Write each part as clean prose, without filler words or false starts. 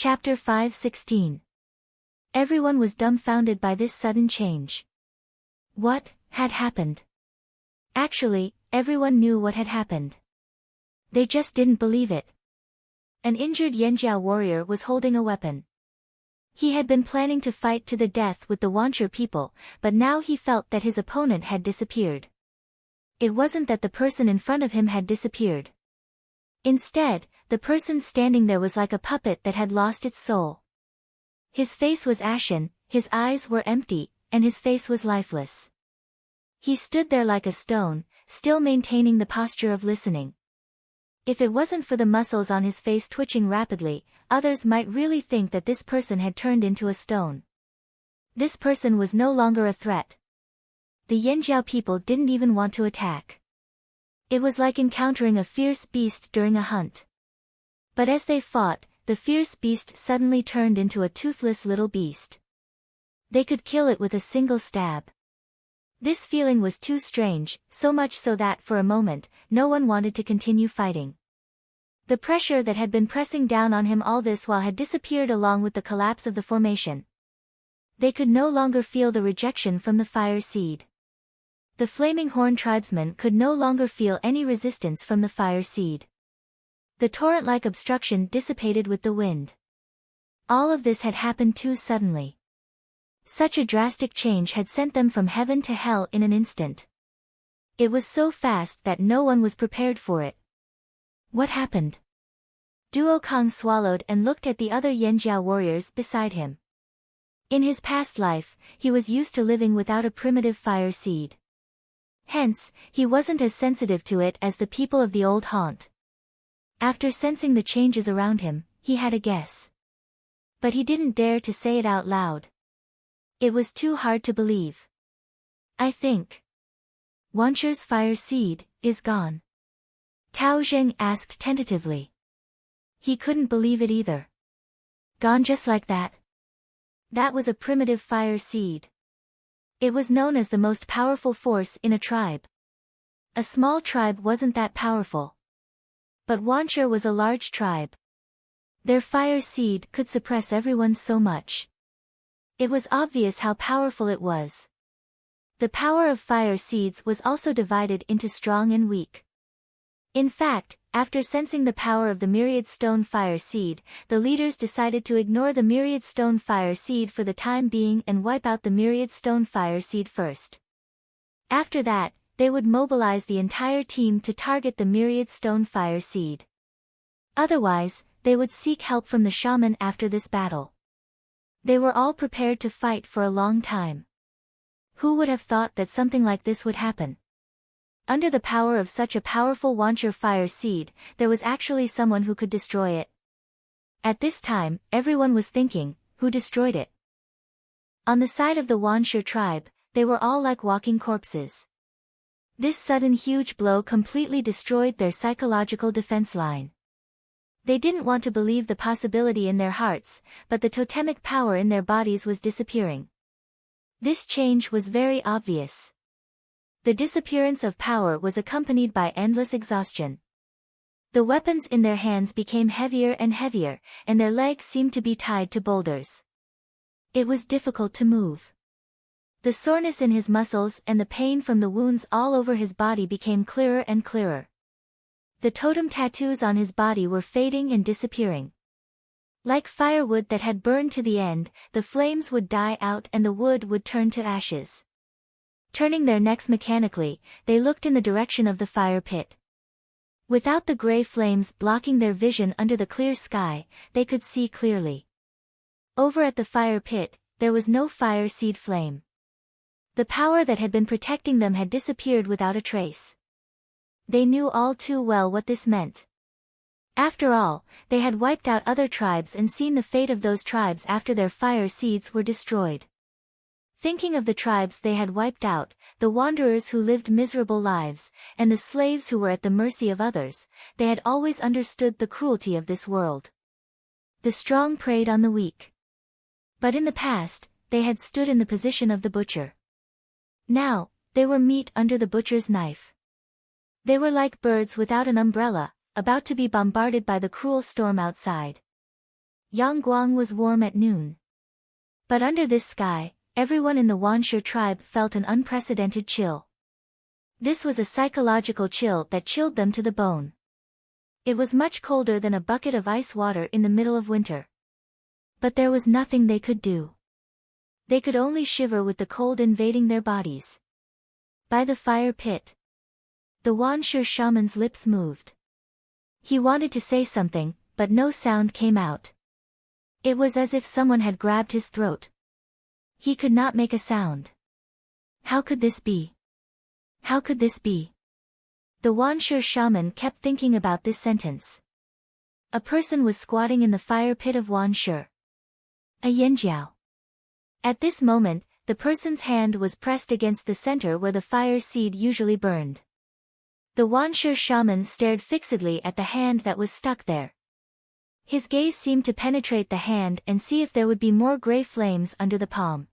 Chapter 5:16. Everyone was dumbfounded by this sudden change. What had happened? Actually, everyone knew what had happened. They just didn't believe it. An injured Yanjiao warrior was holding a weapon. He had been planning to fight to the death with the Wancher people, but now he felt that his opponent had disappeared. It wasn't that the person in front of him had disappeared. Instead, the person standing there was like a puppet that had lost its soul. His face was ashen, his eyes were empty, and his face was lifeless. He stood there like a stone, still maintaining the posture of listening. If it wasn't for the muscles on his face twitching rapidly, others might really think that this person had turned into a stone. This person was no longer a threat. The Yanjiao people didn't even want to attack. It was like encountering a fierce beast during a hunt. But as they fought, the fierce beast suddenly turned into a toothless little beast. They could kill it with a single stab. This feeling was too strange, so much so that for a moment, no one wanted to continue fighting. The pressure that had been pressing down on him all this while had disappeared along with the collapse of the formation. They could no longer feel the rejection from the fire seed. The Flaming Horn tribesmen could no longer feel any resistance from the fire seed. The torrent-like obstruction dissipated with the wind. All of this had happened too suddenly. Such a drastic change had sent them from heaven to hell in an instant. It was so fast that no one was prepared for it. What happened? Duo Kong swallowed and looked at the other Yanjiao warriors beside him. In his past life, he was used to living without a primitive fire seed. Hence, he wasn't as sensitive to it as the people of the old haunt. After sensing the changes around him, he had a guess. But he didn't dare to say it out loud. It was too hard to believe. I think Wancher's fire seed is gone. Tao Zheng asked tentatively. He couldn't believe it either. Gone just like that? That was a primitive fire seed. It was known as the most powerful force in a tribe. A small tribe wasn't that powerful. But Wancher was a large tribe. Their fire seed could suppress everyone so much. It was obvious how powerful it was. The power of fire seeds was also divided into strong and weak. In fact, after sensing the power of the Myriad Stone Fire Seed, the leaders decided to ignore the Myriad Stone Fire Seed for the time being and wipe out the Myriad Stone Fire Seed first. After that, they would mobilize the entire team to target the Myriad Stone Fire Seed. Otherwise, they would seek help from the shaman after this battle. They were all prepared to fight for a long time. Who would have thought that something like this would happen? Under the power of such a powerful Wancher fire seed, there was actually someone who could destroy it. At this time, everyone was thinking, who destroyed it? On the side of the Wancher tribe, they were all like walking corpses. This sudden huge blow completely destroyed their psychological defense line. They didn't want to believe the possibility in their hearts, but the totemic power in their bodies was disappearing. This change was very obvious. The disappearance of power was accompanied by endless exhaustion. The weapons in their hands became heavier and heavier, and their legs seemed to be tied to boulders. It was difficult to move. The soreness in his muscles and the pain from the wounds all over his body became clearer and clearer. The totem tattoos on his body were fading and disappearing. Like firewood that had burned to the end, the flames would die out and the wood would turn to ashes. Turning their necks mechanically, they looked in the direction of the fire pit. Without the gray flames blocking their vision under the clear sky, they could see clearly. Over at the fire pit, there was no fire seed flame. The power that had been protecting them had disappeared without a trace. They knew all too well what this meant. After all, they had wiped out other tribes and seen the fate of those tribes after their fire seeds were destroyed. Thinking of the tribes they had wiped out, the wanderers who lived miserable lives, and the slaves who were at the mercy of others, they had always understood the cruelty of this world. The strong preyed on the weak. But in the past, they had stood in the position of the butcher. Now, they were meat under the butcher's knife. They were like birds without an umbrella, about to be bombarded by the cruel storm outside. Yangguang was warm at noon. But under this sky, everyone in the Wanshi tribe felt an unprecedented chill. This was a psychological chill that chilled them to the bone. It was much colder than a bucket of ice water in the middle of winter. But there was nothing they could do. They could only shiver with the cold invading their bodies. By the fire pit, the Wanshi shaman's lips moved. He wanted to say something, but no sound came out. It was as if someone had grabbed his throat. He could not make a sound. How could this be? How could this be? The Wanshi shaman kept thinking about this sentence. A person was squatting in the fire pit of Wanshi. A Yanjiao. At this moment, the person's hand was pressed against the center where the fire seed usually burned. The Wanshi shaman stared fixedly at the hand that was stuck there. His gaze seemed to penetrate the hand and see if there would be more gray flames under the palm.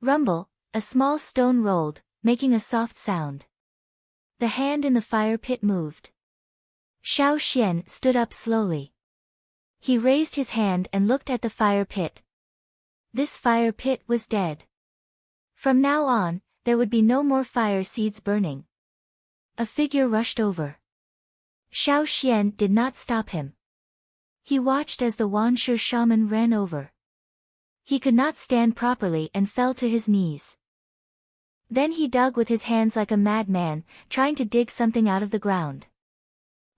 Rumble, a small stone rolled, making a soft sound. The hand in the fire pit moved. Xiao Xian stood up slowly. He raised his hand and looked at the fire pit. This fire pit was dead. From now on, there would be no more fire seeds burning. A figure rushed over. Xiao Xian did not stop him. He watched as the Wanshi shaman ran over. He could not stand properly and fell to his knees. Then he dug with his hands like a madman, trying to dig something out of the ground.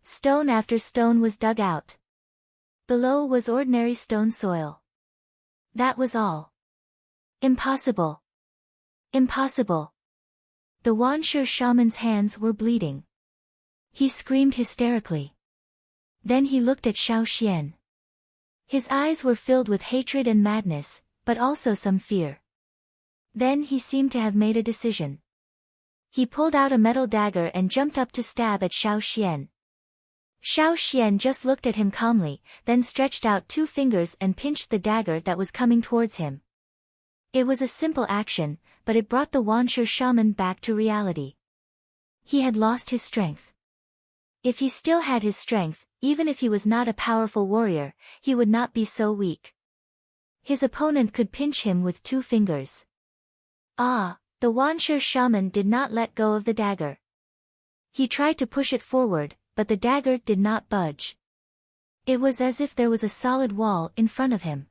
Stone after stone was dug out. Below was ordinary stone soil. That was all. Impossible. Impossible. The Wanshi shaman's hands were bleeding. He screamed hysterically. Then he looked at Xiao Xian. His eyes were filled with hatred and madness, but also some fear. Then he seemed to have made a decision. He pulled out a metal dagger and jumped up to stab at Xiao Xian. Xiao Xian just looked at him calmly, then stretched out 2 fingers and pinched the dagger that was coming towards him. It was a simple action, but it brought the Wanshi shaman back to reality. He had lost his strength. If he still had his strength, even if he was not a powerful warrior, he would not be so weak. His opponent could pinch him with 2 fingers. Ah, the Wanshi shaman did not let go of the dagger. He tried to push it forward, but the dagger did not budge. It was as if there was a solid wall in front of him.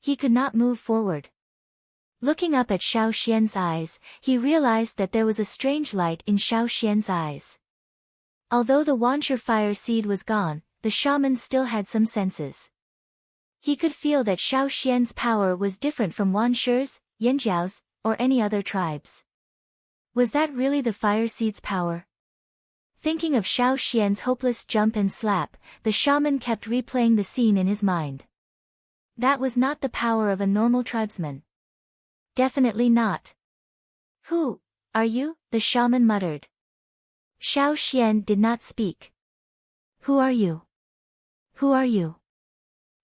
He could not move forward. Looking up at Xiao Xian's eyes, he realized that there was a strange light in Xiao Xian's eyes. Although the Wanshi fire seed was gone, the shaman still had some senses. He could feel that Xiao Xian's power was different from Wanshi's, Yanjiao's, or any other tribes. Was that really the fire seed's power? Thinking of Xiao Xian's hopeless jump and slap, the shaman kept replaying the scene in his mind. That was not the power of a normal tribesman. Definitely not. Who are you? The shaman muttered. Xiao Xian did not speak. Who are you? Who are you?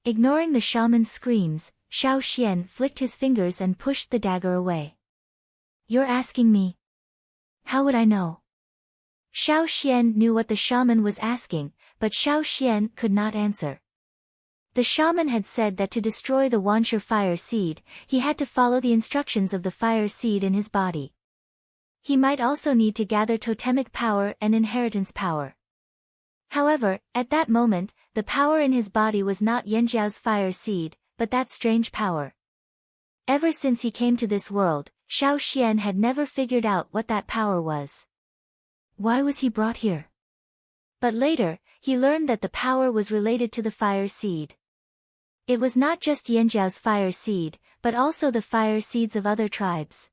Ignoring the shaman's screams, Xiao Xian flicked his fingers and pushed the dagger away. You're asking me? How would I know? Xiao Xian knew what the shaman was asking, but Xiao Xian could not answer. The shaman had said that to destroy the Wanshi fire seed, he had to follow the instructions of the fire seed in his body. He might also need to gather totemic power and inheritance power. However, at that moment, the power in his body was not Yanjiao's fire seed, but that strange power. Ever since he came to this world, Xiao Xian had never figured out what that power was. Why was he brought here? But later, he learned that the power was related to the fire seed. It was not just Yanjiao's fire seed, but also the fire seeds of other tribes.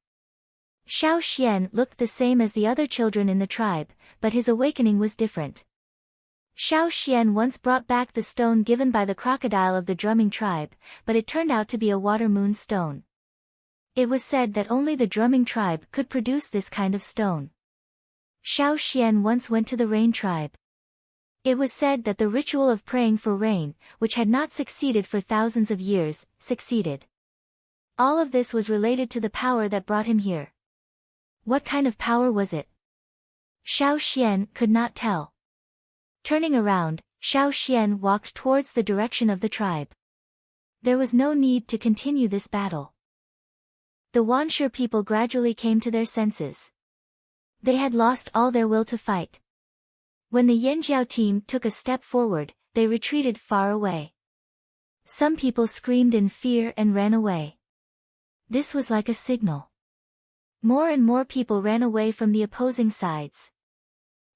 Xiao Xian looked the same as the other children in the tribe, but his awakening was different. Xiao Xian once brought back the stone given by the crocodile of the drumming tribe, but it turned out to be a water moon stone. It was said that only the drumming tribe could produce this kind of stone. Xiao Xian once went to the rain tribe. It was said that the ritual of praying for rain, which had not succeeded for thousands of years, succeeded. All of this was related to the power that brought him here. What kind of power was it? Xiao Xian could not tell. Turning around, Xiao Xian walked towards the direction of the tribe. There was no need to continue this battle. The Wanshur people gradually came to their senses. They had lost all their will to fight. When the Yanjiao team took a step forward, they retreated far away. Some people screamed in fear and ran away. This was like a signal. More and more people ran away from the opposing sides.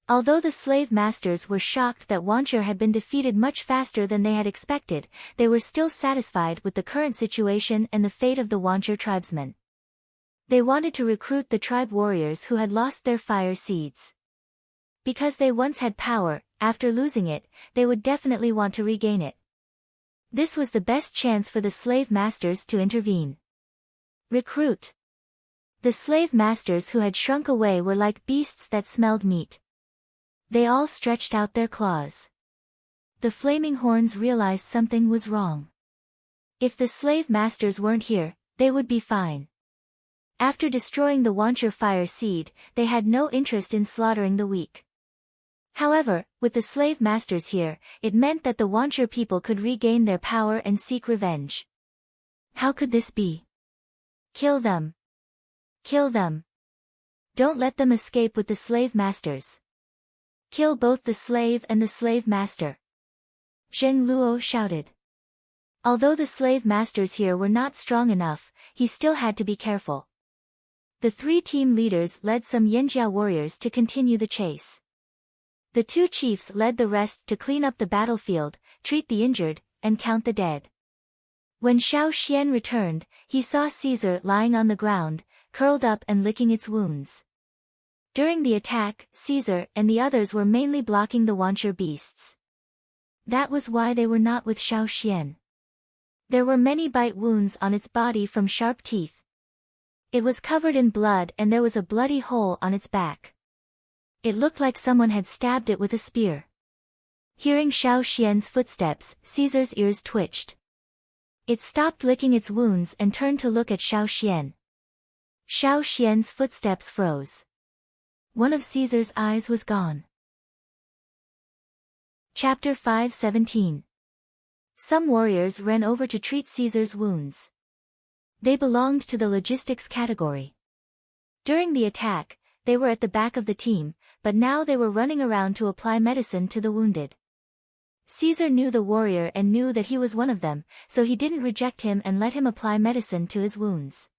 Although the slave masters were shocked that Wanshur had been defeated much faster than they had expected, they were still satisfied with the current situation and the fate of the Wanshur tribesmen. They wanted to recruit the tribe warriors who had lost their fire seeds. Because they once had power, after losing it, they would definitely want to regain it. This was the best chance for the slave masters to intervene. Recruit. The slave masters who had shrunk away were like beasts that smelled meat. They all stretched out their claws. The flaming horns realized something was wrong. If the slave masters weren't here, they would be fine. After destroying the Wanshur fire seed, they had no interest in slaughtering the weak. However, with the slave masters here, it meant that the Wanshur people could regain their power and seek revenge. How could this be? Kill them. Kill them. Don't let them escape with the slave masters. Kill both the slave and the slave master. Zheng Luo shouted. Although the slave masters here were not strong enough, he still had to be careful. The three team leaders led some Yanjiao warriors to continue the chase. The two chiefs led the rest to clean up the battlefield, treat the injured, and count the dead. When Xiao Xian returned, he saw Caesar lying on the ground, curled up and licking its wounds. During the attack, Caesar and the others were mainly blocking the Wanshur beasts. That was why they were not with Xiao Xian. There were many bite wounds on its body from sharp teeth. It was covered in blood and there was a bloody hole on its back. It looked like someone had stabbed it with a spear. Hearing Xiao Xian's footsteps, Caesar's ears twitched. It stopped licking its wounds and turned to look at Xiao Xian. Xiao Xian's footsteps froze. One of Caesar's eyes was gone. Chapter 5:17. Some warriors ran over to treat Caesar's wounds. They belonged to the logistics category. During the attack, they were at the back of the team, but now they were running around to apply medicine to the wounded. Caesar knew the warrior and knew that he was one of them, so he didn't reject him and let him apply medicine to his wounds.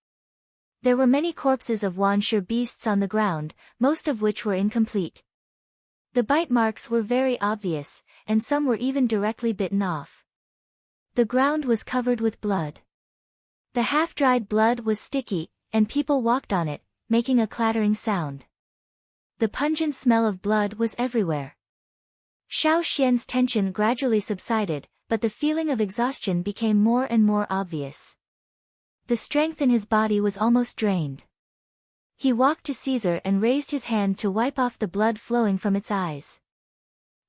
There were many corpses of Wanshur beasts on the ground, most of which were incomplete. The bite marks were very obvious, and some were even directly bitten off. The ground was covered with blood. The half-dried blood was sticky, and people walked on it, making a clattering sound. The pungent smell of blood was everywhere. Xiao Xian's tension gradually subsided, but the feeling of exhaustion became more and more obvious. The strength in his body was almost drained. He walked to Caesar and raised his hand to wipe off the blood flowing from its eyes.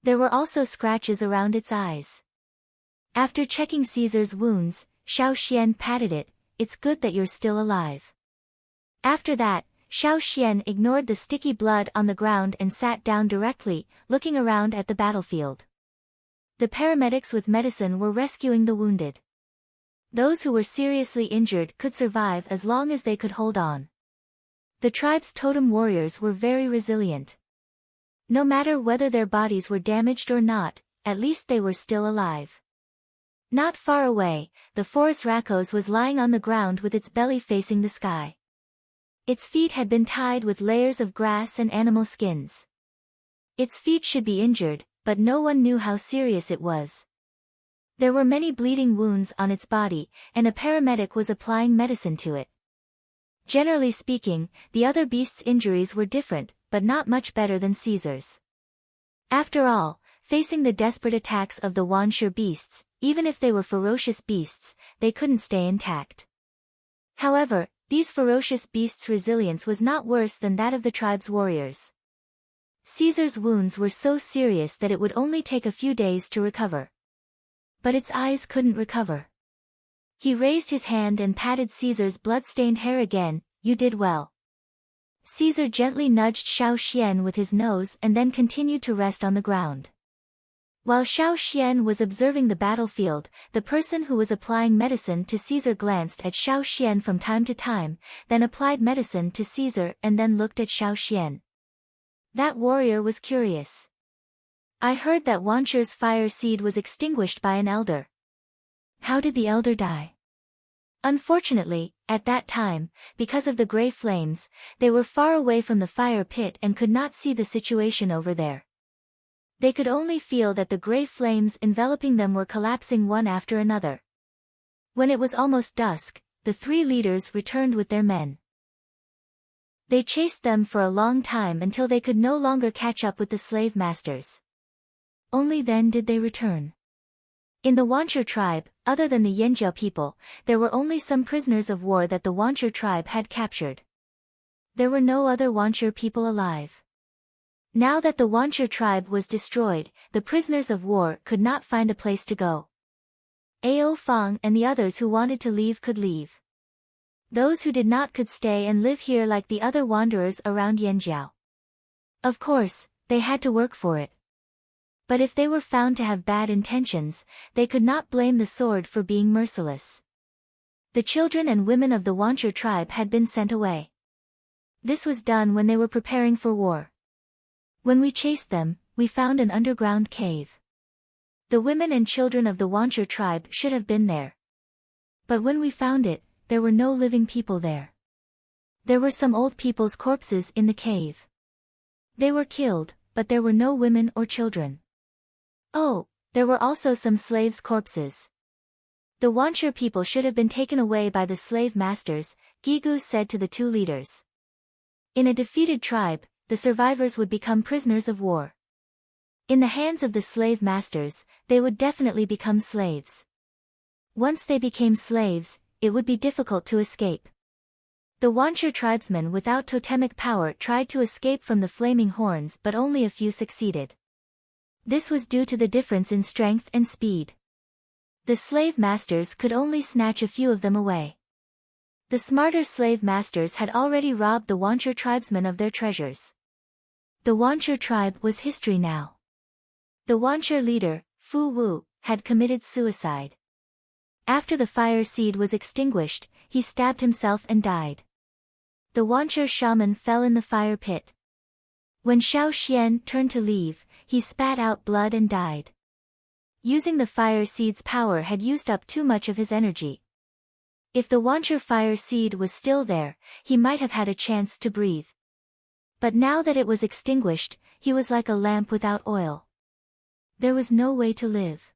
There were also scratches around its eyes. After checking Caesar's wounds, Xiao Xian patted it. "It's good that you're still alive." After that, Xiao Xian ignored the sticky blood on the ground and sat down directly, looking around at the battlefield. The paramedics with medicine were rescuing the wounded. Those who were seriously injured could survive as long as they could hold on. The tribe's totem warriors were very resilient. No matter whether their bodies were damaged or not, at least they were still alive. Not far away, the forest Rakos was lying on the ground with its belly facing the sky. Its feet had been tied with layers of grass and animal skins. Its feet should be injured, but no one knew how serious it was. There were many bleeding wounds on its body, and a paramedic was applying medicine to it. Generally speaking, the other beasts' injuries were different, but not much better than Caesar's. After all, facing the desperate attacks of the Wanshur beasts, even if they were ferocious beasts, they couldn't stay intact. However, these ferocious beasts' resilience was not worse than that of the tribe's warriors. Caesar's wounds were so serious that it would only take a few days to recover. But its eyes couldn't recover. He raised his hand and patted Caesar's blood-stained hair again. "You did well." Caesar gently nudged Xiao Xian with his nose and then continued to rest on the ground. While Xiao Xian was observing the battlefield, the person who was applying medicine to Caesar glanced at Xiao Xian from time to time, then applied medicine to Caesar and then looked at Xiao Xian. That warrior was curious. I heard that Wancher's fire seed was extinguished by an elder. How did the elder die? Unfortunately, at that time, because of the gray flames, they were far away from the fire pit and could not see the situation over there. They could only feel that the gray flames enveloping them were collapsing one after another. When it was almost dusk, the three leaders returned with their men. They chased them for a long time until they could no longer catch up with the slave masters. Only then did they return. In the Wancher tribe, other than the Yanjiao people, there were only some prisoners of war that the Wancher tribe had captured. There were no other Wancher people alive. Now that the Wancher tribe was destroyed, the prisoners of war could not find a place to go. Ao Fang and the others who wanted to leave could leave. Those who did not could stay and live here like the other wanderers around Yanjiao. Of course, they had to work for it. But if they were found to have bad intentions, they could not blame the sword for being merciless. The children and women of the Wancher tribe had been sent away. This was done when they were preparing for war. When we chased them, we found an underground cave. The women and children of the Wancher tribe should have been there. But when we found it, there were no living people there. There were some old people's corpses in the cave. They were killed, but there were no women or children. Oh, there were also some slaves' corpses. The Wancher people should have been taken away by the slave masters, Gigu said to the two leaders. In a defeated tribe, the survivors would become prisoners of war. In the hands of the slave masters, they would definitely become slaves. Once they became slaves, it would be difficult to escape. The Wancher tribesmen without totemic power tried to escape from the flaming horns, but only a few succeeded. This was due to the difference in strength and speed. The slave masters could only snatch a few of them away. The smarter slave masters had already robbed the Wancher tribesmen of their treasures. The Wancher tribe was history now. The Wancher leader, Fu Wu, had committed suicide. After the fire seed was extinguished, he stabbed himself and died. The Wancher shaman fell in the fire pit. When Xiao Xian turned to leave, he spat out blood and died. Using the fire seed's power had used up too much of his energy. If the Wancher fire seed was still there, he might have had a chance to breathe. But now that it was extinguished, he was like a lamp without oil. There was no way to live.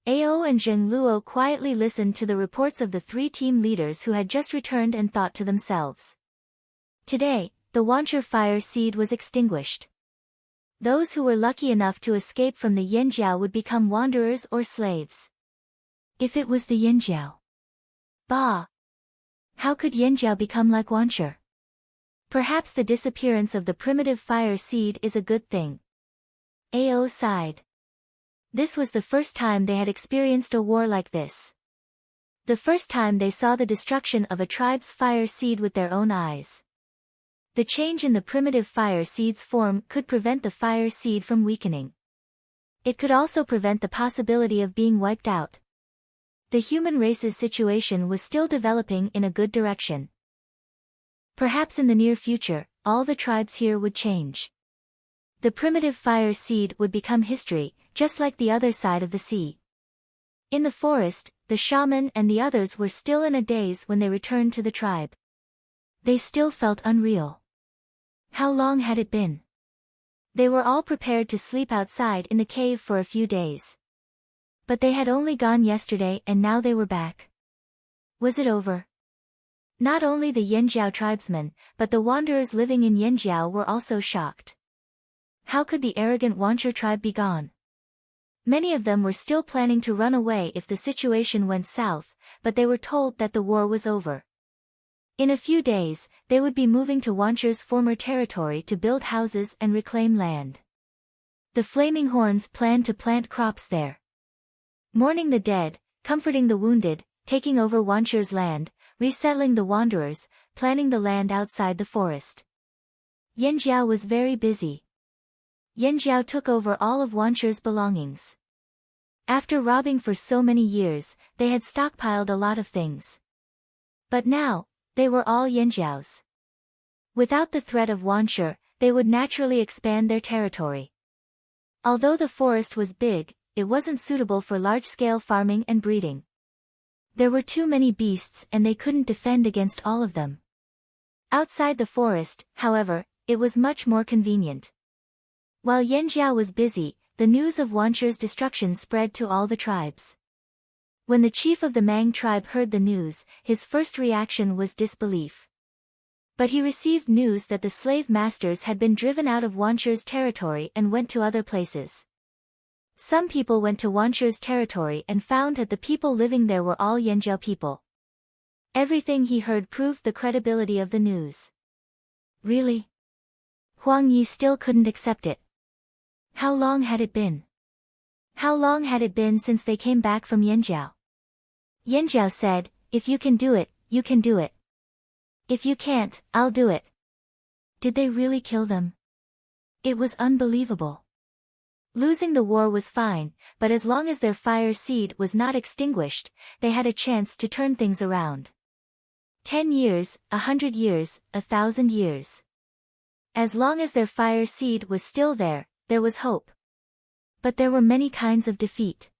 Ao and Zheng Luo quietly listened to the reports of the three team leaders who had just returned and thought to themselves. Today, the Wancher fire seed was extinguished. Those who were lucky enough to escape from the Yanjiao would become wanderers or slaves. If it was the Yanjiao. Bah! How could Yanjiao become like Wancher? Perhaps the disappearance of the primitive fire seed is a good thing. Ao sighed. This was the first time they had experienced a war like this. The first time they saw the destruction of a tribe's fire seed with their own eyes. The change in the primitive fire seed's form could prevent the fire seed from weakening. It could also prevent the possibility of being wiped out. The human race's situation was still developing in a good direction. Perhaps in the near future, all the tribes here would change. The primitive fire seed would become history, just like the other side of the sea. In the forest, the shaman and the others were still in a daze when they returned to the tribe. They still felt unreal. How long had it been? They were all prepared to sleep outside in the cave for a few days. But they had only gone yesterday and now they were back. Was it over? Not only the Yanjiao tribesmen, but the wanderers living in Yanjiao were also shocked. How could the arrogant Wancher tribe be gone? Many of them were still planning to run away if the situation went south, but they were told that the war was over. In a few days, they would be moving to Wancher's former territory to build houses and reclaim land. The Flaming Horns planned to plant crops there. Mourning the dead, comforting the wounded, taking over Wancher's land, resettling the wanderers, planning the land outside the forest. Yanjiao was very busy. Yanjiao took over all of Wanchu's belongings. After robbing for so many years, they had stockpiled a lot of things. But now, they were all Yanjiao's. Without the threat of Wanchu, they would naturally expand their territory. Although the forest was big, it wasn't suitable for large-scale farming and breeding. There were too many beasts and they couldn't defend against all of them. Outside the forest, however, it was much more convenient. While Yanjiao was busy, the news of Wanchu's destruction spread to all the tribes. When the chief of the Mang tribe heard the news, his first reaction was disbelief. But he received news that the slave masters had been driven out of Wanchu's territory and went to other places. Some people went to Wanchu's territory and found that the people living there were all Yanjiao people. Everything he heard proved the credibility of the news. Really? Huang Yi still couldn't accept it. How long had it been? How long had it been since they came back from Yanjiao? Yanjiao said, "If you can do it, you can do it. If you can't, I'll do it." Did they really kill them? It was unbelievable. Losing the war was fine, but as long as their fire seed was not extinguished, they had a chance to turn things around. 10 years, 100 years, 1,000 years. As long as their fire seed was still there was hope. But there were many kinds of defeat.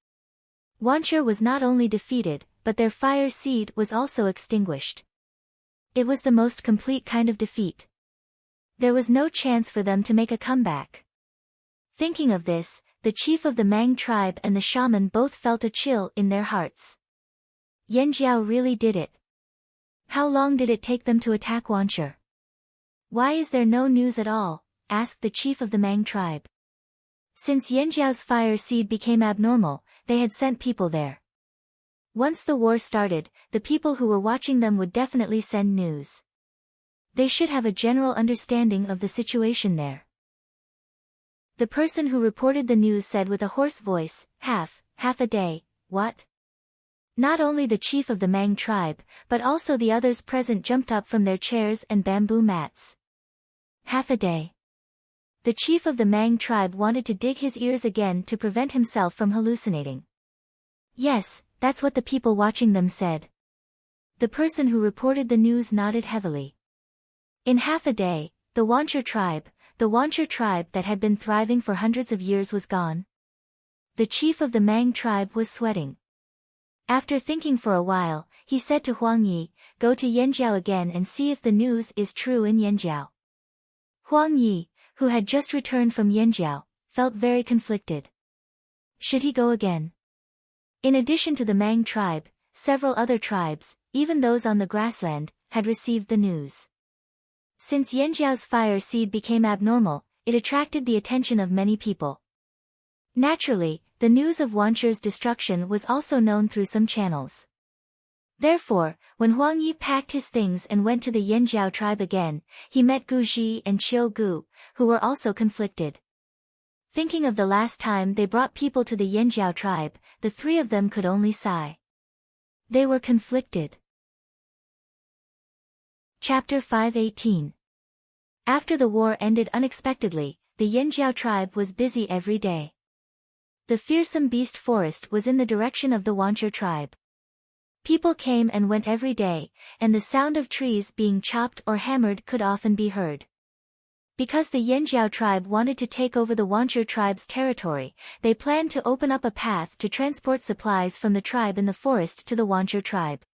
Wanchu was not only defeated, but their fire seed was also extinguished. It was the most complete kind of defeat. There was no chance for them to make a comeback. Thinking of this, the chief of the Mang tribe and the shaman both felt a chill in their hearts. Yanjiao really did it. How long did it take them to attack Wanchu? Why is there no news at all? Asked the chief of the Mang tribe. Since Yanjiao's fire seed became abnormal, they had sent people there. Once the war started, the people who were watching them would definitely send news. They should have a general understanding of the situation there. The person who reported the news said with a hoarse voice, half a day, what? Not only the chief of the Mang tribe, but also the others present jumped up from their chairs and bamboo mats. Half a day. The chief of the Mang tribe wanted to dig his ears again to prevent himself from hallucinating. Yes, that's what the people watching them said. The person who reported the news nodded heavily. In half a day, the Wanchu tribe that had been thriving for hundreds of years was gone. The chief of the Mang tribe was sweating. After thinking for a while, he said to Huang Yi, "Go to Yanjiao again and see if the news is true in Yanjiao." Huang Yi, who had just returned from Yanjiao, felt very conflicted. Should he go again? In addition to the Mang tribe, several other tribes, even those on the grassland, had received the news. Since Yanjiao's fire seed became abnormal, it attracted the attention of many people. Naturally, the news of Wanchu's destruction was also known through some channels. Therefore, when Huang Yi packed his things and went to the Yanjiao tribe again, he met Gu Ji and Qiu Gu, who were also conflicted. Thinking of the last time they brought people to the Yanjiao tribe, the three of them could only sigh. They were conflicted. Chapter 518. After the war ended unexpectedly, the Yanjiao tribe was busy every day. The fearsome beast forest was in the direction of the Wanchu tribe. People came and went every day, and the sound of trees being chopped or hammered could often be heard. Because the Yanjiao tribe wanted to take over the Wanchu tribe's territory, they planned to open up a path to transport supplies from the tribe in the forest to the Wanchu tribe.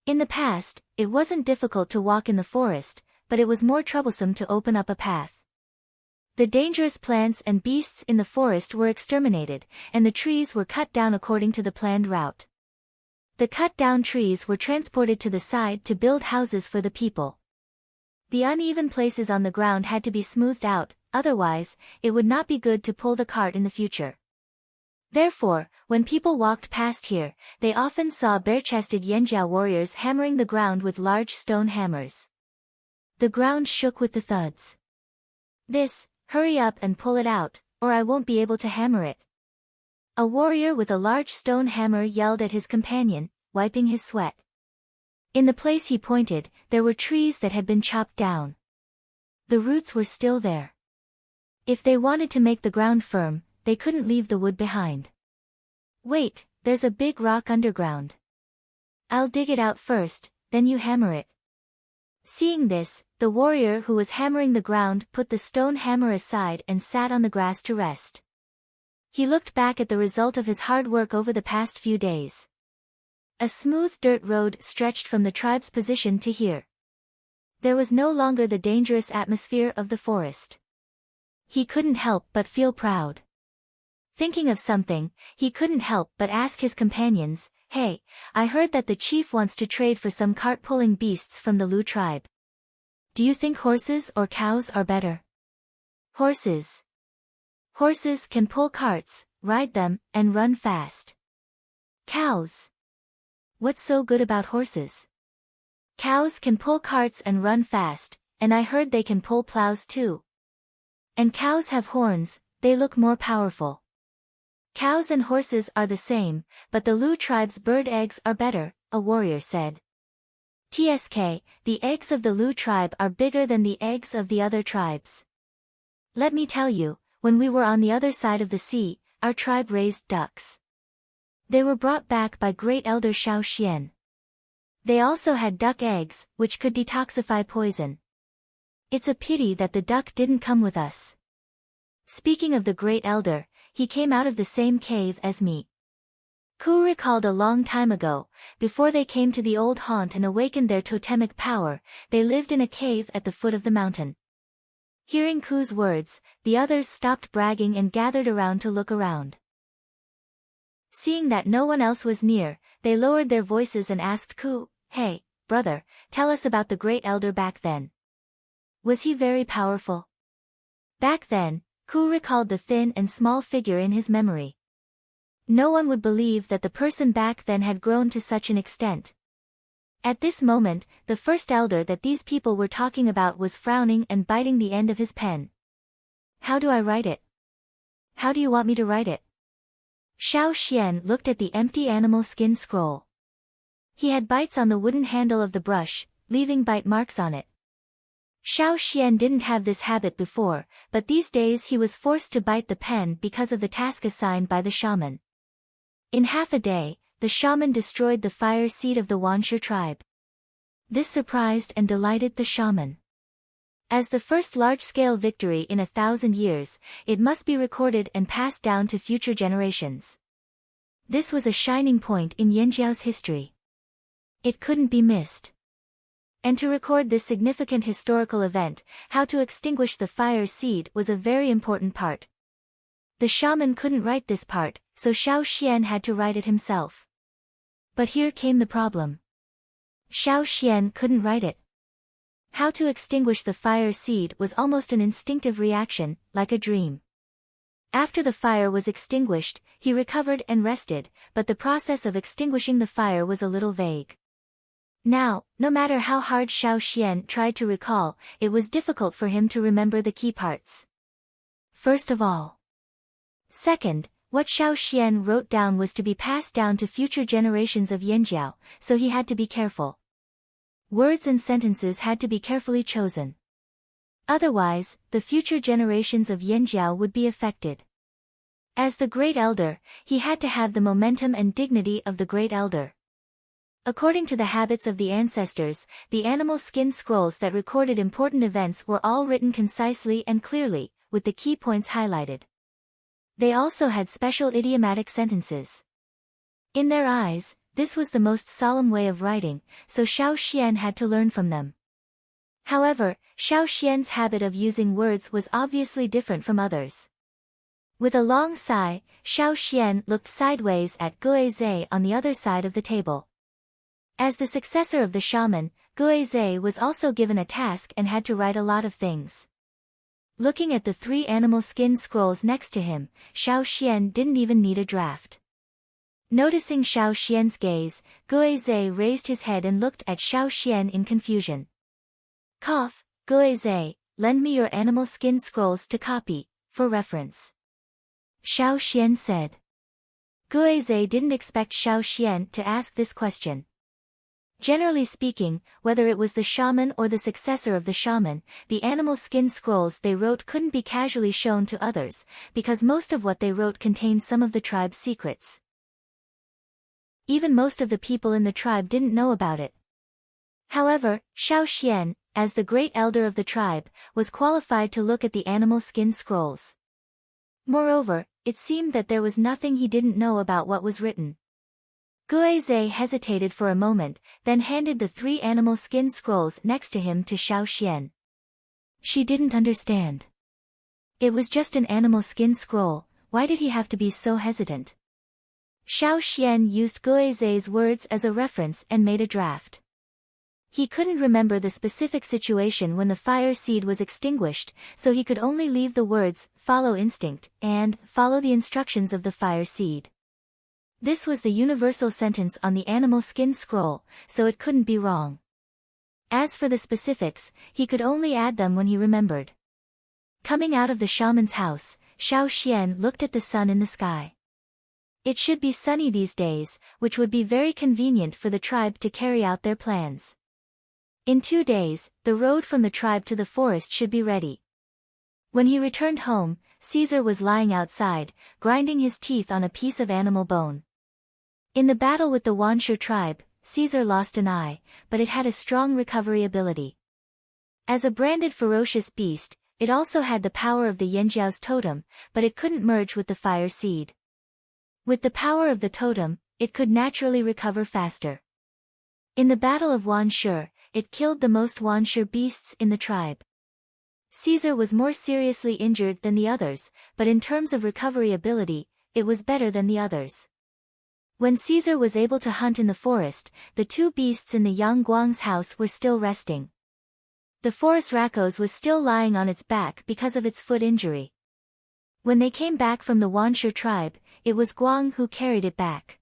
In the past, it wasn't difficult to walk in the forest, but it was more troublesome to open up a path. The dangerous plants and beasts in the forest were exterminated, and the trees were cut down according to the planned route. The cut-down trees were transported to the side to build houses for the people. The uneven places on the ground had to be smoothed out, otherwise, it would not be good to pull the cart in the future. Therefore, when people walked past here, they often saw bare-chested Yanjiao warriors hammering the ground with large stone hammers. The ground shook with the thuds. Hurry up and pull it out, or I won't be able to hammer it. A warrior with a large stone hammer yelled at his companion, wiping his sweat. In the place he pointed, there were trees that had been chopped down. The roots were still there. If they wanted to make the ground firm, they couldn't leave the wood behind. Wait, there's a big rock underground. I'll dig it out first, then you hammer it. Seeing this, the warrior who was hammering the ground put the stone hammer aside and sat on the grass to rest. He looked back at the result of his hard work over the past few days. A smooth dirt road stretched from the tribe's position to here. There was no longer the dangerous atmosphere of the forest. He couldn't help but feel proud. Thinking of something, he couldn't help but ask his companions, "Hey, I heard that the chief wants to trade for some cart-pulling beasts from the Lu tribe. Do you think horses or cows are better?" Horses. Horses can pull carts, ride them, and run fast. Cows. What's so good about horses? Cows can pull carts and run fast, and I heard they can pull plows too. And cows have horns, they look more powerful. Cows and horses are the same, but the Lu tribe's bird eggs are better, a warrior said. TSK, the eggs of the Lu tribe are bigger than the eggs of the other tribes. Let me tell you, when we were on the other side of the sea, our tribe raised ducks. They were brought back by Great Elder Xiao Xian. They also had duck eggs, which could detoxify poison. It's a pity that the duck didn't come with us. Speaking of the Great Elder, he came out of the same cave as me. Ku recalled a long time ago, before they came to the old haunt and awakened their totemic power, they lived in a cave at the foot of the mountain. Hearing Ku's words, the others stopped bragging and gathered around to look around. Seeing that no one else was near, they lowered their voices and asked Ku, "Hey, brother, tell us about the Great Elder back then. Was he very powerful?" Back then, Ku recalled the thin and small figure in his memory. No one would believe that the person back then had grown to such an extent. At this moment, the first elder that these people were talking about was frowning and biting the end of his pen. "How do I write it? How do you want me to write it?" Xiao Xian looked at the empty animal skin scroll. He had bites on the wooden handle of the brush, leaving bite marks on it. Xiao Xian didn't have this habit before, but these days he was forced to bite the pen because of the task assigned by the shaman. In half a day, the shaman destroyed the fire seed of the Wanshi tribe. This surprised and delighted the shaman. As the first large-scale victory in 1,000 years, it must be recorded and passed down to future generations. This was a shining point in Yanjiao's history. It couldn't be missed. And to record this significant historical event, how to extinguish the fire seed was a very important part. The shaman couldn't write this part, so Xiao Xian had to write it himself. But here came the problem. Xiao Xian couldn't write it. How to extinguish the fire seed was almost an instinctive reaction, like a dream. After the fire was extinguished, he recovered and rested, but the process of extinguishing the fire was a little vague. Now, no matter how hard Xiao Xian tried to recall, it was difficult for him to remember the key parts. First of all. Second, what Xiao Xian wrote down was to be passed down to future generations of Yanjiao, so he had to be careful. Words and sentences had to be carefully chosen. Otherwise, the future generations of Yanjiao would be affected. As the Great Elder, he had to have the momentum and dignity of the Great Elder. According to the habits of the ancestors, the animal skin scrolls that recorded important events were all written concisely and clearly, with the key points highlighted. They also had special idiomatic sentences. In their eyes, this was the most solemn way of writing, so Xiao Xian had to learn from them. However, Xiao Xian's habit of using words was obviously different from others. With a long sigh, Xiao Xian looked sideways at Guizhe on the other side of the table. As the successor of the shaman, Guizhe was also given a task and had to write a lot of things. Looking at the 3 animal skin scrolls next to him, Xiao Xian didn't even need a draft. Noticing Xiao Xian's gaze, Guizhe raised his head and looked at Xiao Xian in confusion. Cough, Guizhe, lend me your animal skin scrolls to copy, for reference. Xiao Xian said. Guizhe didn't expect Xiao Xian to ask this question. Generally speaking, whether it was the shaman or the successor of the shaman, the animal skin scrolls they wrote couldn't be casually shown to others, because most of what they wrote contained some of the tribe's secrets. Even most of the people in the tribe didn't know about it. However, Xiao Xian, as the great elder of the tribe, was qualified to look at the animal skin scrolls. Moreover, it seemed that there was nothing he didn't know about what was written. Guizhe hesitated for a moment, then handed the 3 animal skin scrolls next to him to Xiao Xian. She didn't understand. It was just an animal skin scroll, why did he have to be so hesitant? Xiao Xian used Guizhe's words as a reference and made a draft. He couldn't remember the specific situation when the fire seed was extinguished, so he could only leave the words, follow instinct, and follow the instructions of the fire seed. This was the universal sentence on the animal skin scroll, so it couldn't be wrong. As for the specifics, he could only add them when he remembered. Coming out of the shaman's house, Xiao Xian looked at the sun in the sky. It should be sunny these days, which would be very convenient for the tribe to carry out their plans. In 2 days, the road from the tribe to the forest should be ready. When he returned home, Caesar was lying outside, grinding his teeth on a piece of animal bone. In the battle with the Wanshur tribe, Caesar lost an eye, but it had a strong recovery ability. As a branded ferocious beast, it also had the power of the Yanjiao's totem, but it couldn't merge with the fire seed. With the power of the totem, it could naturally recover faster. In the Battle of Wanshur, it killed the most Wanshur beasts in the tribe. Caesar was more seriously injured than the others, but in terms of recovery ability, it was better than the others. When Caesar was able to hunt in the forest, the 2 beasts in the Yang Guang's house were still resting. The forest Rakos was still lying on its back because of its foot injury. When they came back from the Wanshur tribe, it was Guang who carried it back.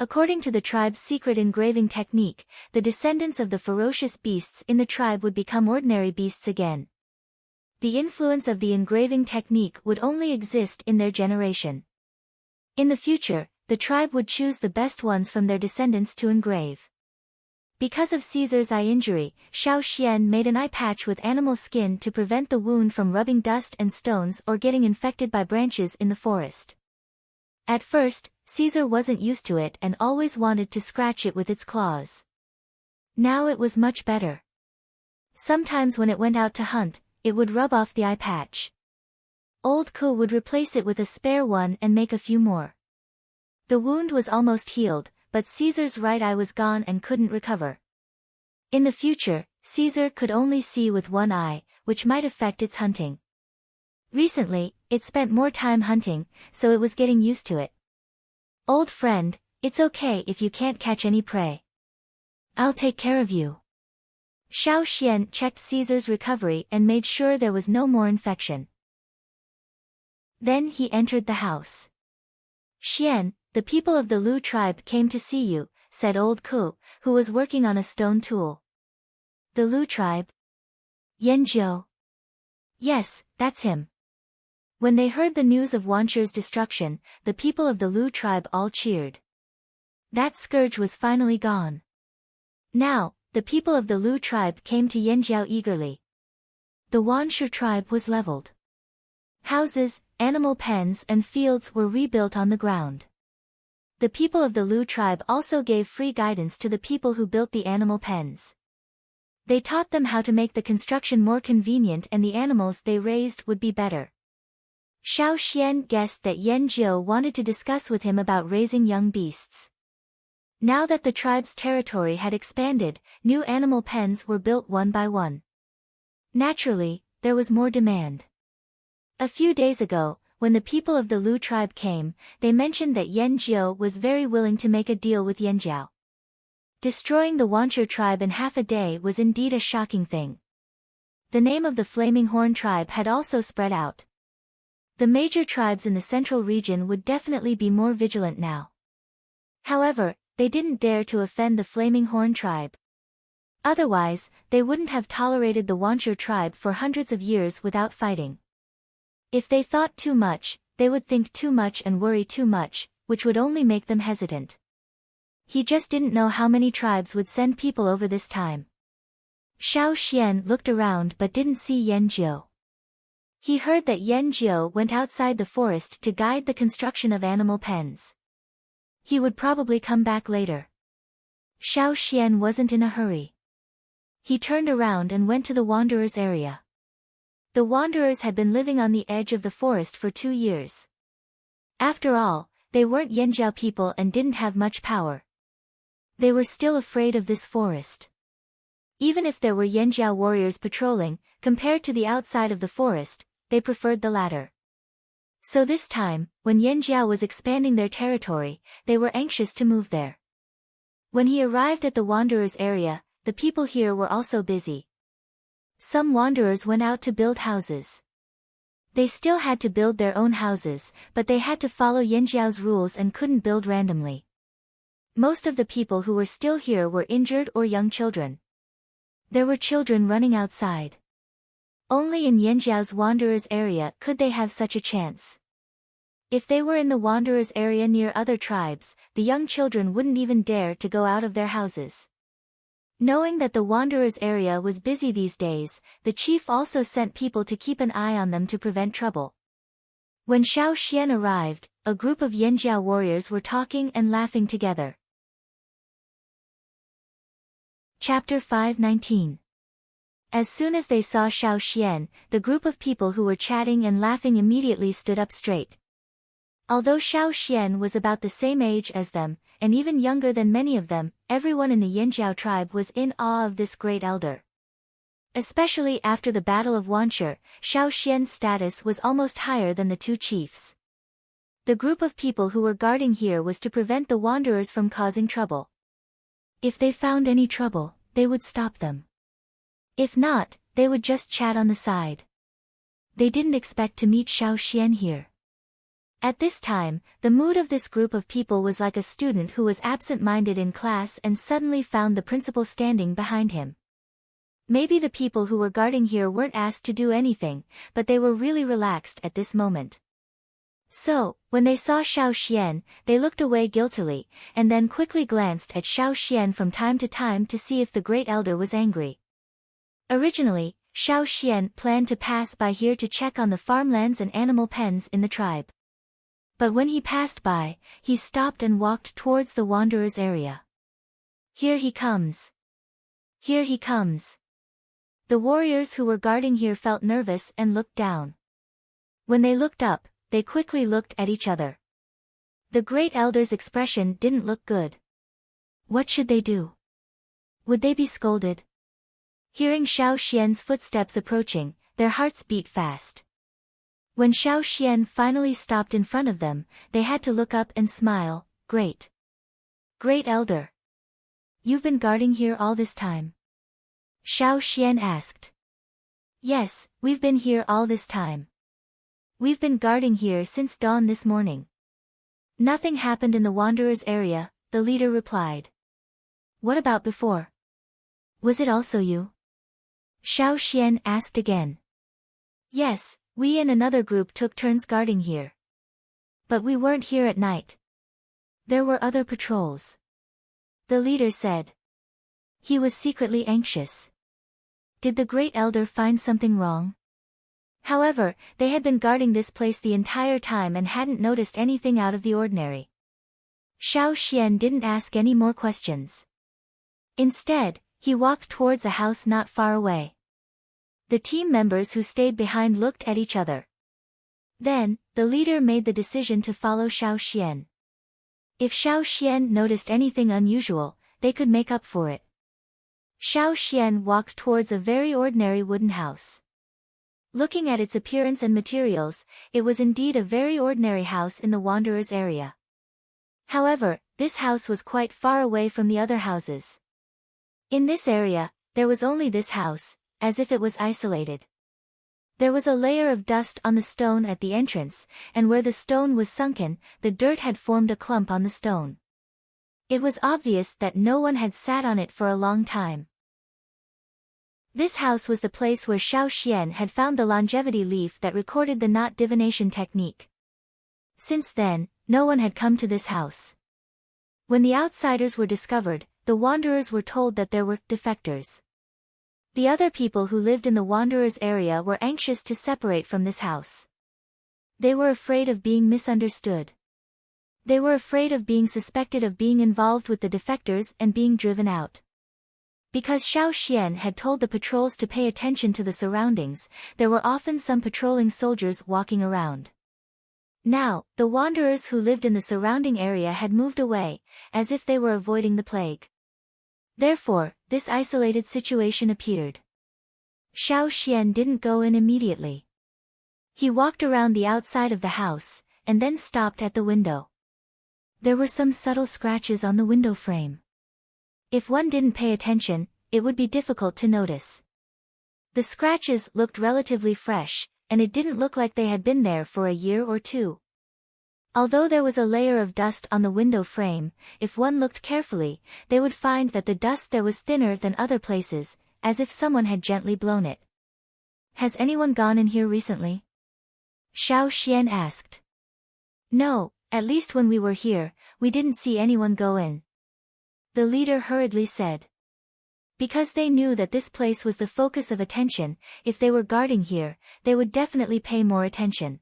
According to the tribe's secret engraving technique, the descendants of the ferocious beasts in the tribe would become ordinary beasts again. The influence of the engraving technique would only exist in their generation. In the future, the tribe would choose the best ones from their descendants to engrave. Because of Caesar's eye injury, Xiao Xian made an eye patch with animal skin to prevent the wound from rubbing dust and stones or getting infected by branches in the forest. At first, Caesar wasn't used to it and always wanted to scratch it with its claws. Now it was much better. Sometimes when it went out to hunt, it would rub off the eye patch. Old Ku would replace it with a spare one and make a few more. The wound was almost healed, but Caesar's right eye was gone and couldn't recover. In the future, Caesar could only see with one eye, which might affect its hunting. Recently, it spent more time hunting, so it was getting used to it. Old friend, it's okay if you can't catch any prey. I'll take care of you. Xiao Xian checked Caesar's recovery and made sure there was no more infection. Then he entered the house. Xian, the people of the Lu tribe came to see you, said old Ku, who was working on a stone tool. The Lu tribe? Yanjiao. Yes, that's him. When they heard the news of Wanshur's destruction, the people of the Lu tribe all cheered. That scourge was finally gone. Now, the people of the Lu tribe came to Yanjiao eagerly. The Wanshur tribe was leveled. Houses, animal pens and fields were rebuilt on the ground. The people of the Lu tribe also gave free guidance to the people who built the animal pens. They taught them how to make the construction more convenient and the animals they raised would be better. Xiao Xian guessed that Yanjiao wanted to discuss with him about raising young beasts. Now that the tribe's territory had expanded, new animal pens were built one by one. Naturally, there was more demand. A few days ago, when the people of the Lu tribe came, they mentioned that Yanjiao was very willing to make a deal with Yanjiao. Destroying the Wanshur tribe in half a day was indeed a shocking thing. The name of the Flaming Horn tribe had also spread out. The major tribes in the central region would definitely be more vigilant now. However, they didn't dare to offend the Flaming Horn tribe. Otherwise, they wouldn't have tolerated the Wanshur tribe for hundreds of years without fighting. If they thought too much, they would think too much and worry too much, which would only make them hesitant. He just didn't know how many tribes would send people over this time. Xiao Xian looked around but didn't see Yan Jiu. He heard that Yan Jiu went outside the forest to guide the construction of animal pens. He would probably come back later. Xiao Xian wasn't in a hurry. He turned around and went to the wanderers' area. The wanderers had been living on the edge of the forest for 2 years. After all, they weren't Yanjiao people and didn't have much power. They were still afraid of this forest. Even if there were Yanjiao warriors patrolling, compared to the outside of the forest, they preferred the latter. So this time, when Yanjiao was expanding their territory, they were anxious to move there. When he arrived at the wanderers' area, the people here were also busy. Some wanderers went out to build houses. They still had to build their own houses, but they had to follow Yanjiao's rules and couldn't build randomly. Most of the people who were still here were injured or young children. There were children running outside. Only in Yanjiao's wanderers' area could they have such a chance. If they were in the wanderers' area near other tribes, the young children wouldn't even dare to go out of their houses. Knowing that the wanderers' area was busy these days, the chief also sent people to keep an eye on them to prevent trouble. When Xiao Xian arrived, a group of Yanjiao warriors were talking and laughing together. Chapter 5:19. As soon as they saw Xiao Xian, the group of people who were chatting and laughing immediately stood up straight. Although Xiao Xian was about the same age as them, and even younger than many of them, everyone in the Yanjiao tribe was in awe of this great elder. Especially after the Battle of Wanshi, Xiao Xian's status was almost higher than the two chiefs. The group of people who were guarding here was to prevent the wanderers from causing trouble. If they found any trouble, they would stop them. If not, they would just chat on the side. They didn't expect to meet Xiao Xian here. At this time, the mood of this group of people was like a student who was absent-minded in class and suddenly found the principal standing behind him. Maybe the people who were guarding here weren't asked to do anything, but they were really relaxed at this moment. So, when they saw Xiao Xian, they looked away guiltily, and then quickly glanced at Xiao Xian from time to time to see if the great elder was angry. Originally, Xiao Xian planned to pass by here to check on the farmlands and animal pens in the tribe. But when he passed by, he stopped and walked towards the wanderers' area. Here he comes. Here he comes. The warriors who were guarding here felt nervous and looked down. When they looked up, they quickly looked at each other. The great elder's expression didn't look good. What should they do? Would they be scolded? Hearing Xiao Xian's footsteps approaching, their hearts beat fast. When Xiao Xian finally stopped in front of them, they had to look up and smile. Great. Great elder. You've been guarding here all this time? Xiao Xian asked. Yes, we've been here all this time. We've been guarding here since dawn this morning. Nothing happened in the wanderers' area, the leader replied. What about before? Was it also you? Xiao Xian asked again. Yes, we and another group took turns guarding here. But we weren't here at night. There were other patrols. The leader said. He was secretly anxious. Did the great elder find something wrong? However, they had been guarding this place the entire time and hadn't noticed anything out of the ordinary. Xiao Xian didn't ask any more questions. Instead, he walked towards a house not far away. The team members who stayed behind looked at each other. Then, the leader made the decision to follow Xiao Xian. If Xiao Xian noticed anything unusual, they could make up for it. Xiao Xian walked towards a very ordinary wooden house. Looking at its appearance and materials, it was indeed a very ordinary house in the wanderers' area. However, this house was quite far away from the other houses. In this area, there was only this house, as if it was isolated. There was a layer of dust on the stone at the entrance, and where the stone was sunken, the dirt had formed a clump on the stone. It was obvious that no one had sat on it for a long time. This house was the place where Xiao Xian had found the longevity leaf that recorded the knot divination technique. Since then, no one had come to this house. When the outsiders were discovered, the wanderers were told that there were defectors. The other people who lived in the wanderers' area were anxious to separate from this house. They were afraid of being misunderstood. They were afraid of being suspected of being involved with the defectors and being driven out. Because Xiao Xian had told the patrols to pay attention to the surroundings, there were often some patrolling soldiers walking around. Now, the wanderers who lived in the surrounding area had moved away, as if they were avoiding the plague. Therefore, this isolated situation appeared. Xiao Xian didn't go in immediately. He walked around the outside of the house, and then stopped at the window. There were some subtle scratches on the window frame. If one didn't pay attention, it would be difficult to notice. The scratches looked relatively fresh, and it didn't look like they had been there for a year or two. Although there was a layer of dust on the window frame, if one looked carefully, they would find that the dust there was thinner than other places, as if someone had gently blown it. "Has anyone gone in here recently?" Xiao Xian asked. "No, at least when we were here, we didn't see anyone go in," the leader hurriedly said. Because they knew that this place was the focus of attention, if they were guarding here, they would definitely pay more attention.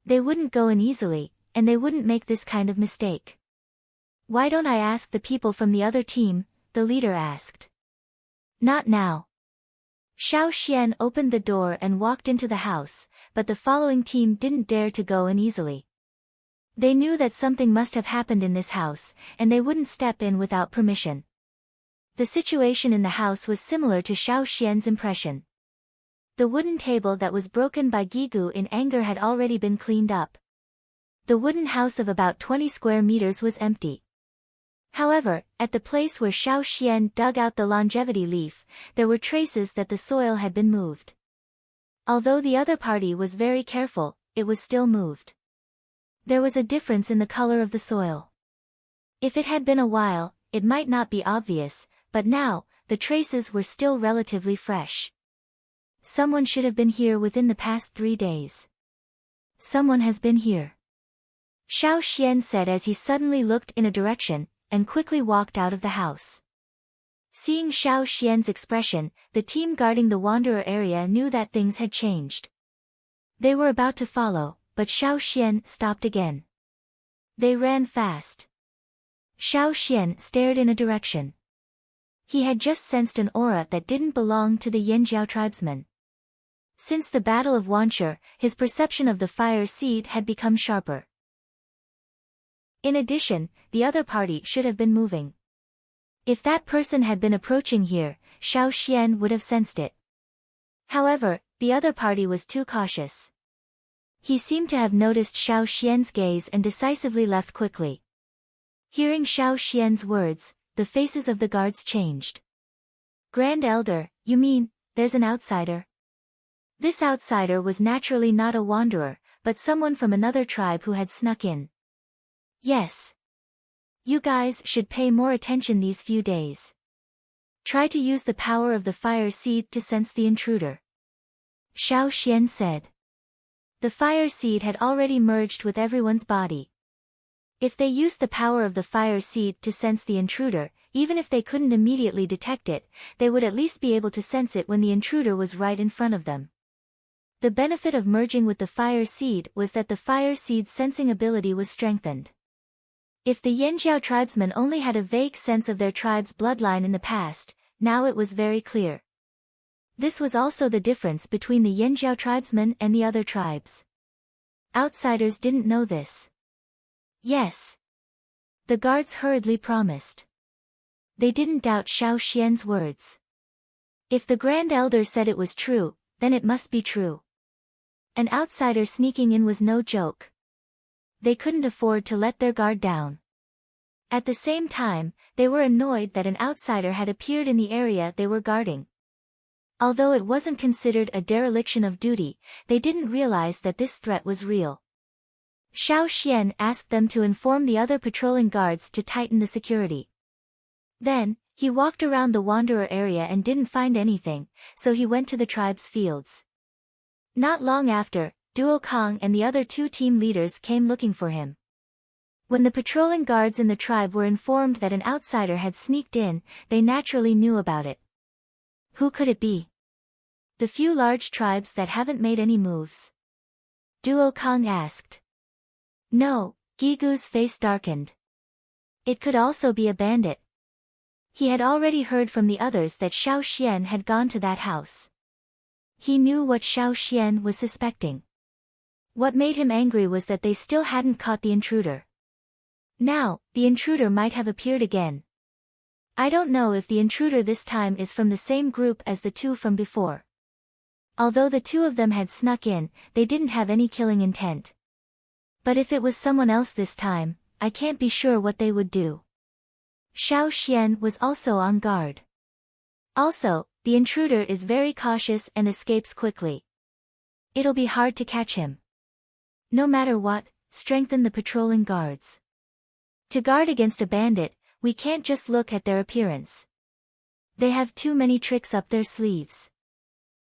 They wouldn't go in easily, and they wouldn't make this kind of mistake. "Why don't I ask the people from the other team?" the leader asked. "Not now." Xiao Xian opened the door and walked into the house, but the following team didn't dare to go in easily. They knew that something must have happened in this house, and they wouldn't step in without permission. The situation in the house was similar to Xiao Xian's impression. The wooden table that was broken by Gigu in anger had already been cleaned up. The wooden house of about 20 square meters was empty. However, at the place where Xiao Xian dug out the longevity leaf, there were traces that the soil had been moved. Although the other party was very careful, it was still moved. There was a difference in the color of the soil. If it had been a while, it might not be obvious, but now, the traces were still relatively fresh. Someone should have been here within the past 3 days. "Someone has been here," Xiao Xian said as he suddenly looked in a direction, and quickly walked out of the house. Seeing Xiao Xian's expression, the team guarding the wanderer area knew that things had changed. They were about to follow, but Xiao Xian stopped again. They ran fast. Xiao Xian stared in a direction. He had just sensed an aura that didn't belong to the Yanjiao tribesmen. Since the Battle of Wanshur, his perception of the fire seed had become sharper. In addition, the other party should have been moving. If that person had been approaching here, Xiao Xian would have sensed it. However, the other party was too cautious. He seemed to have noticed Xiao Xian's gaze and decisively left quickly. Hearing Xiao Xian's words, the faces of the guards changed. "Grand Elder, you mean, there's an outsider?" This outsider was naturally not a wanderer, but someone from another tribe who had snuck in. "Yes. You guys should pay more attention these few days. Try to use the power of the fire seed to sense the intruder," Xiao Xian said. The fire seed had already merged with everyone's body. If they used the power of the fire seed to sense the intruder, even if they couldn't immediately detect it, they would at least be able to sense it when the intruder was right in front of them. The benefit of merging with the fire seed was that the fire seed's sensing ability was strengthened. If the Yanjiao tribesmen only had a vague sense of their tribe's bloodline in the past, now it was very clear. This was also the difference between the Yanjiao tribesmen and the other tribes. Outsiders didn't know this. "Yes." The guards hurriedly promised. They didn't doubt Xiao Xian's words. If the Grand Elder said it was true, then it must be true. An outsider sneaking in was no joke. They couldn't afford to let their guard down. At the same time, they were annoyed that an outsider had appeared in the area they were guarding. Although it wasn't considered a dereliction of duty, they didn't realize that this threat was real. Xiao Xian asked them to inform the other patrolling guards to tighten the security. Then, he walked around the wanderer area and didn't find anything, so he went to the tribe's fields. Not long after, Duo Kong and the other 2 team leaders came looking for him. When the patrolling guards in the tribe were informed that an outsider had sneaked in, they naturally knew about it. Who could it be? The few large tribes that haven't made any moves. Duo Kong asked. No, Gigu's face darkened. It could also be a bandit. He had already heard from the others that Xiao Xian had gone to that house. He knew what Xiao Xian was suspecting. What made him angry was that they still hadn't caught the intruder. Now, the intruder might have appeared again. I don't know if the intruder this time is from the same group as the two from before. Although the two of them had snuck in, they didn't have any killing intent. But if it was someone else this time, I can't be sure what they would do. Xiao Xian was also on guard. Also, the intruder is very cautious and escapes quickly. It'll be hard to catch him. No matter what, strengthen the patrolling guards. To guard against a bandit, we can't just look at their appearance. They have too many tricks up their sleeves.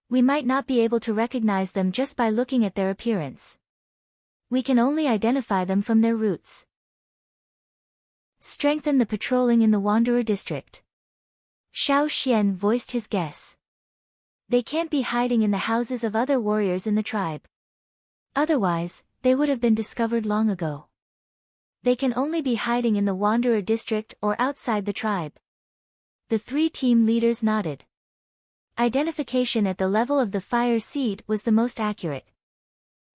We might not be able to recognize them just by looking at their appearance. We can only identify them from their roots. Strengthen the patrolling in the Wanderer district. Xiao Xian voiced his guess. They can't be hiding in the houses of other warriors in the tribe. Otherwise, they would have been discovered long ago. They can only be hiding in the Wanderer district or outside the tribe. The three team leaders nodded. Identification at the level of the fire seed was the most accurate.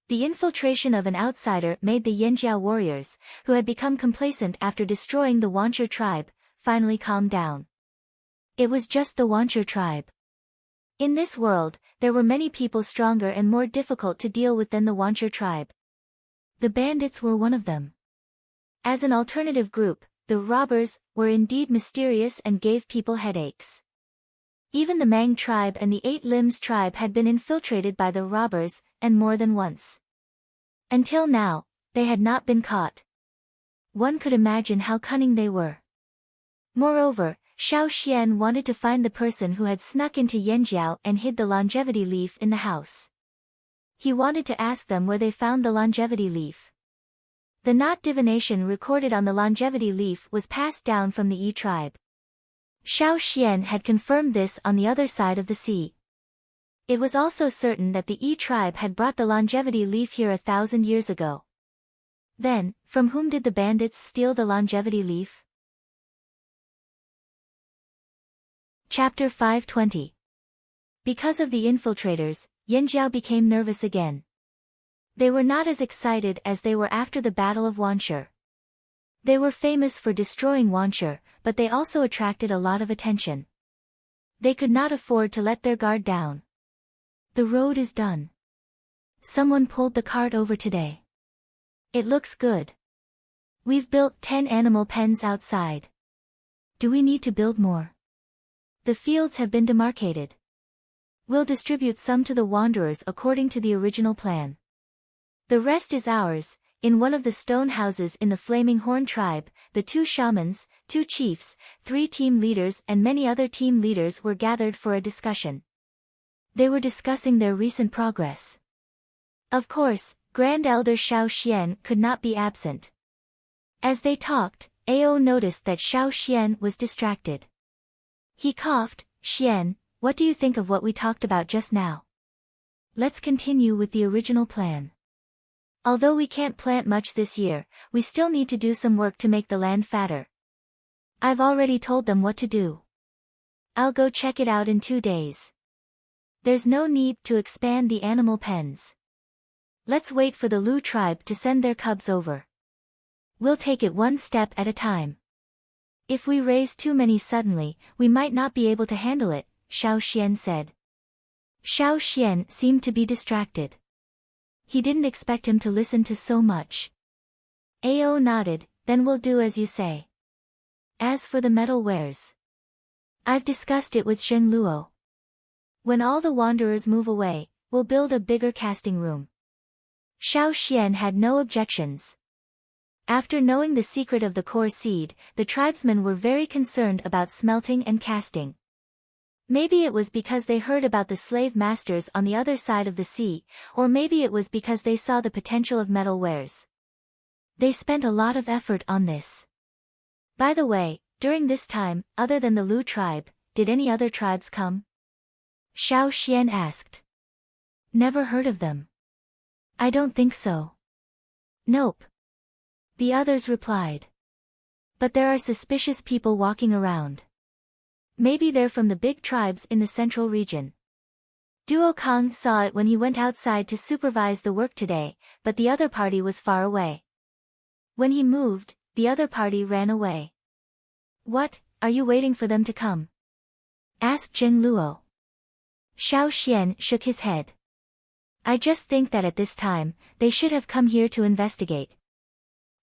The infiltration of an outsider made the Yanjiao warriors, who had become complacent after destroying the Wancher tribe, finally calm down. It was just the Wancher tribe. In this world, there were many people stronger and more difficult to deal with than the Wancher tribe. The bandits were one of them. As an alternative group, the robbers were indeed mysterious and gave people headaches. Even the Mang tribe and the Eight Limbs tribe had been infiltrated by the robbers, and more than once. Until now, they had not been caught. One could imagine how cunning they were. Moreover, Xiao Xian wanted to find the person who had snuck into Yanjiao and hid the longevity leaf in the house. He wanted to ask them where they found the longevity leaf. The knot divination recorded on the longevity leaf was passed down from the Yi tribe. Xiao Xian had confirmed this on the other side of the sea. It was also certain that the Yi tribe had brought the longevity leaf here 1,000 years ago. Then, from whom did the bandits steal the longevity leaf? Chapter 520. Because of the infiltrators, Yanjiao became nervous again. They were not as excited as they were after the Battle of Wancher. They were famous for destroying Wancher, but they also attracted a lot of attention. They could not afford to let their guard down. The road is done. Someone pulled the cart over today. It looks good. We've built 10 animal pens outside. Do we need to build more? The fields have been demarcated. We'll distribute some to the wanderers according to the original plan. The rest is ours. In one of the stone houses in the Flaming Horn tribe, the 2 shamans, 2 chiefs, 3 team leaders and many other team leaders were gathered for a discussion. They were discussing their recent progress. Of course, Grand Elder Xiao Xian could not be absent. As they talked, Ao noticed that Xiao Xian was distracted. He coughed. Xian, what do you think of what we talked about just now? Let's continue with the original plan. Although we can't plant much this year, we still need to do some work to make the land fatter. I've already told them what to do. I'll go check it out in 2 days. There's no need to expand the animal pens. Let's wait for the Lu tribe to send their cubs over. We'll take it one step at a time. If we raise too many suddenly, we might not be able to handle it, Xiao Xian said. Xiao Xian seemed to be distracted. He didn't expect him to listen to so much. Ao nodded, then we'll do as you say. As for the metal wares, I've discussed it with Zheng Luo. When all the wanderers move away, we'll build a bigger casting room. Xiao Xian had no objections. After knowing the secret of the core seed, the tribesmen were very concerned about smelting and casting. Maybe it was because they heard about the slave masters on the other side of the sea, or maybe it was because they saw the potential of metal wares. They spent a lot of effort on this. By the way, during this time, other than the Lu tribe, did any other tribes come? Xiao Xian asked. Never heard of them. I don't think so. Nope. The others replied. But there are suspicious people walking around. Maybe they're from the big tribes in the central region. Duo Kong saw it when he went outside to supervise the work today, but the other party was far away. When he moved, the other party ran away. What, are you waiting for them to come? Asked Zheng Luo. Xiao Xian shook his head. I just think that at this time, they should have come here to investigate.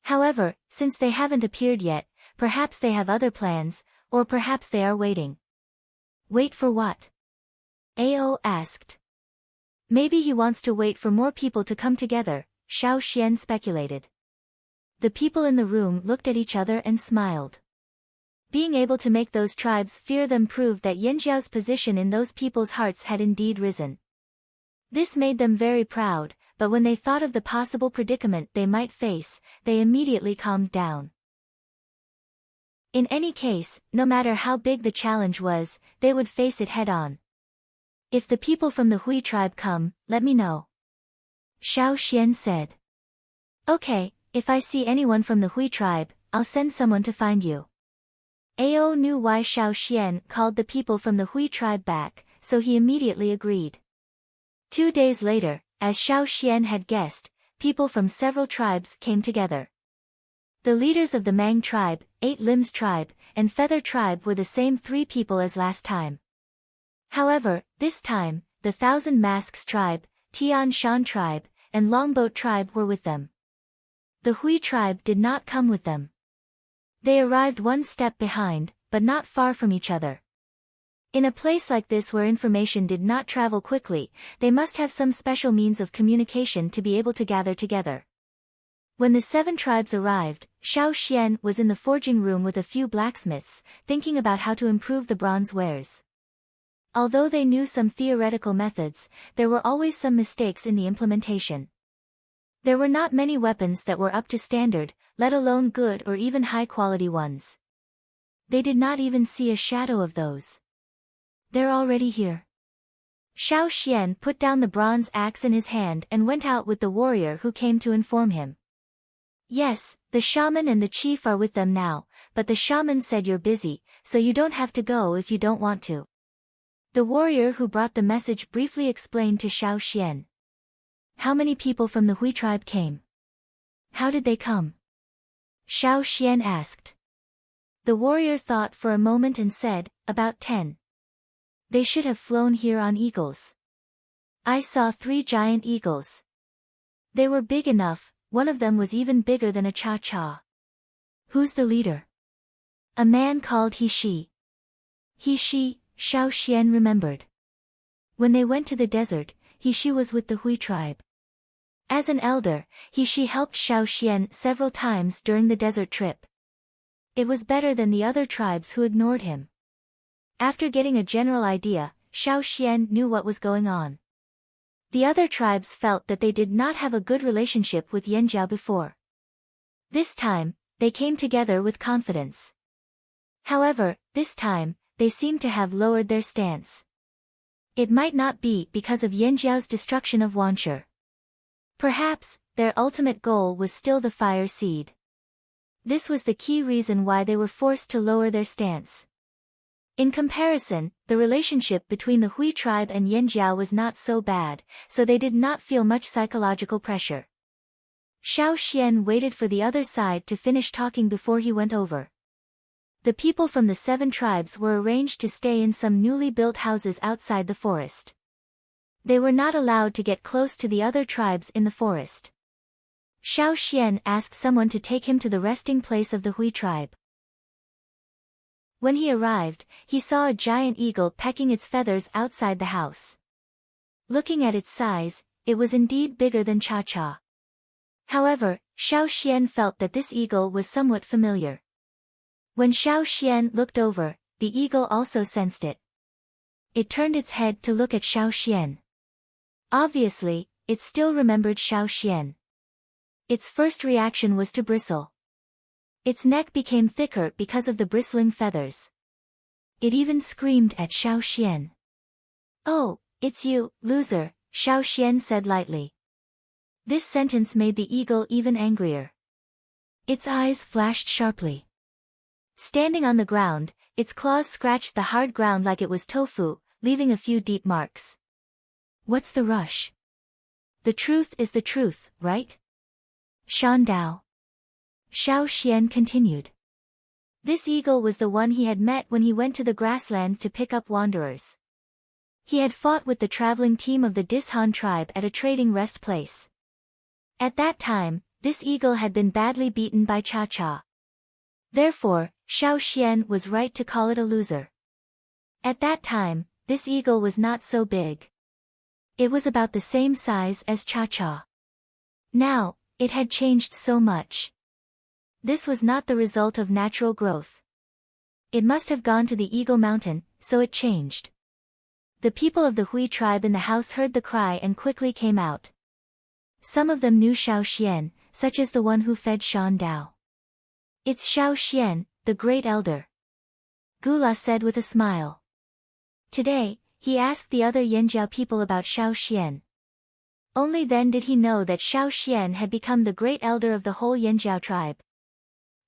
However, since they haven't appeared yet, perhaps they have other plans, or perhaps they are waiting. Wait for what? Ao asked. Maybe he wants to wait for more people to come together, Xiao Xian speculated. The people in the room looked at each other and smiled. Being able to make those tribes fear them proved that Yanjiao's position in those people's hearts had indeed risen. This made them very proud, but when they thought of the possible predicament they might face, they immediately calmed down. In any case, no matter how big the challenge was, they would face it head-on. If the people from the Hui tribe come, let me know. Xiao Xian said. Okay, if I see anyone from the Hui tribe, I'll send someone to find you. Ao knew why Xiao Xian called the people from the Hui tribe back, so he immediately agreed. 2 days later, as Xiao Xian had guessed, people from several tribes came together. The leaders of the Mang tribe, Eight Limbs tribe, and Feather tribe were the same 3 people as last time. However, this time, the Thousand Masks tribe, Tian Shan tribe, and Longboat tribe were with them. The Hui tribe did not come with them. They arrived one step behind, but not far from each other. In a place like this where information did not travel quickly, they must have some special means of communication to be able to gather together. When the 7 tribes arrived, Xiao Xian was in the forging room with a few blacksmiths, thinking about how to improve the bronze wares. Although they knew some theoretical methods, there were always some mistakes in the implementation. There were not many weapons that were up to standard, let alone good or even high-quality ones. They did not even see a shadow of those. They're already here. Xiao Xian put down the bronze axe in his hand and went out with the warrior who came to inform him. Yes, the shaman and the chief are with them now, but the shaman said you're busy, so you don't have to go if you don't want to. The warrior who brought the message briefly explained to Xiao Xian. How many people from the Hui tribe came? How did they come? Xiao Xian asked. The warrior thought for a moment and said, about 10. They should have flown here on eagles. I saw 3 giant eagles. They were big enough, one of them was even bigger than a cha-cha. Who's the leader? A man called He Shi. He Shi, Xiao Xian remembered. When they went to the desert, He Shi was with the Hui tribe. As an elder, He Shi helped Xiao Xian several times during the desert trip. It was better than the other tribes who ignored him. After getting a general idea, Xiao Xian knew what was going on. The other tribes felt that they did not have a good relationship with Yanjiao before. This time, they came together with confidence. However, this time, they seemed to have lowered their stance. It might not be because of Yanjiao's destruction of Wanshe. Perhaps, their ultimate goal was still the fire seed. This was the key reason why they were forced to lower their stance. In comparison, the relationship between the Hui tribe and Yanjiao was not so bad, so they did not feel much psychological pressure. Xiao Xian waited for the other side to finish talking before he went over. The people from the 7 tribes were arranged to stay in some newly built houses outside the forest. They were not allowed to get close to the other tribes in the forest. Xiao Xian asked someone to take him to the resting place of the Hui tribe. When he arrived, he saw a giant eagle pecking its feathers outside the house. Looking at its size, it was indeed bigger than Cha-Cha. However, Xiao Xian felt that this eagle was somewhat familiar. When Xiao Xian looked over, the eagle also sensed it. It turned its head to look at Xiao Xian. Obviously, it still remembered Xiao Xian. Its first reaction was to bristle. Its neck became thicker because of the bristling feathers. It even screamed at Xiao Xian. "Oh, it's you, loser," Xiao Xian said lightly. This sentence made the eagle even angrier. Its eyes flashed sharply. Standing on the ground, its claws scratched the hard ground like it was tofu, leaving a few deep marks. "What's the rush? The truth is the truth, right? Shan Dao." Xiao Xian continued. This eagle was the one he had met when he went to the grassland to pick up wanderers. He had fought with the traveling team of the Dishan tribe at a trading rest place. At that time, this eagle had been badly beaten by Cha-Cha. Therefore, Xiao Xian was right to call it a loser. At that time, this eagle was not so big. It was about the same size as Cha-Cha. Now, it had changed so much. This was not the result of natural growth. It must have gone to the Eagle Mountain, so it changed. The people of the Hui tribe in the house heard the cry and quickly came out. Some of them knew Xiao Xian, such as the one who fed Shan Dao. "It's Xiao Xian, the great elder," Gula said with a smile. Today, he asked the other Yanjiao people about Xiao Xian. Only then did he know that Xiao Xian had become the great elder of the whole Yanjiao tribe.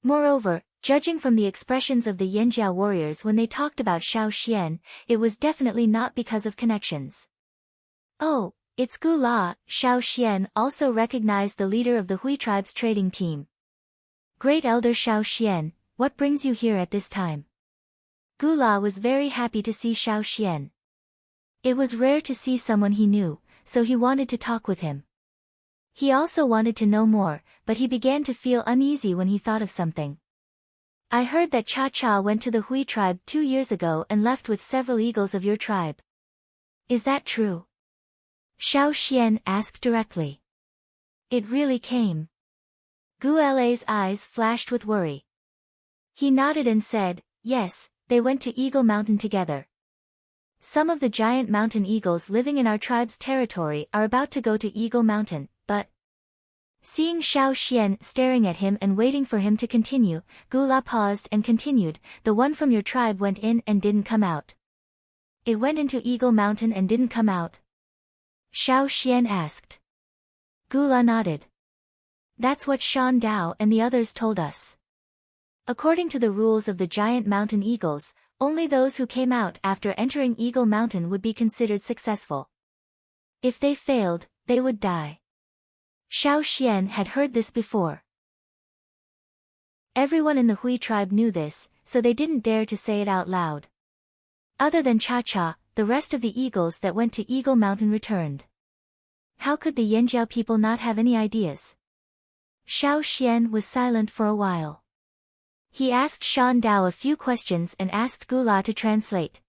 Moreover, judging from the expressions of the Yanjiao warriors when they talked about Xiao Xian, it was definitely not because of connections. "Oh, it's Gula." Xiao Xian also recognized the leader of the Hui tribe's trading team. "Great Elder Xiao Xian, what brings you here at this time?" Gula was very happy to see Xiao Xian. It was rare to see someone he knew, so he wanted to talk with him. He also wanted to know more, but he began to feel uneasy when he thought of something. "I heard that Cha-Cha went to the Hui tribe 2 years ago and left with several eagles of your tribe. Is that true?" Xiao Xian asked directly. "It really came." Gu Le's eyes flashed with worry. He nodded and said, "Yes, they went to Eagle Mountain together. Some of the giant mountain eagles living in our tribe's territory are about to go to Eagle Mountain, but..." Seeing Xiao Xian staring at him and waiting for him to continue, Gula paused and continued, "The one from your tribe went in and didn't come out." "It went into Eagle Mountain and didn't come out?" Xiao Xian asked. Gula nodded. "That's what Shan Dao and the others told us. According to the rules of the giant mountain eagles, only those who came out after entering Eagle Mountain would be considered successful. If they failed, they would die." Xiao Xian had heard this before. Everyone in the Hui tribe knew this, so they didn't dare to say it out loud. Other than Cha-Cha, the rest of the eagles that went to Eagle Mountain returned. How could the Yanjiao people not have any ideas? Xiao Xian was silent for a while. He asked Shan Dao a few questions and asked Gula to translate.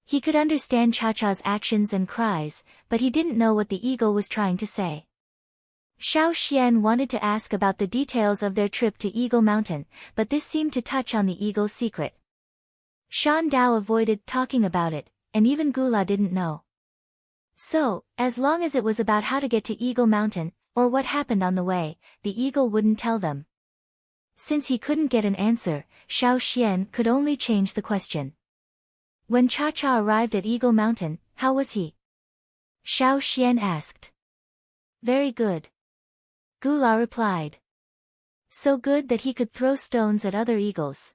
He could understand Cha-Cha's actions and cries, but he didn't know what the eagle was trying to say. Xiao Xian wanted to ask about the details of their trip to Eagle Mountain, but this seemed to touch on the eagle's secret. Shan Dao avoided talking about it, and even Gula didn't know. So, as long as it was about how to get to Eagle Mountain, or what happened on the way, the eagle wouldn't tell them. Since he couldn't get an answer, Xiao Xian could only change the question. "When Cha-Cha arrived at Eagle Mountain, how was he?" Xiao Xian asked. "Very good," Gula replied. "So good that he could throw stones at other eagles."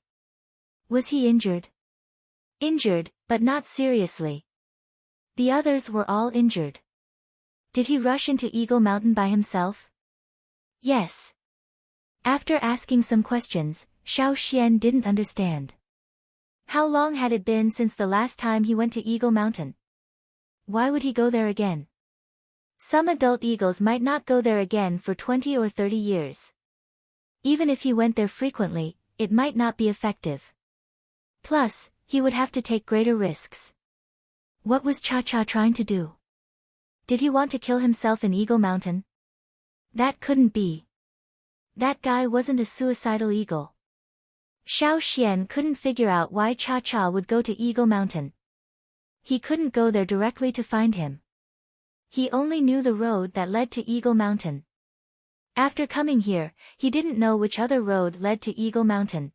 "Was he injured?" "Injured, but not seriously. The others were all injured." "Did he rush into Eagle Mountain by himself?" "Yes." After asking some questions, Xiao Xian didn't understand. How long had it been since the last time he went to Eagle Mountain? Why would he go there again? Some adult eagles might not go there again for 20 or 30 years. Even if he went there frequently, it might not be effective. Plus, he would have to take greater risks. What was Cha-Cha trying to do? Did he want to kill himself in Eagle Mountain? That couldn't be. That guy wasn't a suicidal eagle. Xiao Xian couldn't figure out why Cha-Cha would go to Eagle Mountain. He couldn't go there directly to find him. He only knew the road that led to Eagle Mountain. After coming here, he didn't know which other road led to Eagle Mountain.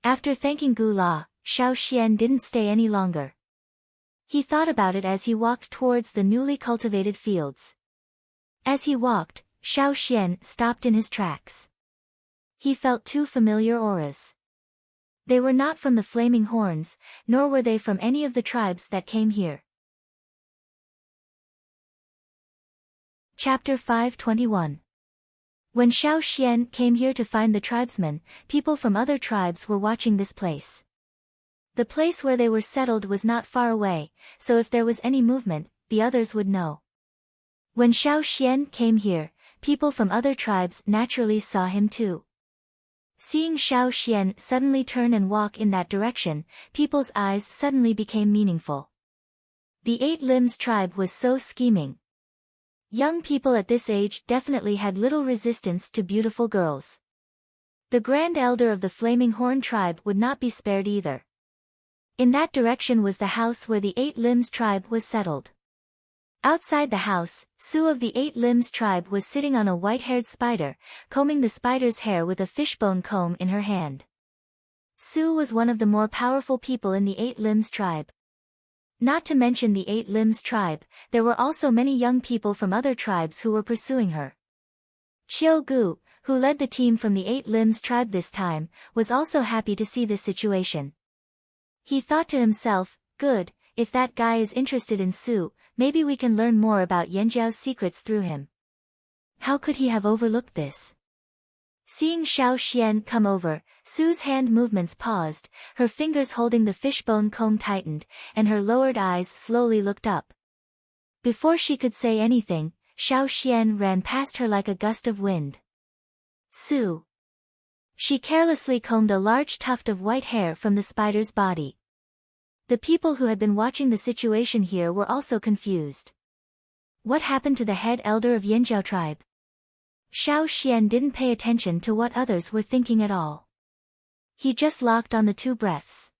After thanking Gu La, Xiao Xian didn't stay any longer. He thought about it as he walked towards the newly cultivated fields. As he walked, Xiao Xian stopped in his tracks. He felt two familiar auras. They were not from the Flaming Horns, nor were they from any of the tribes that came here. Chapter 521. When Xiao Xian came here to find the tribesmen, people from other tribes were watching this place. The place where they were settled was not far away, so if there was any movement, the others would know. When Xiao Xian came here, people from other tribes naturally saw him too. Seeing Xiao Xian suddenly turn and walk in that direction, people's eyes suddenly became meaningful. The Eight Limbs tribe was so scheming. Young people at this age definitely had little resistance to beautiful girls. The Grand Elder of the Flaming Horn tribe would not be spared either. In that direction was the house where the Eight Limbs tribe was settled. Outside the house, Su of the Eight Limbs tribe was sitting on a white-haired spider, combing the spider's hair with a fishbone comb in her hand. Su was one of the more powerful people in the Eight Limbs tribe. Not to mention the Eight Limbs tribe, there were also many young people from other tribes who were pursuing her. Qiu Gu, who led the team from the Eight Limbs tribe this time, was also happy to see this situation. He thought to himself, good, if that guy is interested in Su, maybe we can learn more about Yanjiao's secrets through him. How could he have overlooked this? Seeing Xiao Xian come over, Su's hand movements paused, her fingers holding the fishbone comb tightened, and her lowered eyes slowly looked up. Before she could say anything, Xiao Xian ran past her like a gust of wind. Su. She carelessly combed a large tuft of white hair from the spider's body. The people who had been watching the situation here were also confused. What happened to the head elder of Yanjiao tribe? Xiao Xian didn't pay attention to what others were thinking at all. He just locked on the two breaths.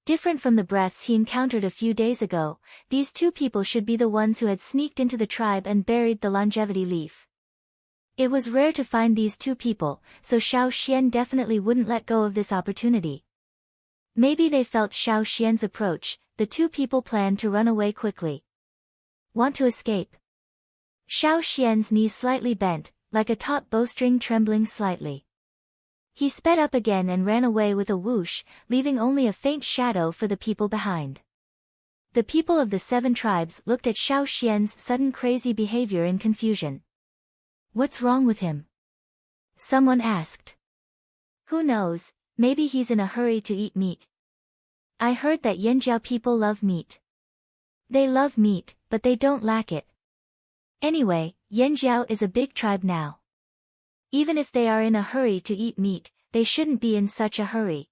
Different from the breaths he encountered a few days ago, these two people should be the ones who had sneaked into the tribe and buried the longevity leaf. It was rare to find these two people, so Xiao Xian definitely wouldn't let go of this opportunity. Maybe they felt Xiao Xian's approach, the two people planned to run away quickly. Want to escape? Xiao Xian's knees slightly bent, like a taut bowstring trembling slightly. He sped up again and ran away with a whoosh, leaving only a faint shadow for the people behind. The people of the 7 tribes looked at Xiao Xian's sudden crazy behavior in confusion. What's wrong with him? Someone asked. Who knows, maybe he's in a hurry to eat meat. I heard that Yanjiao people love meat. They love meat, but they don't lack it. Anyway, Yanjiao is a big tribe now. Even if they are in a hurry to eat meat, they shouldn't be in such a hurry.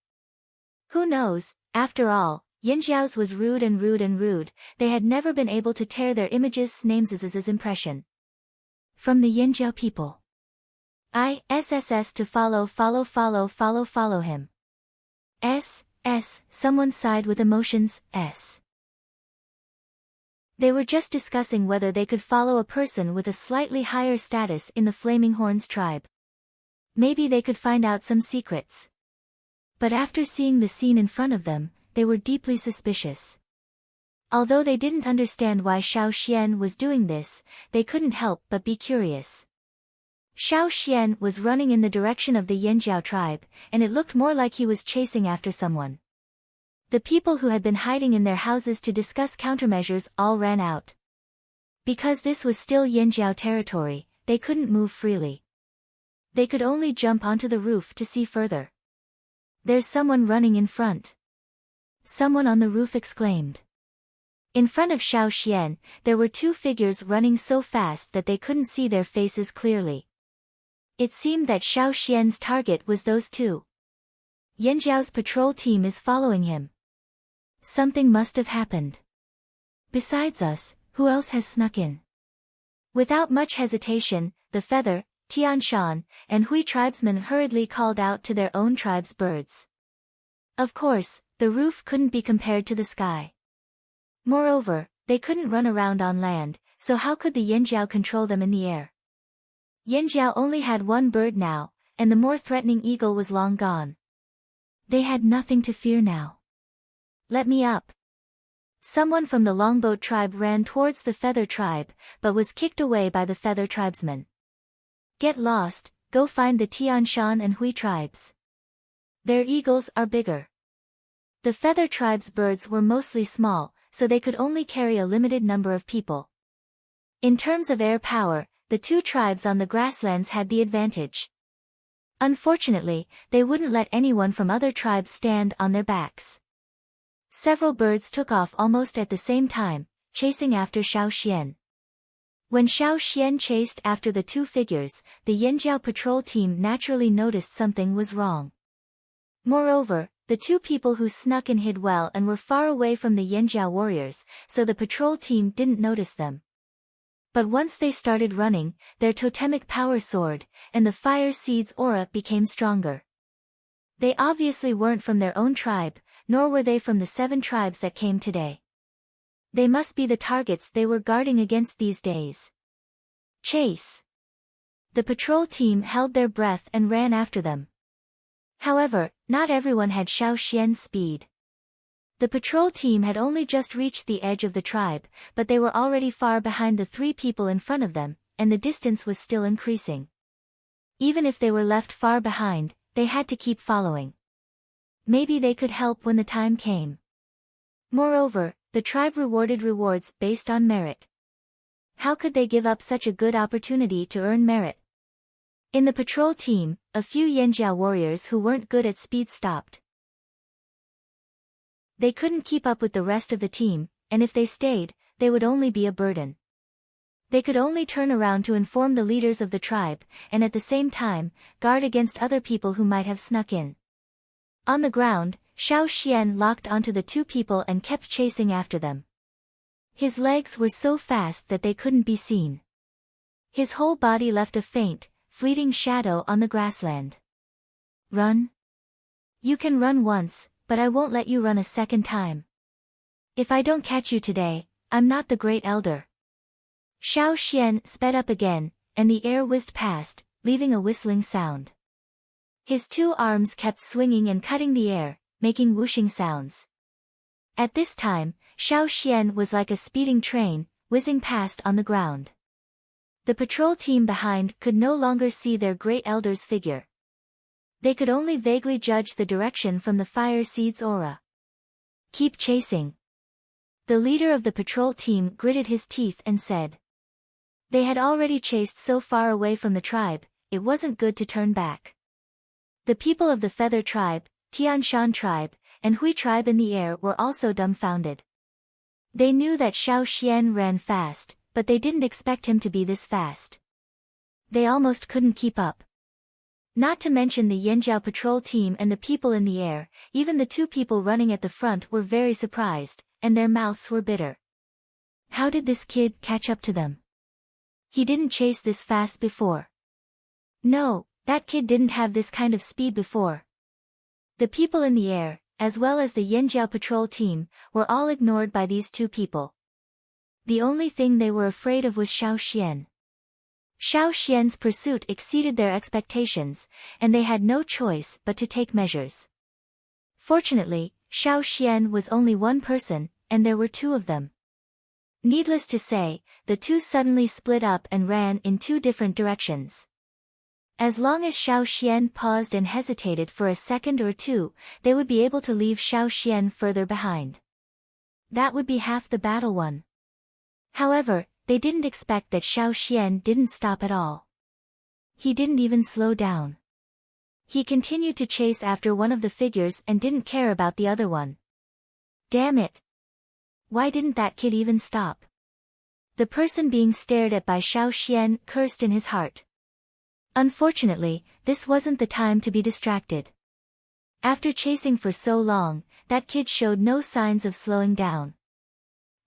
Who knows, after all, Yanjiao's was rude and rude and rude, they had never been able to tear their images' names' impression. From the Yanjiao people. SSS to follow him. Someone sighed with emotions, S. They were just discussing whether they could follow a person with a slightly higher status in the Flaming Horns tribe. Maybe they could find out some secrets. But after seeing the scene in front of them, they were deeply suspicious. Although they didn't understand why Xiao Xian was doing this, they couldn't help but be curious. Xiao Xian was running in the direction of the Yanjiao tribe, and it looked more like he was chasing after someone. The people who had been hiding in their houses to discuss countermeasures all ran out. Because this was still Yanjiao territory, they couldn't move freely. They could only jump onto the roof to see further. There's someone running in front. Someone on the roof exclaimed. In front of Xiao Xian, there were 2 figures running so fast that they couldn't see their faces clearly. It seemed that Xiao Xian's target was those 2. Yanjiao's patrol team is following him. Something must have happened. Besides us, who else has snuck in? Without much hesitation, the Feather, Tian Shan, and Hui tribesmen hurriedly called out to their own tribe's birds. Of course, the roof couldn't be compared to the sky. Moreover, they couldn't run around on land, so how could the Yanjiao control them in the air? Yanjiao only had one bird now, and the more threatening eagle was long gone. They had nothing to fear now. Let me up. Someone from the Longboat tribe ran towards the Feather tribe, but was kicked away by the Feather tribesmen. Get lost, go find the Tianshan and Hui tribes. Their eagles are bigger. The Feather tribe's birds were mostly small, so they could only carry a limited number of people. In terms of air power, the two tribes on the grasslands had the advantage. Unfortunately, they wouldn't let anyone from other tribes stand on their backs. Several birds took off almost at the same time, chasing after Xiao Xian. When Xiao Xian chased after the two figures, the Yanjiao patrol team naturally noticed something was wrong. Moreover, the two people who snuck in hid well and were far away from the Yanjiao warriors, so the patrol team didn't notice them. But once they started running, their totemic power soared, and the fire seed's aura became stronger. They obviously weren't from their own tribe, nor were they from the 7 tribes that came today. They must be the targets they were guarding against these days. Chase! The patrol team held their breath and ran after them. However, not everyone had Xiao Xian's speed. The patrol team had only just reached the edge of the tribe, but they were already far behind the 3 people in front of them, and the distance was still increasing. Even if they were left far behind, they had to keep following. Maybe they could help when the time came. Moreover, the tribe rewarded rewards based on merit. How could they give up such a good opportunity to earn merit? In the patrol team, a few Yanjiao warriors who weren't good at speed stopped. They couldn't keep up with the rest of the team, and if they stayed, they would only be a burden. They could only turn around to inform the leaders of the tribe, and at the same time, guard against other people who might have snuck in. On the ground, Xiao Xian locked onto the 2 people and kept chasing after them. His legs were so fast that they couldn't be seen. His whole body left a faint, fleeting shadow on the grassland. Run? You can run once, but I won't let you run a second time. If I don't catch you today, I'm not the great elder. Xiao Xian sped up again, and the air whizzed past, leaving a whistling sound. His 2 arms kept swinging and cutting the air, making whooshing sounds. At this time, Xiao Xian was like a speeding train, whizzing past on the ground. The patrol team behind could no longer see their great elder's figure. They could only vaguely judge the direction from the fire seed's aura. Keep chasing. The leader of the patrol team gritted his teeth and said. They had already chased so far away from the tribe, it wasn't good to turn back. The people of the Feather tribe, Tianshan tribe, and Hui tribe in the air were also dumbfounded. They knew that Xiao Xian ran fast, but they didn't expect him to be this fast. They almost couldn't keep up. Not to mention the Yanjiao patrol team and the people in the air, even the 2 people running at the front were very surprised, and their mouths were bitter. How did this kid catch up to them? He didn't chase this fast before. No, that kid didn't have this kind of speed before. The people in the air, as well as the Yanjiao patrol team, were all ignored by these 2 people. The only thing they were afraid of was Xiao Xian. Xiao Xian's pursuit exceeded their expectations, and they had no choice but to take measures. Fortunately, Xiao Xian was only one person, and there were 2 of them. Needless to say, the 2 suddenly split up and ran in 2 different directions. As long as Xiao Xian paused and hesitated for a second or 2, they would be able to leave Xiao Xian further behind. That would be half the battle won. However, they didn't expect that Xiao Xian didn't stop at all. He didn't even slow down. He continued to chase after one of the figures and didn't care about the other one. Damn it! Why didn't that kid even stop? The person being stared at by Xiao Xian cursed in his heart. Unfortunately, this wasn't the time to be distracted. After chasing for so long, that kid showed no signs of slowing down.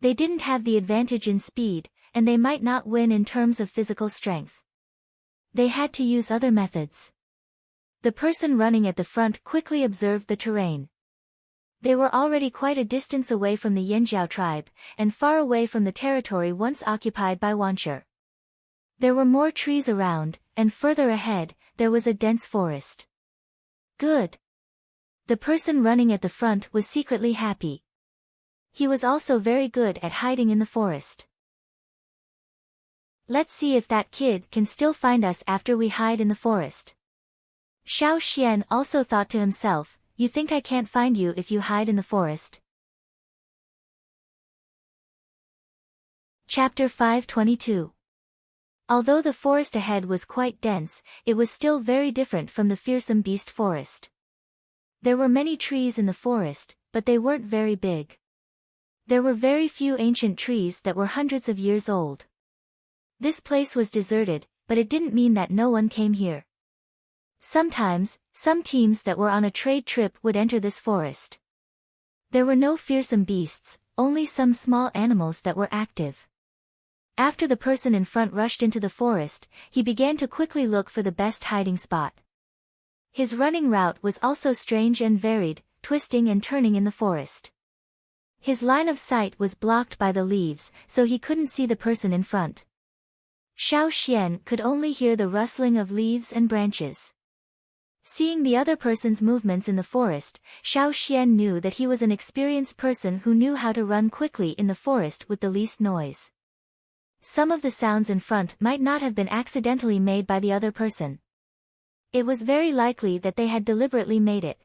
They didn't have the advantage in speed, and they might not win in terms of physical strength. They had to use other methods. The person running at the front quickly observed the terrain. They were already quite a distance away from the Yanjiao tribe, and far away from the territory once occupied by Wanshi. There were more trees around, and further ahead, there was a dense forest. Good. The person running at the front was secretly happy. He was also very good at hiding in the forest. Let's see if that kid can still find us after we hide in the forest. Xiao Xian also thought to himself, you think I can't find you if you hide in the forest? Chapter 522. Although the forest ahead was quite dense, it was still very different from the fearsome beast forest. There were many trees in the forest, but they weren't very big. There were very few ancient trees that were hundreds of years old. This place was deserted, but it didn't mean that no one came here. Sometimes, some teams that were on a trade trip would enter this forest. There were no fearsome beasts, only some small animals that were active. After the person in front rushed into the forest, he began to quickly look for the best hiding spot. His running route was also strange and varied, twisting and turning in the forest. His line of sight was blocked by the leaves, so he couldn't see the person in front. Xiao Xian could only hear the rustling of leaves and branches. Seeing the other person's movements in the forest, Xiao Xian knew that he was an experienced person who knew how to run quickly in the forest with the least noise. Some of the sounds in front might not have been accidentally made by the other person. It was very likely that they had deliberately made it.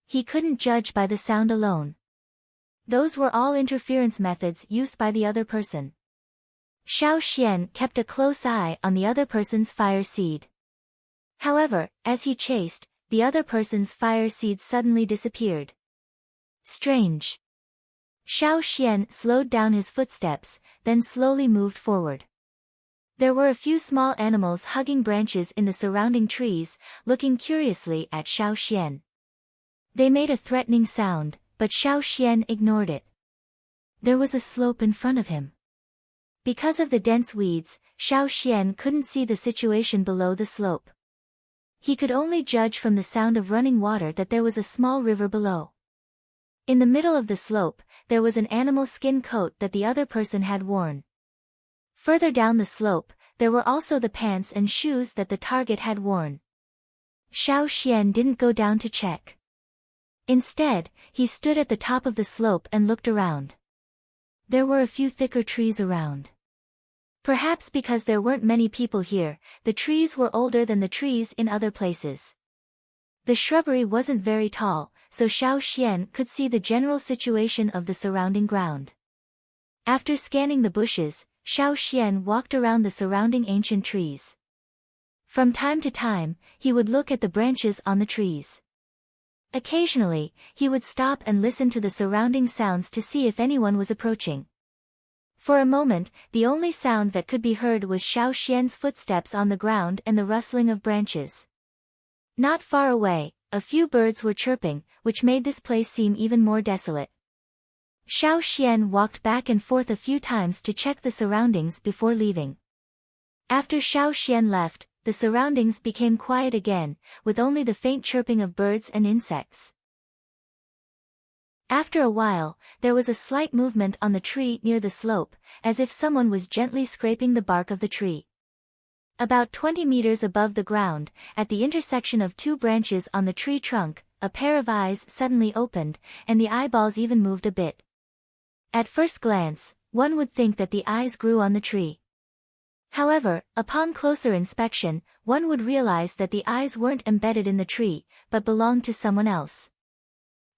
He couldn't judge by the sound alone. Those were all interference methods used by the other person. Xiao Xian kept a close eye on the other person's fire seed. However, as he chased, the other person's fire seed suddenly disappeared. Strange. Xiao Xian slowed down his footsteps, then slowly moved forward. There were a few small animals hugging branches in the surrounding trees, looking curiously at Xiao Xian. They made a threatening sound, but Xiao Xian ignored it. There was a slope in front of him. Because of the dense weeds, Xiao Xian couldn't see the situation below the slope. He could only judge from the sound of running water that there was a small river below. In the middle of the slope, there was an animal skin coat that the other person had worn. Further down the slope, there were also the pants and shoes that the target had worn. Xiao Xian didn't go down to check. Instead, he stood at the top of the slope and looked around. There were a few thicker trees around. Perhaps because there weren't many people here, the trees were older than the trees in other places. The shrubbery wasn't very tall, so Xiao Xian could see the general situation of the surrounding ground. After scanning the bushes, Xiao Xian walked around the surrounding ancient trees. From time to time, he would look at the branches on the trees. Occasionally, he would stop and listen to the surrounding sounds to see if anyone was approaching. For a moment, the only sound that could be heard was Xiao Xian's footsteps on the ground and the rustling of branches. Not far away, a few birds were chirping, which made this place seem even more desolate. Xiao Xian walked back and forth a few times to check the surroundings before leaving. After Xiao Xian left, the surroundings became quiet again, with only the faint chirping of birds and insects. After a while, there was a slight movement on the tree near the slope, as if someone was gently scraping the bark of the tree. About 20 meters above the ground, at the intersection of two branches on the tree trunk, a pair of eyes suddenly opened, and the eyeballs even moved a bit. At first glance, one would think that the eyes grew on the tree. However, upon closer inspection, one would realize that the eyes weren't embedded in the tree, but belonged to someone else.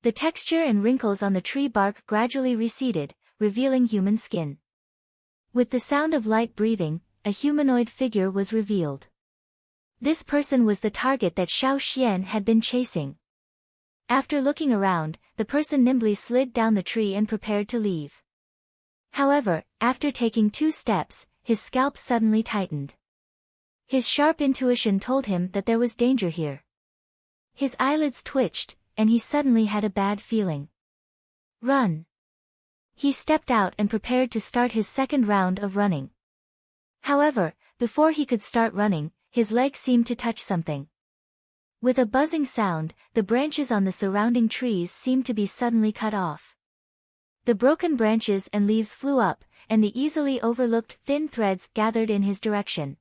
The texture and wrinkles on the tree bark gradually receded, revealing human skin. With the sound of light breathing, a humanoid figure was revealed. This person was the target that Xiao Xian had been chasing. After looking around, the person nimbly slid down the tree and prepared to leave. However, after taking 2 steps, his scalp suddenly tightened. His sharp intuition told him that there was danger here. His eyelids twitched, and he suddenly had a bad feeling. Run! He stepped out and prepared to start his second round of running. However, before he could start running, his leg seemed to touch something. With a buzzing sound, the branches on the surrounding trees seemed to be suddenly cut off. The broken branches and leaves flew up, and the easily overlooked thin threads gathered in his direction.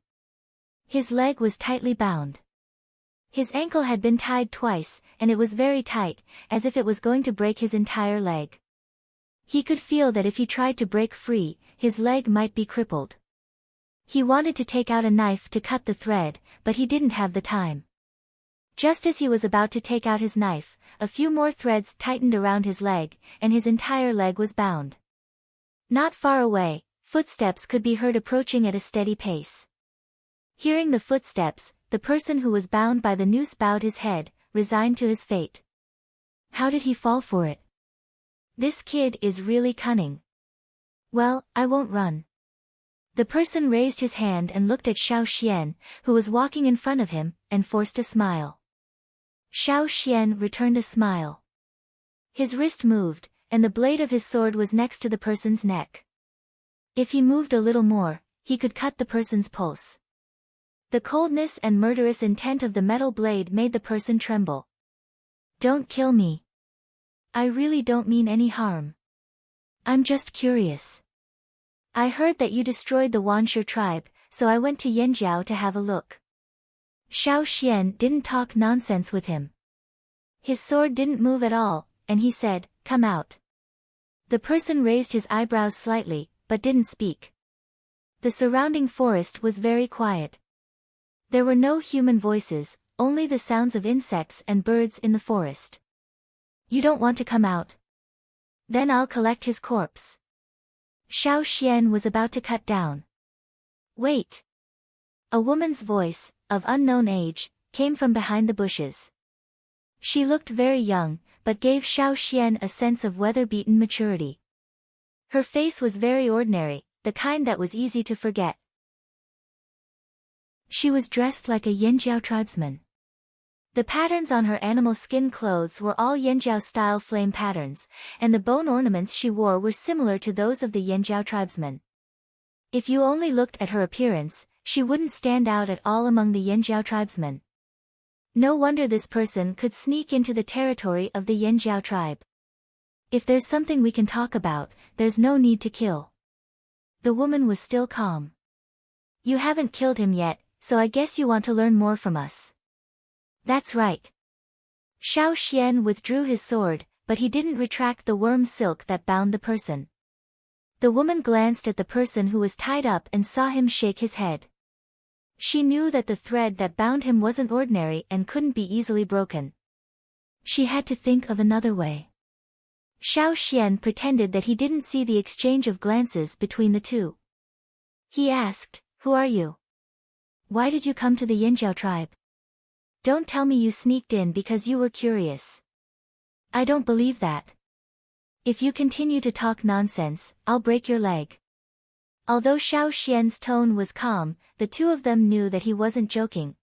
His leg was tightly bound. His ankle had been tied twice, and it was very tight, as if it was going to break his entire leg. He could feel that if he tried to break free, his leg might be crippled. He wanted to take out a knife to cut the thread, but he didn't have the time. Just as he was about to take out his knife, a few more threads tightened around his leg, and his entire leg was bound. Not far away, footsteps could be heard approaching at a steady pace. Hearing the footsteps, the person who was bound by the noose bowed his head, resigned to his fate. How did he fall for it? This kid is really cunning. Well, I won't run. The person raised his hand and looked at Xiao Xian, who was walking in front of him, and forced a smile. Xiao Xian returned a smile. His wrist moved, and the blade of his sword was next to the person's neck. If he moved a little more, he could cut the person's pulse. The coldness and murderous intent of the metal blade made the person tremble. Don't kill me. I really don't mean any harm. I'm just curious. I heard that you destroyed the Wanshi tribe, so I went to Yanjiao to have a look. Xiao Xian didn't talk nonsense with him. His sword didn't move at all, and he said, "Come out." The person raised his eyebrows slightly, but didn't speak. The surrounding forest was very quiet. There were no human voices, only the sounds of insects and birds in the forest. You don't want to come out? Then I'll collect his corpse. Xiao Xian was about to cut down. Wait. A woman's voice, of unknown age, came from behind the bushes. She looked very young, but gave Xiao Xian a sense of weather-beaten maturity. Her face was very ordinary, the kind that was easy to forget. She was dressed like a Yanjiao tribesman. The patterns on her animal skin clothes were all Yanjiao-style flame patterns, and the bone ornaments she wore were similar to those of the Yanjiao tribesmen. If you only looked at her appearance, she wouldn't stand out at all among the Yanjiao tribesmen. No wonder this person could sneak into the territory of the Yanjiao tribe. If there's something we can talk about, there's no need to kill. The woman was still calm. You haven't killed him yet, so I guess you want to learn more from us. That's right. Xiao Xian withdrew his sword, but he didn't retract the worm silk that bound the person. The woman glanced at the person who was tied up and saw him shake his head. She knew that the thread that bound him wasn't ordinary and couldn't be easily broken. She had to think of another way. Xiao Xian pretended that he didn't see the exchange of glances between the two. He asked, "Who are you? Why did you come to the Yanjiao tribe? Don't tell me you sneaked in because you were curious. I don't believe that. If you continue to talk nonsense, I'll break your leg." Although Xiao Xian's tone was calm, the two of them knew that he wasn't joking.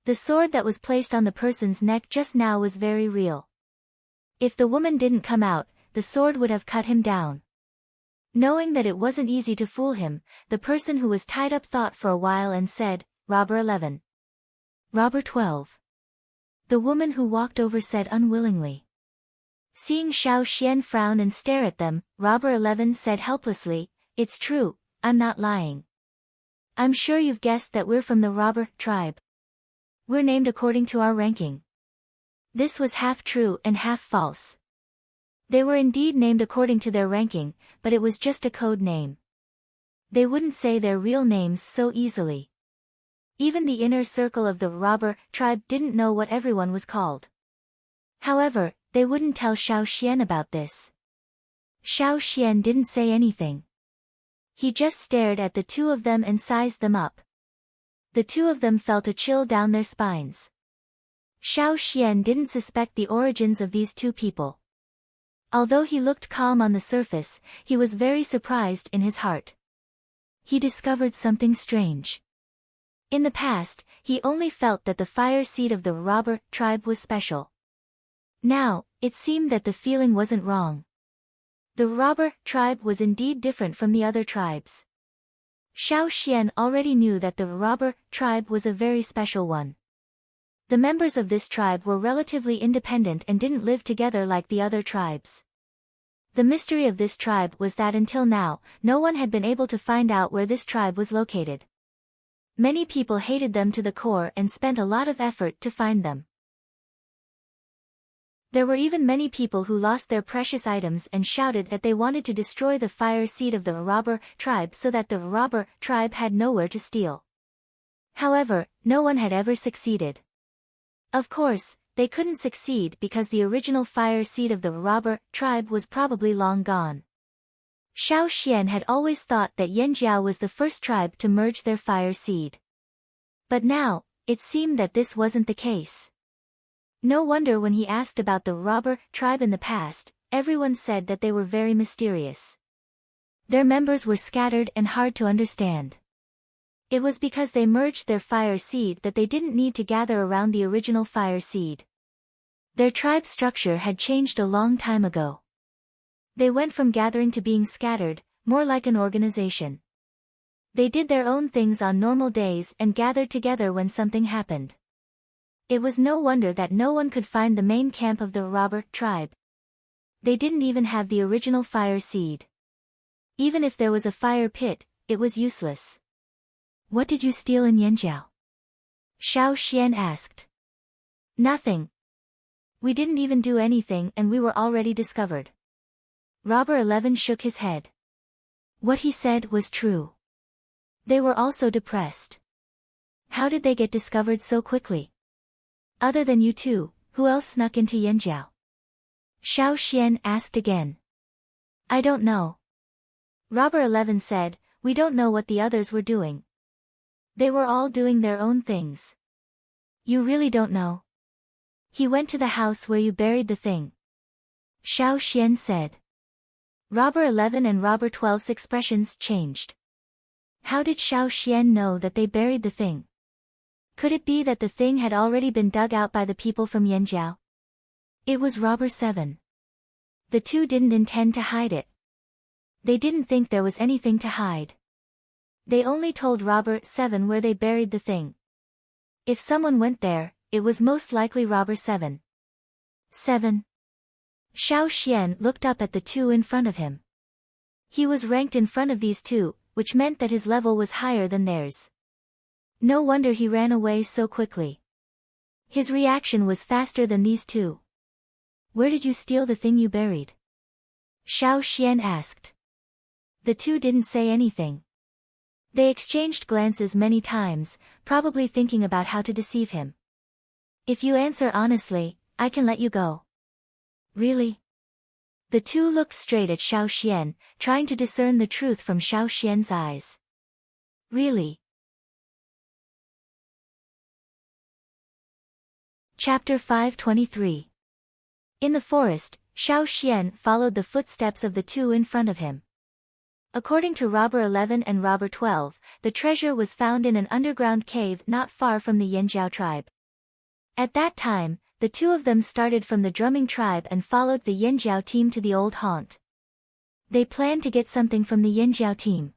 The sword that was placed on the person's neck just now was very real. If the woman didn't come out, the sword would have cut him down. Knowing that it wasn't easy to fool him, the person who was tied up thought for a while and said, "Robber 11. Robber 12. The woman who walked over said unwillingly. Seeing Xiao Xian frown and stare at them, Robber 11 said helplessly, "It's true, I'm not lying. I'm sure you've guessed that we're from the robber tribe. We're named according to our ranking." This was half true and half false. They were indeed named according to their ranking, but it was just a code name. They wouldn't say their real names so easily. Even the inner circle of the robber tribe didn't know what everyone was called. However, they wouldn't tell Xiao Xian about this. Xiao Xian didn't say anything. He just stared at the two of them and sized them up. The two of them felt a chill down their spines. Xiao Xian didn't suspect the origins of these two people. Although he looked calm on the surface, he was very surprised in his heart. He discovered something strange. In the past, he only felt that the fire seed of the robber tribe was special. Now, it seemed that the feeling wasn't wrong. The robber tribe was indeed different from the other tribes. Xiao Xian already knew that the robber tribe was a very special one. The members of this tribe were relatively independent and didn't live together like the other tribes. The mystery of this tribe was that until now, no one had been able to find out where this tribe was located. Many people hated them to the core and spent a lot of effort to find them. There were even many people who lost their precious items and shouted that they wanted to destroy the fire seed of the robber tribe so that the robber tribe had nowhere to steal. However, no one had ever succeeded. Of course, they couldn't succeed because the original fire seed of the robber tribe was probably long gone. Xiao Xian had always thought that Yanjiao was the first tribe to merge their fire seed. But now, it seemed that this wasn't the case. No wonder when he asked about the robber tribe in the past, everyone said that they were very mysterious. Their members were scattered and hard to understand. It was because they merged their fire seed that they didn't need to gather around the original fire seed. Their tribe structure had changed a long time ago. They went from gathering to being scattered, more like an organization. They did their own things on normal days and gathered together when something happened. It was no wonder that no one could find the main camp of the robber tribe. They didn't even have the original fire seed. Even if there was a fire pit, it was useless. What did you steal in Yanjiao? Xiao Xian asked. Nothing. We didn't even do anything and we were already discovered. Robber 11 shook his head. What he said was true. They were also depressed. How did they get discovered so quickly? Other than you two, who else snuck into Yanjiao? Xiao Xian asked again. I don't know. Robber 11 said, we don't know what the others were doing. They were all doing their own things. You really don't know? He went to the house where you buried the thing. Xiao Xian said. Robber 11 and Robber 12's expressions changed. How did Xiao Xian know that they buried the thing? Could it be that the thing had already been dug out by the people from Yanjiao? It was Robber 7. The two didn't intend to hide it. They didn't think there was anything to hide. They only told Robber 7 where they buried the thing. If someone went there, it was most likely Robber 7. 7. Xiao Xian looked up at the two in front of him. He was ranked in front of these two, which meant that his level was higher than theirs. No wonder he ran away so quickly. His reaction was faster than these two. Where did you steal the thing you buried? Xiao Xian asked. The two didn't say anything. They exchanged glances many times, probably thinking about how to deceive him. If you answer honestly, I can let you go. Really? The two looked straight at Xiao Xian, trying to discern the truth from Xiao Xian's eyes. Really? Chapter 523. In the forest, Xiao Xian followed the footsteps of the two in front of him. According to Robber 11 and Robber 12, the treasure was found in an underground cave not far from the Yanjiao tribe. At that time, the two of them started from the drumming tribe and followed the Yanjiao team to the old haunt. They planned to get something from the Yanjiao team.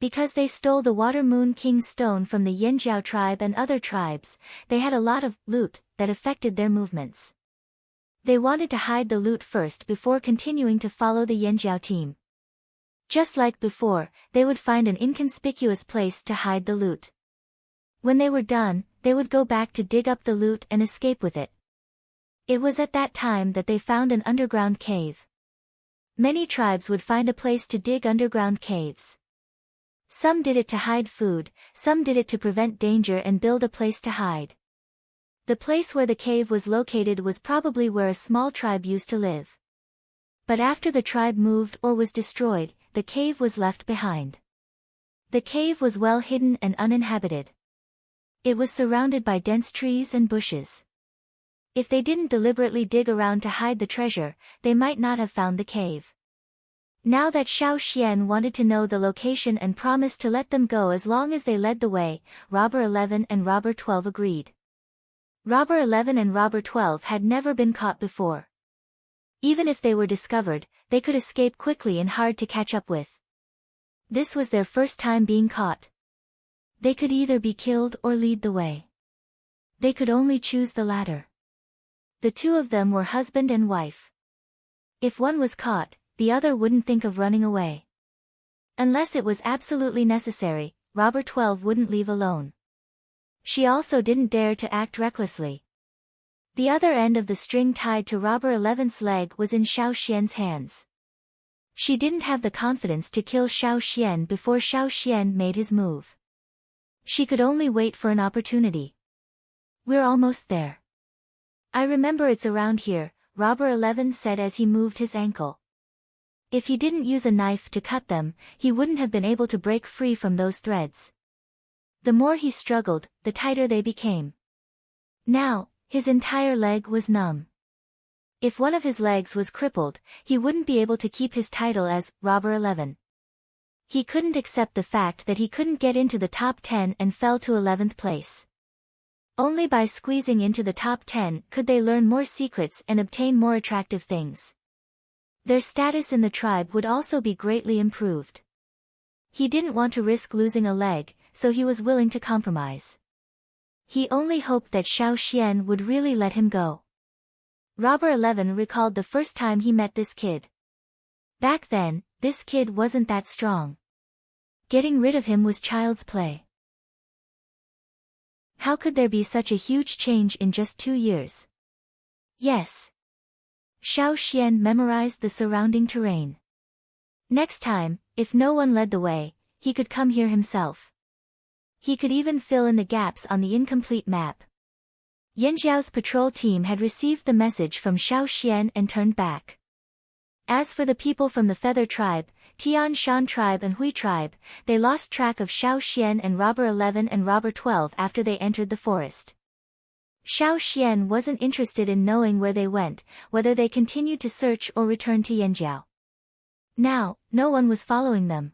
Because they stole the Water Moon King's stone from the Yanjiao tribe and other tribes, they had a lot of loot that affected their movements. They wanted to hide the loot first before continuing to follow the Yanjiao team. Just like before, they would find an inconspicuous place to hide the loot. When they were done, they would go back to dig up the loot and escape with it. It was at that time that they found an underground cave. Many tribes would find a place to dig underground caves. Some did it to hide food, some did it to prevent danger and build a place to hide. The place where the cave was located was probably where a small tribe used to live. But after the tribe moved or was destroyed, the cave was left behind. The cave was well hidden and uninhabited. It was surrounded by dense trees and bushes. If they didn't deliberately dig around to hide the treasure, they might not have found the cave. Now that Xiao Xian wanted to know the location and promised to let them go as long as they led the way, Robber 11 and Robber 12 agreed. Robber 11 and Robber 12 had never been caught before. Even if they were discovered, they could escape quickly and hard to catch up with. This was their first time being caught. They could either be killed or lead the way. They could only choose the latter. The two of them were husband and wife. If one was caught, the other wouldn't think of running away. Unless it was absolutely necessary, Robber 12 wouldn't leave alone. She also didn't dare to act recklessly. The other end of the string tied to Robber 11's leg was in Xiao Xian's hands. She didn't have the confidence to kill Xiao Xian before Xiao Xian made his move. She could only wait for an opportunity. We're almost there. I remember it's around here, Robber 11 said as he moved his ankle. If he didn't use a knife to cut them, he wouldn't have been able to break free from those threads. The more he struggled, the tighter they became. Now, his entire leg was numb. If one of his legs was crippled, he wouldn't be able to keep his title as Robber 11. He couldn't accept the fact that he couldn't get into the top 10 and fell to 11th place. Only by squeezing into the top 10 could they learn more secrets and obtain more attractive things. Their status in the tribe would also be greatly improved. He didn't want to risk losing a leg, so he was willing to compromise. He only hoped that Xiao Xian would really let him go. Robber 11 recalled the first time he met this kid. Back then, this kid wasn't that strong. Getting rid of him was child's play. How could there be such a huge change in just 2 years? Yes. Xiao Xian memorized the surrounding terrain. Next time, if no one led the way, he could come here himself. He could even fill in the gaps on the incomplete map. Yanjiao's patrol team had received the message from Xiao Xian and turned back. As for the people from the Feather Tribe, Tian Shan Tribe and Hui Tribe, they lost track of Xiao Xian and Robber 11 and Robber 12 after they entered the forest. Xiao Xian wasn't interested in knowing where they went, whether they continued to search or returned to Yanjiao. Now, no one was following them.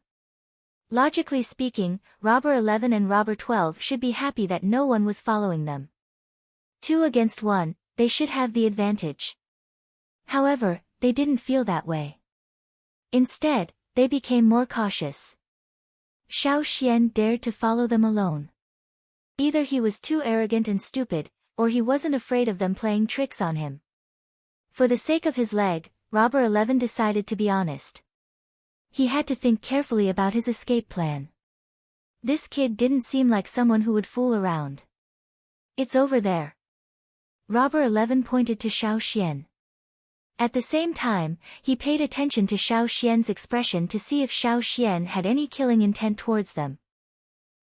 Logically speaking, Robber 11 and Robber 12 should be happy that no one was following them. 2 against 1, they should have the advantage. However, they didn't feel that way. Instead, they became more cautious. Xiao Xian dared to follow them alone. Either he was too arrogant and stupid, or he wasn't afraid of them playing tricks on him. For the sake of his leg, Robber 11 decided to be honest. He had to think carefully about his escape plan. This kid didn't seem like someone who would fool around. It's over there. Robber 11 pointed to Xiao Xian. At the same time, he paid attention to Xiao Xian's expression to see if Xiao Xian had any killing intent towards them.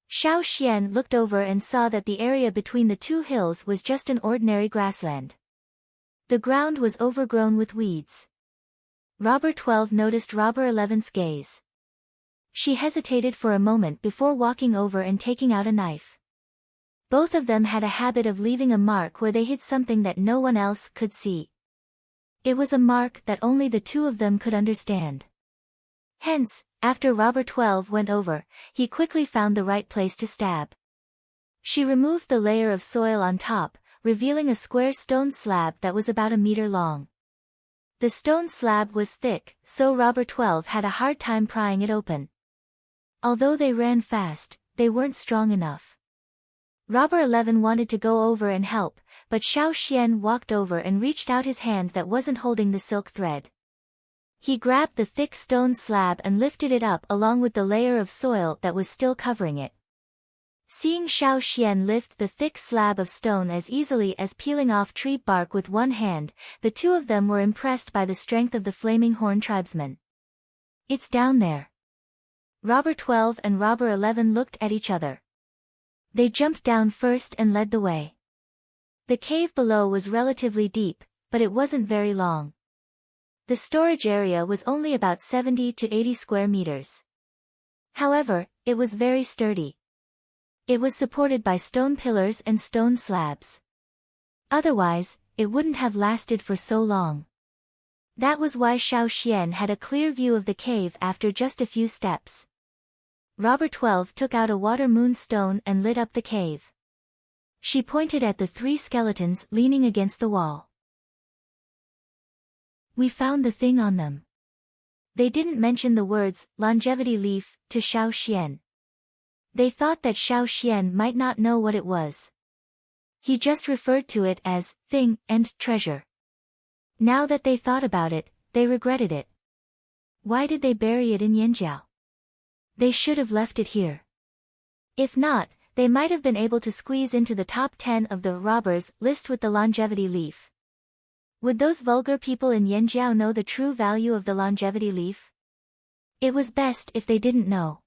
Xiao Xian looked over and saw that the area between the 2 hills was just an ordinary grassland. The ground was overgrown with weeds. Robber 12 noticed Robber 11's gaze. She hesitated for a moment before walking over and taking out a knife. Both of them had a habit of leaving a mark where they hid something that no one else could see. It was a mark that only the 2 of them could understand. Hence, after Robber 12 went over, he quickly found the right place to stab. She removed the layer of soil on top, revealing a square stone slab that was about a meter long. The stone slab was thick, so Robber 12 had a hard time prying it open. Although they ran fast, they weren't strong enough. Robber 11 wanted to go over and help, but Xiao Xian walked over and reached out his hand that wasn't holding the silk thread. He grabbed the thick stone slab and lifted it up along with the layer of soil that was still covering it. Seeing Xiao Xian lift the thick slab of stone as easily as peeling off tree bark with one hand, the 2 of them were impressed by the strength of the Flaming Horn tribesman. It's down there. Robber 12 and Robber 11 looked at each other. They jumped down first and led the way. The cave below was relatively deep, but it wasn't very long. The storage area was only about 70 to 80 square meters. However, it was very sturdy. It was supported by stone pillars and stone slabs. Otherwise, it wouldn't have lasted for so long. That was why Xiao Xian had a clear view of the cave after just a few steps. Robber 12 took out a water moon stone and lit up the cave. She pointed at the 3 skeletons leaning against the wall. We found the thing on them. They didn't mention the words, longevity leaf, to Xiao Xian. They thought that Xiao Xian might not know what it was. He just referred to it as, thing, and treasure. Now that they thought about it, they regretted it. Why did they bury it in Yanjiao? They should have left it here. If not, they might have been able to squeeze into the top 10 of the robbers list with the longevity leaf. Would those vulgar people in Yanjiao know the true value of the longevity leaf? It was best if they didn't know.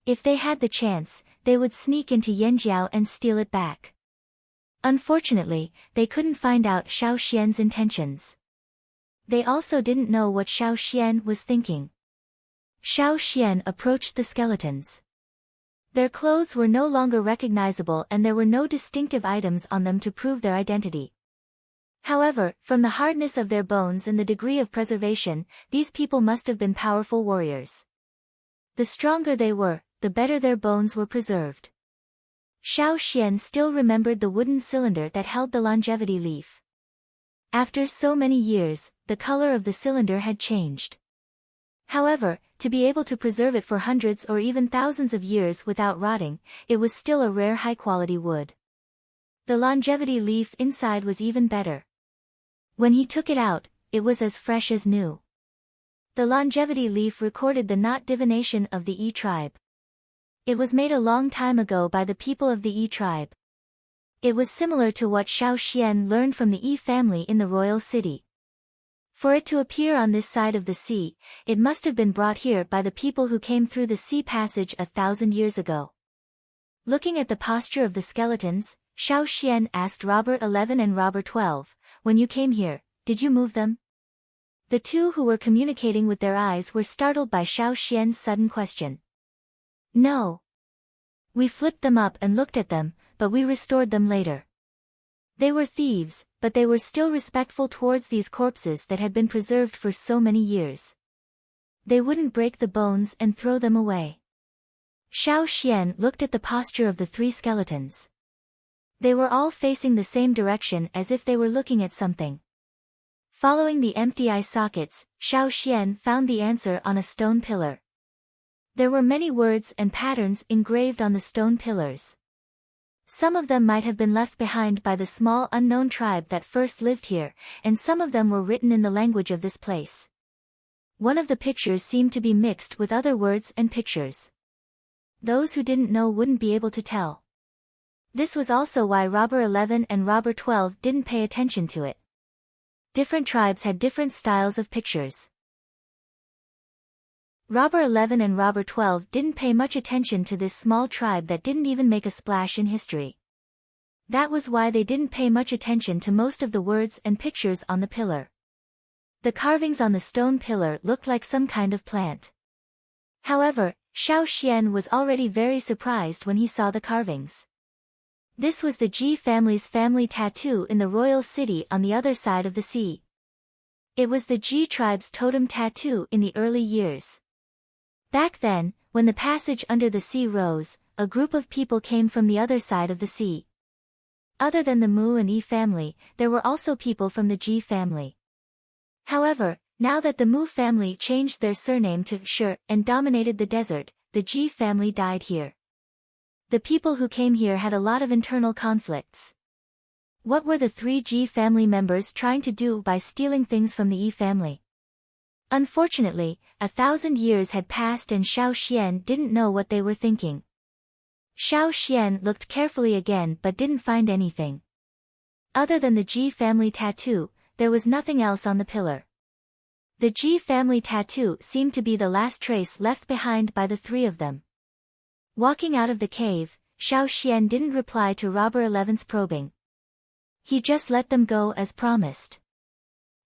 If they had the chance, they would sneak into Yanjiao and steal it back. Unfortunately, they couldn't find out Xiao Xian's intentions. They also didn't know what Xiao Xian was thinking. Xiao Xian approached the skeletons. Their clothes were no longer recognizable and there were no distinctive items on them to prove their identity. However, from the hardness of their bones and the degree of preservation, these people must have been powerful warriors. The stronger they were, the better their bones were preserved. Xiao Xian still remembered the wooden cylinder that held the longevity leaf. After so many years, the color of the cylinder had changed. However, to be able to preserve it for hundreds or even thousands of years without rotting, it was still a rare high-quality wood. The longevity leaf inside was even better. When he took it out, it was as fresh as new. The longevity leaf recorded the knot divination of the Yi tribe. It was made a long time ago by the people of the Yi tribe. It was similar to what Xiao Xian learned from the Yi family in the royal city. For it to appear on this side of the sea, it must have been brought here by the people who came through the sea passage 1,000 years ago. Looking at the posture of the skeletons, Xiao Xian asked Robert 11 and Robert 12, "When you came here, did you move them?" The two who were communicating with their eyes were startled by Xiao Xian's sudden question. "No. We flipped them up and looked at them, but we restored them later." They were thieves, but they were still respectful towards these corpses that had been preserved for so many years. They wouldn't break the bones and throw them away. Xiao Xian looked at the posture of the three skeletons. They were all facing the same direction as if they were looking at something. Following the empty eye sockets, Xiao Xian found the answer on a stone pillar. There were many words and patterns engraved on the stone pillars. Some of them might have been left behind by the small unknown tribe that first lived here, and some of them were written in the language of this place. One of the pictures seemed to be mixed with other words and pictures. Those who didn't know wouldn't be able to tell. This was also why Robber 11 and Robber 12 didn't pay attention to it. Different tribes had different styles of pictures. Robber 11 and Robber 12 didn't pay much attention to this small tribe that didn't even make a splash in history. That was why they didn't pay much attention to most of the words and pictures on the pillar. The carvings on the stone pillar looked like some kind of plant. However, Xiao Xian was already very surprised when he saw the carvings. This was the Ji family's family tattoo in the royal city on the other side of the sea. It was the Ji tribe's totem tattoo in the early years. Back then, when the passage under the sea rose, a group of people came from the other side of the sea. Other than the Mu and Yi family, there were also people from the Ji family. However, now that the Mu family changed their surname to Shi and dominated the desert, the Ji family died here. The people who came here had a lot of internal conflicts. What were the three Ji family members trying to do by stealing things from the Yi family? Unfortunately, 1,000 years had passed and Xiao Xian didn't know what they were thinking. Xiao Xian looked carefully again but didn't find anything. Other than the Ji family tattoo, there was nothing else on the pillar. The Ji family tattoo seemed to be the last trace left behind by the three of them. Walking out of the cave, Xiao Xian didn't reply to Robber 11's probing. He just let them go as promised.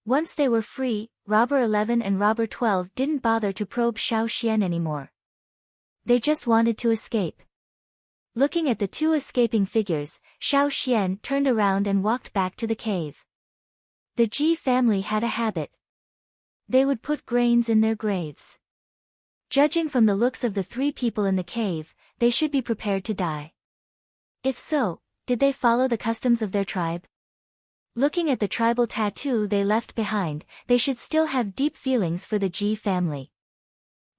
Once they were free, Robber 11 and Robber 12 didn't bother to probe Xiao Xian anymore. They just wanted to escape. Looking at the two escaping figures, Xiao Xian turned around and walked back to the cave. The Ji family had a habit. They would put grains in their graves. Judging from the looks of the three people in the cave, they should be prepared to die. If so, did they follow the customs of their tribe? Looking at the tribal tattoo they left behind, they should still have deep feelings for the Ji family.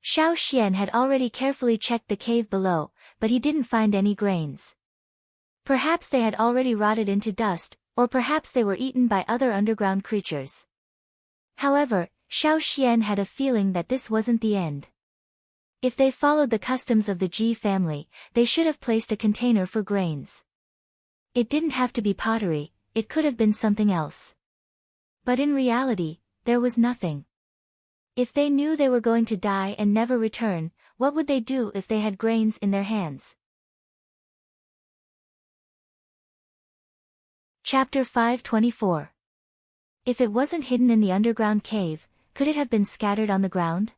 Xiao Xian had already carefully checked the cave below, but he didn't find any grains. Perhaps they had already rotted into dust, or perhaps they were eaten by other underground creatures. However, Xiao Xian had a feeling that this wasn't the end. If they followed the customs of the Ji family, they should have placed a container for grains. It didn't have to be pottery, it could have been something else. But in reality, there was nothing. If they knew they were going to die and never return, what would they do if they had grains in their hands? Chapter 524. If it wasn't hidden in the underground cave, could it have been scattered on the ground?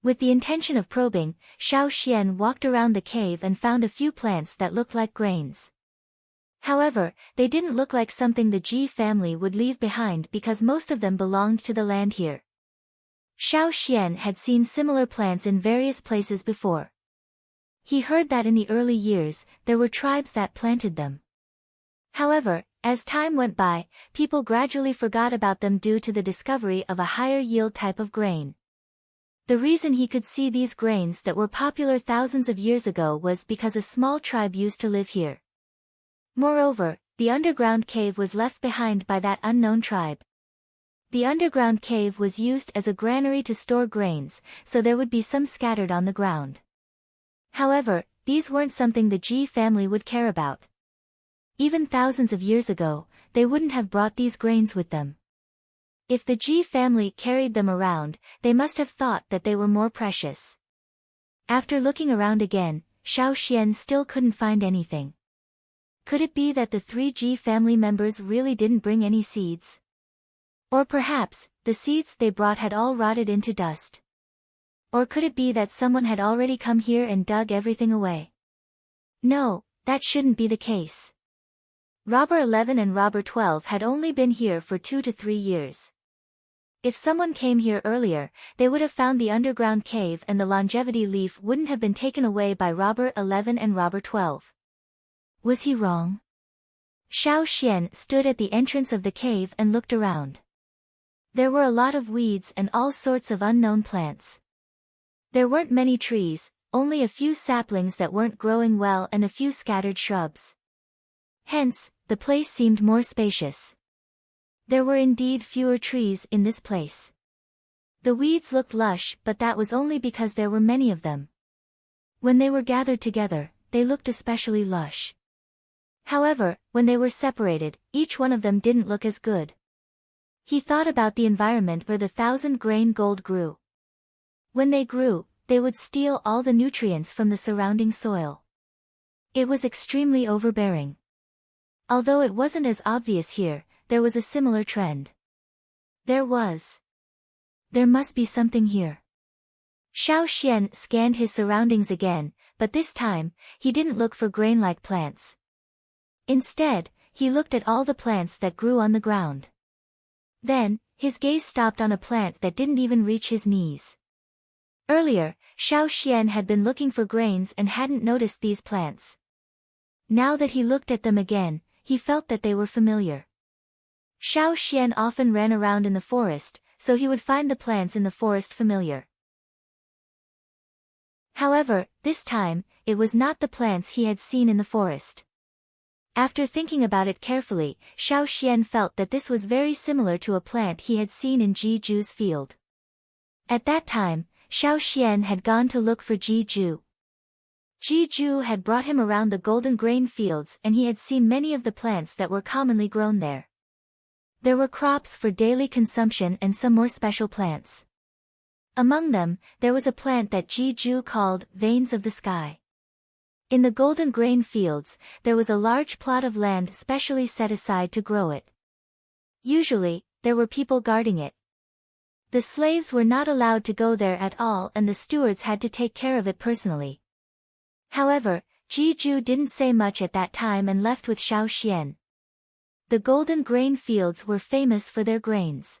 With the intention of probing, Xiao Xian walked around the cave and found a few plants that looked like grains. However, they didn't look like something the Ji family would leave behind because most of them belonged to the land here. Xiao Xian had seen similar plants in various places before. He heard that in the early years, there were tribes that planted them. However, as time went by, people gradually forgot about them due to the discovery of a higher yield type of grain. The reason he could see these grains that were popular thousands of years ago was because a small tribe used to live here. Moreover, the underground cave was left behind by that unknown tribe. The underground cave was used as a granary to store grains, so there would be some scattered on the ground. However, these weren't something the Ji family would care about. Even thousands of years ago, they wouldn't have brought these grains with them. If the Ji family carried them around, they must have thought that they were more precious. After looking around again, Xiao Xian still couldn't find anything. Could it be that the 3 Ji family members really didn't bring any seeds? Or perhaps, the seeds they brought had all rotted into dust. Or could it be that someone had already come here and dug everything away? No, that shouldn't be the case. Robber 11 and Robber 12 had only been here for 2 to 3 years. If someone came here earlier, they would have found the underground cave and the longevity leaf wouldn't have been taken away by Robber 11 and Robber 12. Was he wrong? Xiao Xian stood at the entrance of the cave and looked around. There were a lot of weeds and all sorts of unknown plants. There weren't many trees, only a few saplings that weren't growing well and a few scattered shrubs. Hence, the place seemed more spacious. There were indeed fewer trees in this place. The weeds looked lush, but that was only because there were many of them. When they were gathered together, they looked especially lush. However, when they were separated, each one of them didn't look as good. He thought about the environment where the 1,000-grain gold grew. When they grew, they would steal all the nutrients from the surrounding soil. It was extremely overbearing. Although it wasn't as obvious here, there was a similar trend. There must be something here. Xiao Xian scanned his surroundings again, but this time, he didn't look for grain-like plants. Instead, he looked at all the plants that grew on the ground. Then, his gaze stopped on a plant that didn't even reach his knees. Earlier, Xiao Xian had been looking for grains and hadn't noticed these plants. Now that he looked at them again, he felt that they were familiar. Xiao Xian often ran around in the forest, so he would find the plants in the forest familiar. However, this time, it was not the plants he had seen in the forest. After thinking about it carefully, Xiao Xian felt that this was very similar to a plant he had seen in Ji Ju's field. At that time, Xiao Xian had gone to look for Ji Ju. Ji Ju had brought him around the golden grain fields and he had seen many of the plants that were commonly grown there. There were crops for daily consumption and some more special plants. Among them, there was a plant that Ji Ju called veins of the sky. In the golden grain fields, there was a large plot of land specially set aside to grow it. Usually, there were people guarding it. The slaves were not allowed to go there at all and the stewards had to take care of it personally. However, Ji Ju didn't say much at that time and left with Xiao Xian. The golden grain fields were famous for their grains.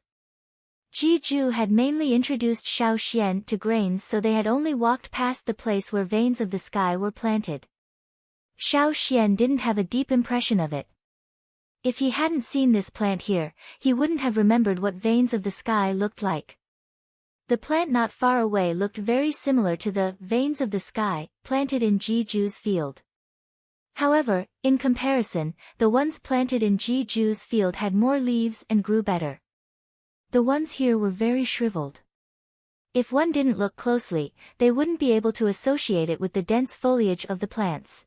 Ji Ju had mainly introduced Xiao Xian to grains so they had only walked past the place where veins of the sky were planted. Xiao Xian didn't have a deep impression of it. If he hadn't seen this plant here, he wouldn't have remembered what veins of the sky looked like. The plant not far away looked very similar to the veins of the sky planted in Ji Ju's field. However, in comparison, the ones planted in Ji Ju's field had more leaves and grew better. The ones here were very shriveled. If one didn't look closely, they wouldn't be able to associate it with the dense foliage of the plants.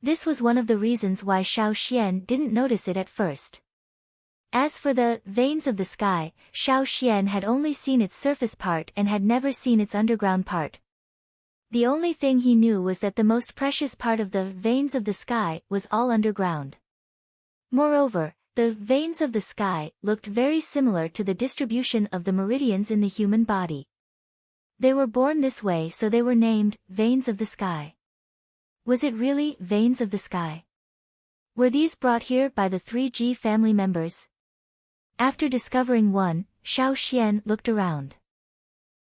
This was one of the reasons why Xiao Xian didn't notice it at first. As for the veins of the sky, Xiao Xian had only seen its surface part and had never seen its underground part. The only thing he knew was that the most precious part of the veins of the sky was all underground. Moreover, the veins of the sky looked very similar to the distribution of the meridians in the human body. They were born this way, so they were named veins of the sky. Was it really veins of the sky? Were these brought here by the 3G family members? After discovering one, Xiao Xian looked around.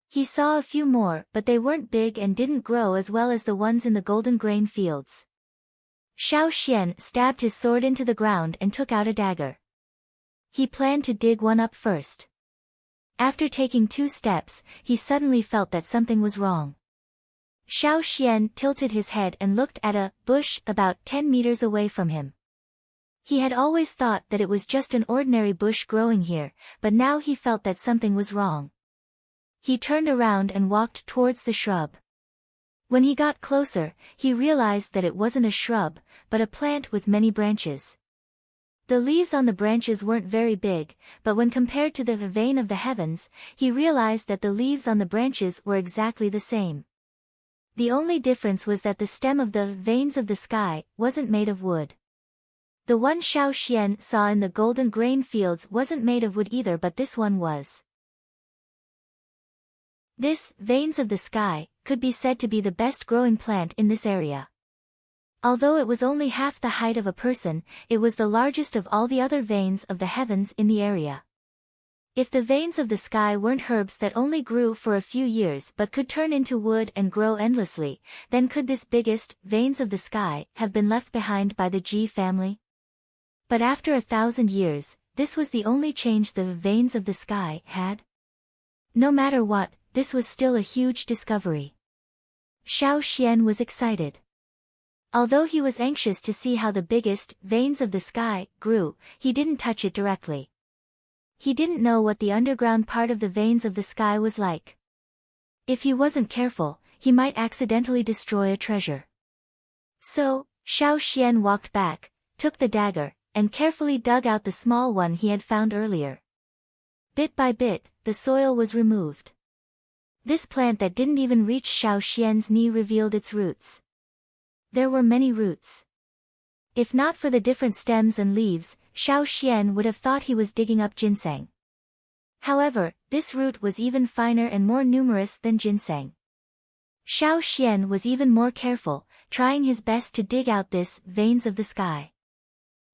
He saw a few more, but they weren't big and didn't grow as well as the ones in the golden grain fields. Xiao Xian stabbed his sword into the ground and took out a dagger. He planned to dig one up first. After taking 2 steps, he suddenly felt that something was wrong. Xiao Xian tilted his head and looked at a bush about 10 meters away from him. He had always thought that it was just an ordinary bush growing here, but now he felt that something was wrong. He turned around and walked towards the shrub. When he got closer, he realized that it wasn't a shrub, but a plant with many branches. The leaves on the branches weren't very big, but when compared to the vein of the heavens, he realized that the leaves on the branches were exactly the same. The only difference was that the stem of the veins of the sky wasn't made of wood. The one Xiao Xian saw in the golden grain fields wasn't made of wood either, but this one was. This veins of the sky could be said to be the best growing plant in this area. Although it was only half the height of a person, it was the largest of all the other veins of the heavens in the area. If the veins of the sky weren't herbs that only grew for a few years but could turn into wood and grow endlessly, then could this biggest veins of the sky have been left behind by the Ji family? But after 1,000 years, this was the only change the veins of the sky had. No matter what, this was still a huge discovery. Xiao Xian was excited. Although he was anxious to see how the biggest veins of the sky grew, he didn't touch it directly. He didn't know what the underground part of the veins of the sky was like. If he wasn't careful, he might accidentally destroy a treasure. So, Xiao Xian walked back, took the dagger, and carefully dug out the small one he had found earlier. Bit by bit, the soil was removed. This plant that didn't even reach Xiao Xian's knee revealed its roots. There were many roots. If not for the different stems and leaves, Xiao Xian would have thought he was digging up ginseng. However, this root was even finer and more numerous than ginseng. Xiao Xian was even more careful, trying his best to dig out this veins of the sky.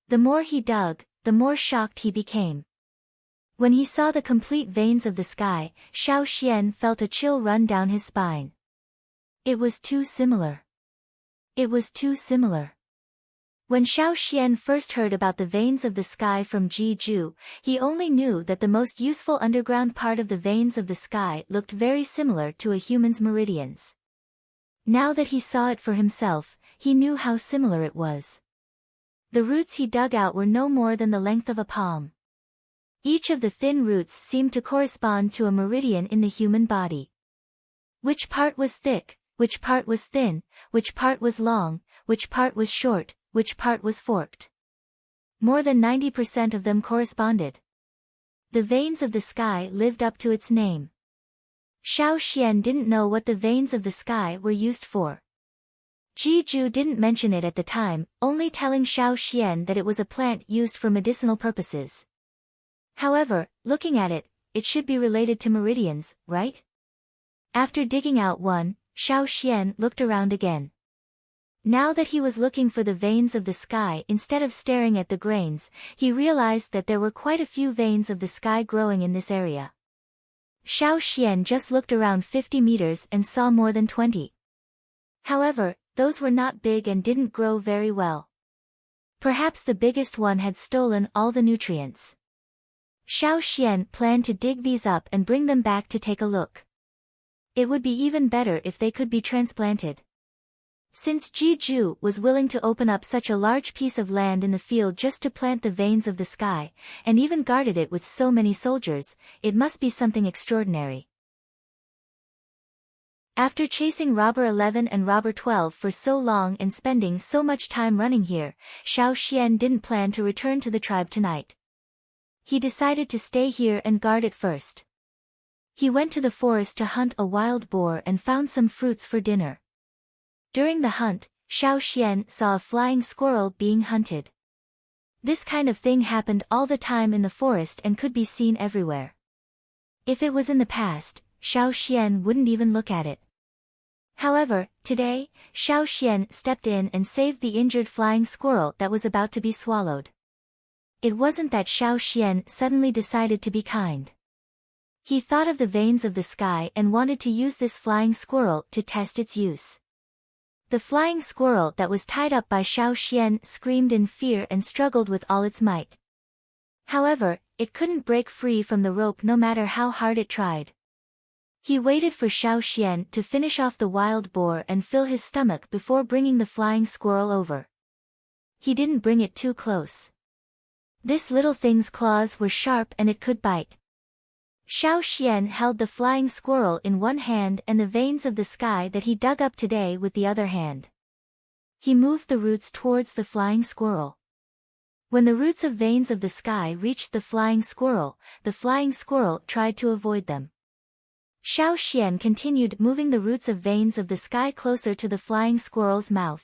The more he dug, the more shocked he became. When he saw the complete veins of the sky, Xiao Xian felt a chill run down his spine. It was too similar. It was too similar. When Xiao Xian first heard about the veins of the sky from Ji Ju, he only knew that the most useful underground part of the veins of the sky looked very similar to a human's meridians. Now that he saw it for himself, he knew how similar it was. The roots he dug out were no more than the length of a palm. Each of the thin roots seemed to correspond to a meridian in the human body. Which part was thick, which part was thin, which part was long, which part was short, which part was forked. More than 90% of them corresponded. The veins of the sky lived up to its name. Xiao Xian didn't know what the veins of the sky were used for. Ji Ju didn't mention it at the time, only telling Xiao Xian that it was a plant used for medicinal purposes. However, looking at it, it should be related to meridians, right? After digging out one, Xiao Xian looked around again. Now that he was looking for the veins of the sky instead of staring at the grains, he realized that there were quite a few veins of the sky growing in this area. Xiao Xian just looked around 50 meters and saw more than 20. However, those were not big and didn't grow very well. Perhaps the biggest one had stolen all the nutrients. Xiao Xian planned to dig these up and bring them back to take a look. It would be even better if they could be transplanted. Since Ji-ju was willing to open up such a large piece of land in the field just to plant the veins of the sky, and even guarded it with so many soldiers, it must be something extraordinary. After chasing Robber 11 and Robber 12 for so long and spending so much time running here, Xiao Xian didn't plan to return to the tribe tonight. He decided to stay here and guard it first. He went to the forest to hunt a wild boar and found some fruits for dinner. During the hunt, Xiao Xian saw a flying squirrel being hunted. This kind of thing happened all the time in the forest and could be seen everywhere. If it was in the past, Xiao Xian wouldn't even look at it. However, today, Xiao Xian stepped in and saved the injured flying squirrel that was about to be swallowed. It wasn't that Xiao Xian suddenly decided to be kind. He thought of the veins of the sky and wanted to use this flying squirrel to test its use. The flying squirrel that was tied up by Xiao Xian screamed in fear and struggled with all its might. However, it couldn't break free from the rope no matter how hard it tried. He waited for Xiao Xian to finish off the wild boar and fill his stomach before bringing the flying squirrel over. He didn't bring it too close. This little thing's claws were sharp and it could bite. Xiao Xian held the flying squirrel in one hand and the veins of the sky that he dug up today with the other hand. He moved the roots towards the flying squirrel. When the roots of veins of the sky reached the flying squirrel tried to avoid them. Xiao Xian continued moving the roots of veins of the sky closer to the flying squirrel's mouth.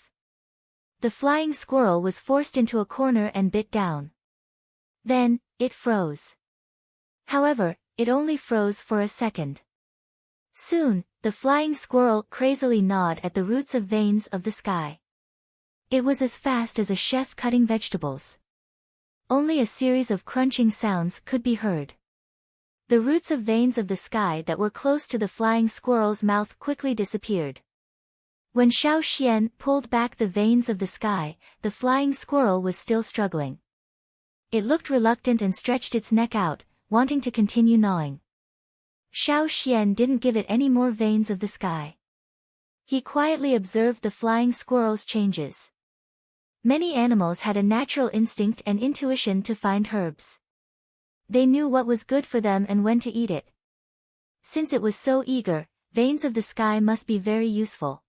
The flying squirrel was forced into a corner and bit down. Then, it froze. However, it only froze for a second. Soon, the flying squirrel crazily gnawed at the roots of veins of the sky. It was as fast as a chef cutting vegetables. Only a series of crunching sounds could be heard. The roots of veins of the sky that were close to the flying squirrel's mouth quickly disappeared. When Xiao Xian pulled back the veins of the sky, the flying squirrel was still struggling. It looked reluctant and stretched its neck out, wanting to continue gnawing. Xiao Xian didn't give it any more veins of the sky. He quietly observed the flying squirrel's changes. Many animals had a natural instinct and intuition to find herbs. They knew what was good for them and when to eat it. Since it was so eager, veins of the sky must be very useful.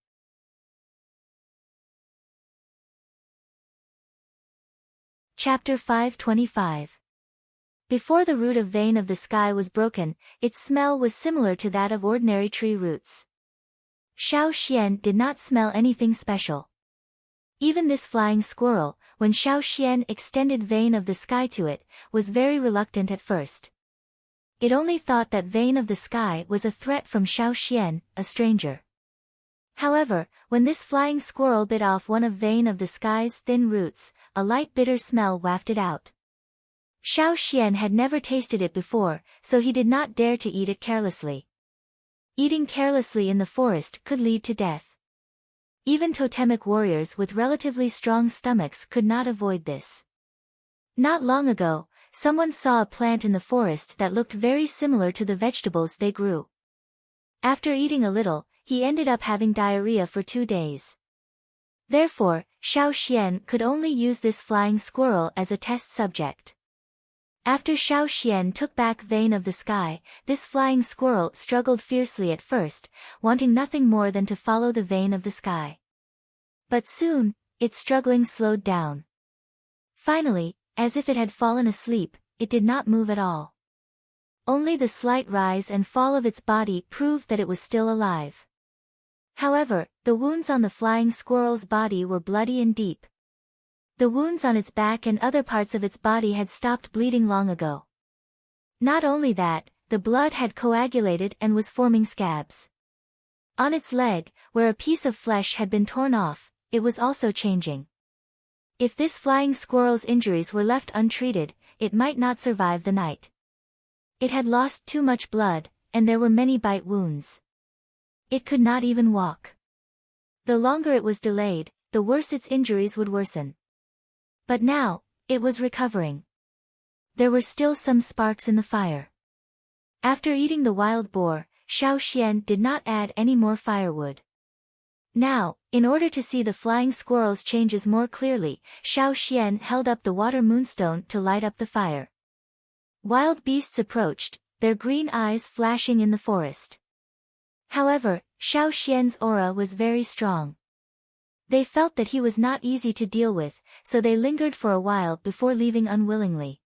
Chapter 525. Before the root of vein of the sky was broken, its smell was similar to that of ordinary tree roots. Xiao Xian did not smell anything special. Even this flying squirrel, when Xiao Xian extended vein of the sky to it, was very reluctant at first. It only thought that vein of the sky was a threat from Xiao Xian, a stranger. However, when this flying squirrel bit off one of vein of the sky's thin roots, a light bitter smell wafted out. Xiao Xian had never tasted it before, so he did not dare to eat it carelessly. Eating carelessly in the forest could lead to death. Even totemic warriors with relatively strong stomachs could not avoid this. Not long ago, someone saw a plant in the forest that looked very similar to the vegetables they grew. After eating a little, he ended up having diarrhea for 2 days. Therefore, Xiao Xian could only use this flying squirrel as a test subject. After Xiao Xian took back vein of the sky, this flying squirrel struggled fiercely at first, wanting nothing more than to follow the vein of the sky. But soon, its struggling slowed down. Finally, as if it had fallen asleep, it did not move at all. Only the slight rise and fall of its body proved that it was still alive. However, the wounds on the flying squirrel's body were bloody and deep. The wounds on its back and other parts of its body had stopped bleeding long ago. Not only that, the blood had coagulated and was forming scabs. On its leg, where a piece of flesh had been torn off, it was also changing. If this flying squirrel's injuries were left untreated, it might not survive the night. It had lost too much blood, and there were many bite wounds. It could not even walk. The longer it was delayed, the worse its injuries would worsen. But now, it was recovering. There were still some sparks in the fire. After eating the wild boar, Xiao Xian did not add any more firewood. Now, In order to see the flying squirrel's changes more clearly, Xiao Xian held up the water moonstone to light up the fire. Wild beasts approached, their green eyes flashing in the forest. However, Xiao Xian's aura was very strong. They felt that he was not easy to deal with, so they lingered for a while before leaving unwillingly.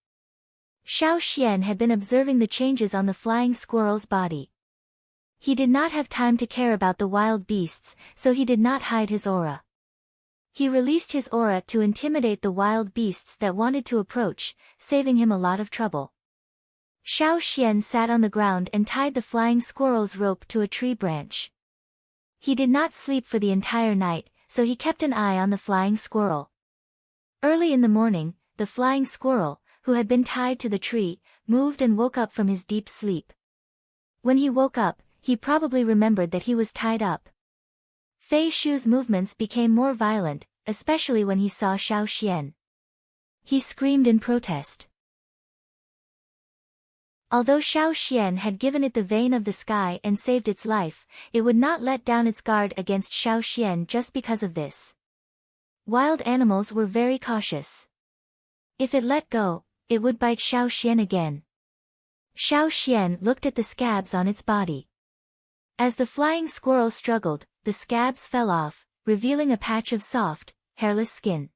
Xiao Xian had been observing the changes on the flying squirrel's body. He did not have time to care about the wild beasts, so he did not hide his aura. He released his aura to intimidate the wild beasts that wanted to approach, saving him a lot of trouble. Xiao Xian sat on the ground and tied the flying squirrel's rope to a tree branch. He did not sleep for the entire night, so he kept an eye on the flying squirrel. Early in the morning, the flying squirrel, who had been tied to the tree, moved and woke up from his deep sleep. When he woke up, he probably remembered that he was tied up. Fei Shu's movements became more violent, especially when he saw Xiao Xian. He screamed in protest. Although Xiao Xian had given it the vein of the sky and saved its life, it would not let down its guard against Xiao Xian just because of this. Wild animals were very cautious. If it let go, it would bite Xiao Xian again. Xiao Xian looked at the scabs on its body. As the flying squirrel struggled, the scabs fell off, revealing a patch of soft, hairless skin.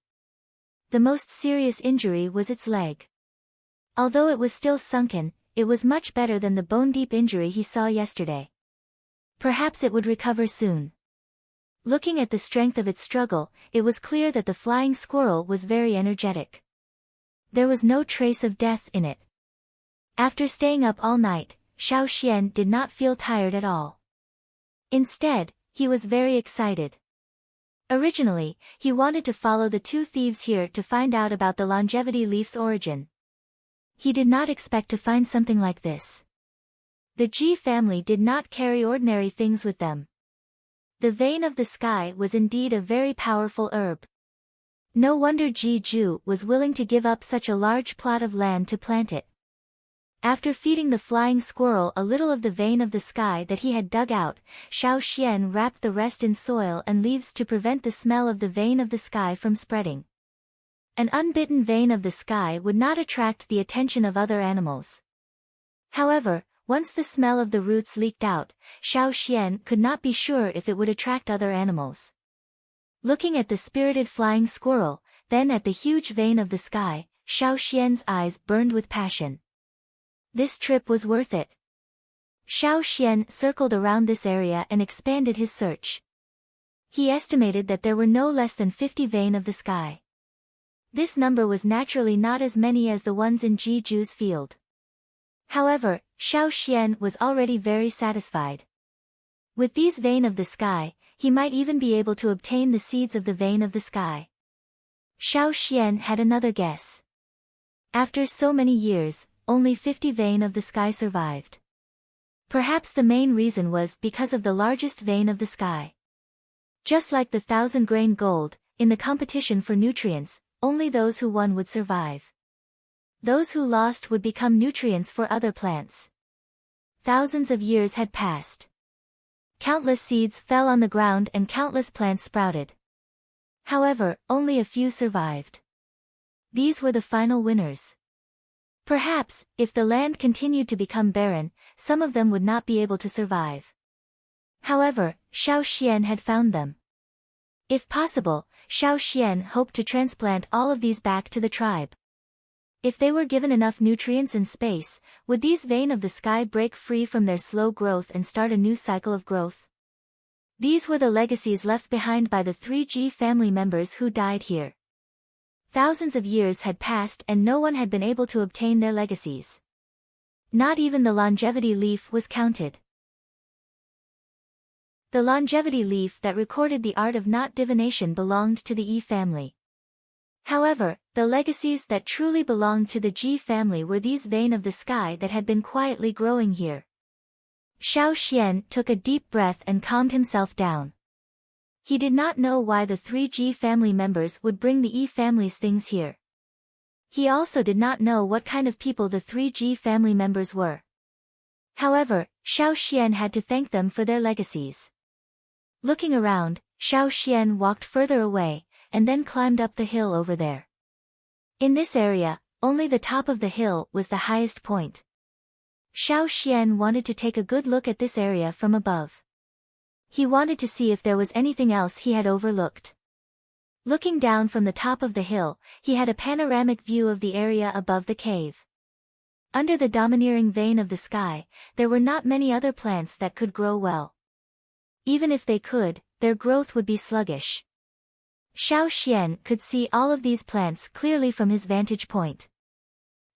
The most serious injury was its leg. Although it was still sunken, it was much better than the bone-deep injury he saw yesterday. Perhaps it would recover soon. Looking at the strength of its struggle, it was clear that the flying squirrel was very energetic. There was no trace of death in it. After staying up all night, Xiao Xian did not feel tired at all. Instead, he was very excited. Originally, he wanted to follow the two thieves here to find out about the longevity leaf's origin. He did not expect to find something like this. The Ji family did not carry ordinary things with them. The vein of the sky was indeed a very powerful herb. No wonder Ji Ju was willing to give up such a large plot of land to plant it. After feeding the flying squirrel a little of the vein of the sky that he had dug out, Xiao Xian wrapped the rest in soil and leaves to prevent the smell of the vein of the sky from spreading. An unbitten vein of the sky would not attract the attention of other animals. However, once the smell of the roots leaked out, Xiao Xian could not be sure if it would attract other animals. Looking at the spirited flying squirrel, then at the huge vein of the sky, Xiao Xian's eyes burned with passion. This trip was worth it. Xiao Xian circled around this area and expanded his search. He estimated that there were no less than 50 vein of the sky. This number was naturally not as many as the ones in Ji Ju's field. However, Xiao Xian was already very satisfied. With these vein of the sky, he might even be able to obtain the seeds of the vein of the sky. Xiao Xian had another guess. After so many years, only 50 vein of the sky survived. Perhaps the main reason was because of the largest vein of the sky. Just like the 1,000-grain gold, in the competition for nutrients, only those who won would survive. Those who lost would become nutrients for other plants. Thousands of years had passed. Countless seeds fell on the ground and countless plants sprouted. However, only a few survived. These were the final winners. Perhaps, if the land continued to become barren, some of them would not be able to survive. However, Xiao Xian had found them. If possible, Xiao Xian hoped to transplant all of these back to the tribe. If they were given enough nutrients and space, would these vein of the sky break free from their slow growth and start a new cycle of growth? These were the legacies left behind by the 3 Ji family members who died here. Thousands of years had passed and no one had been able to obtain their legacies. Not even the longevity leaf was counted. The longevity leaf that recorded the art of knot divination belonged to the Yi family. However, the legacies that truly belonged to the Ji family were these vein of the sky that had been quietly growing here. Xiao Xian took a deep breath and calmed himself down. He did not know why the 3 Ji family members would bring the Yi family's things here. He also did not know what kind of people the 3 Ji family members were. However, Xiao Xian had to thank them for their legacies. Looking around, Xiao Xian walked further away, and then climbed up the hill over there. In this area, only the top of the hill was the highest point. Xiao Xian wanted to take a good look at this area from above. He wanted to see if there was anything else he had overlooked. Looking down from the top of the hill, he had a panoramic view of the area above the cave. Under the domineering vein of the sky, there were not many other plants that could grow well. Even if they could, their growth would be sluggish. Xiao Xian could see all of these plants clearly from his vantage point.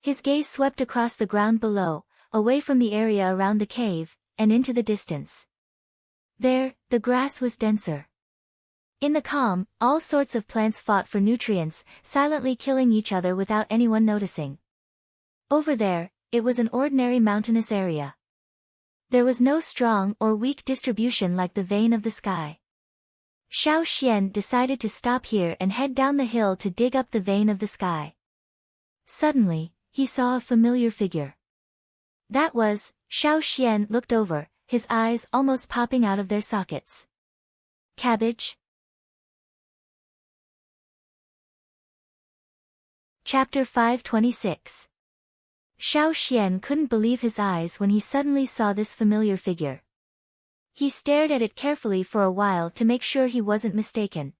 His gaze swept across the ground below, away from the area around the cave, and into the distance. There, the grass was denser. In the calm, all sorts of plants fought for nutrients, silently killing each other without anyone noticing. Over there, it was an ordinary mountainous area. There was no strong or weak distribution like the vein of the sky. Xiao Xian decided to stop here and head down the hill to dig up the vein of the sky. Suddenly, he saw a familiar figure. That was, Xiao Xian looked over, his eyes almost popping out of their sockets. Cabbage? Chapter 526. Xiao Xian couldn't believe his eyes when he suddenly saw this familiar figure. He stared at it carefully for a while to make sure he wasn't mistaken.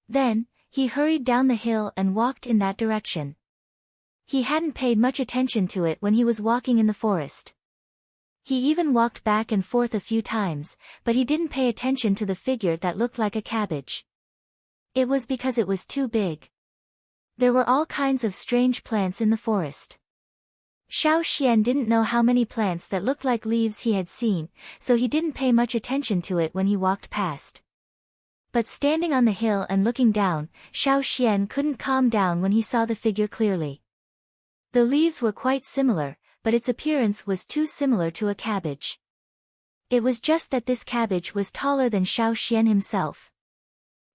Then, he hurried down the hill and walked in that direction. He hadn't paid much attention to it when he was walking in the forest. He even walked back and forth a few times, but he didn't pay attention to the figure that looked like a cabbage. It was because it was too big. There were all kinds of strange plants in the forest. Xiao Xian didn't know how many plants that looked like leaves he had seen, so he didn't pay much attention to it when he walked past. But standing on the hill and looking down, Xiao Xian couldn't calm down when he saw the figure clearly. The leaves were quite similar, but its appearance was too similar to a cabbage. It was just that this cabbage was taller than Xiao Xian himself.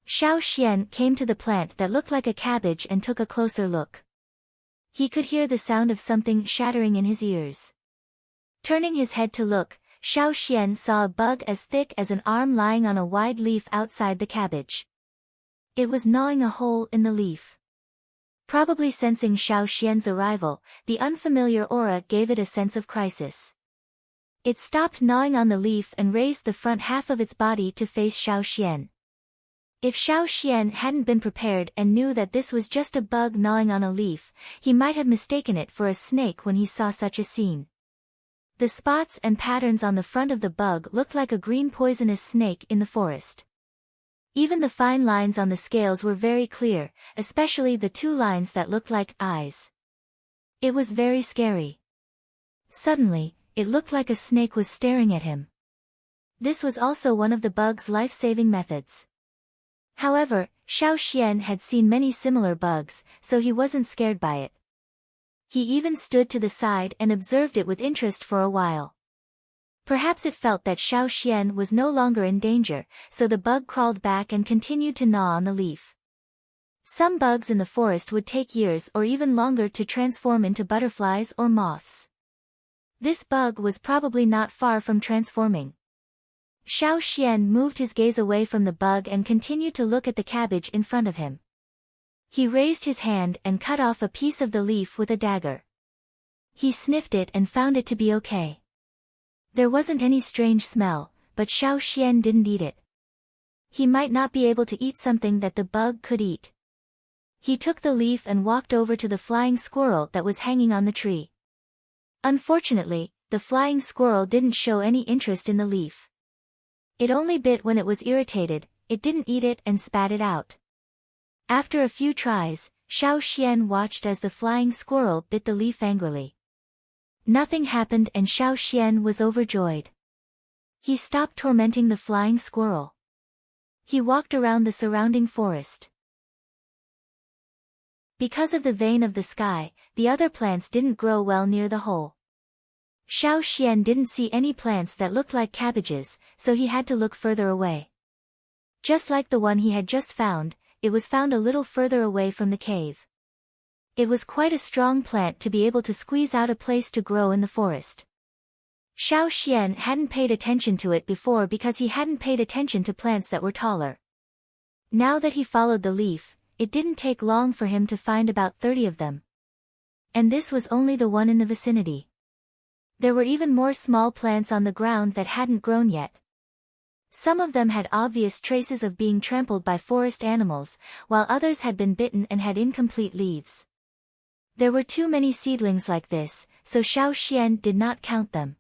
Xiao Xian came to the plant that looked like a cabbage and took a closer look. He could hear the sound of something shattering in his ears. Turning his head to look, Xiao Xian saw a bug as thick as an arm lying on a wide leaf outside the cabbage. It was gnawing a hole in the leaf. Probably sensing Xiao Xian's arrival, the unfamiliar aura gave it a sense of crisis. It stopped gnawing on the leaf and raised the front half of its body to face Xiao Xian. If Xiao Xian hadn't been prepared and knew that this was just a bug gnawing on a leaf, he might have mistaken it for a snake when he saw such a scene. The spots and patterns on the front of the bug looked like a green poisonous snake in the forest. Even the fine lines on the scales were very clear, especially the two lines that looked like eyes. It was very scary. Suddenly, it looked like a snake was staring at him. This was also one of the bug's life-saving methods. However, Xiao Xian had seen many similar bugs, so he wasn't scared by it. He even stood to the side and observed it with interest for a while. Perhaps it felt that Xiao Xian was no longer in danger, so the bug crawled back and continued to gnaw on the leaf. Some bugs in the forest would take years or even longer to transform into butterflies or moths. This bug was probably not far from transforming. Xiao Xian moved his gaze away from the bug and continued to look at the cabbage in front of him. He raised his hand and cut off a piece of the leaf with a dagger. He sniffed it and found it to be okay. There wasn't any strange smell, but Xiao Xian didn't eat it. He might not be able to eat something that the bug could eat. He took the leaf and walked over to the flying squirrel that was hanging on the tree. Unfortunately, the flying squirrel didn't show any interest in the leaf. It only bit when it was irritated, it didn't eat it and spat it out. After a few tries, Xiao Xian watched as the flying squirrel bit the leaf angrily. Nothing happened and Xiao Xian was overjoyed. He stopped tormenting the flying squirrel. He walked around the surrounding forest. Because of the vein of the sky, the other plants didn't grow well near the hole. Xiao Xian didn't see any plants that looked like cabbages, so he had to look further away. Just like the one he had just found, it was found a little further away from the cave. It was quite a strong plant to be able to squeeze out a place to grow in the forest. Xiao Xian hadn't paid attention to it before because he hadn't paid attention to plants that were taller. Now that he followed the leaf, it didn't take long for him to find about 30 of them. And this was only the one in the vicinity. There were even more small plants on the ground that hadn't grown yet. Some of them had obvious traces of being trampled by forest animals, while others had been bitten and had incomplete leaves. There were too many seedlings like this, so Xiao Xian did not count them.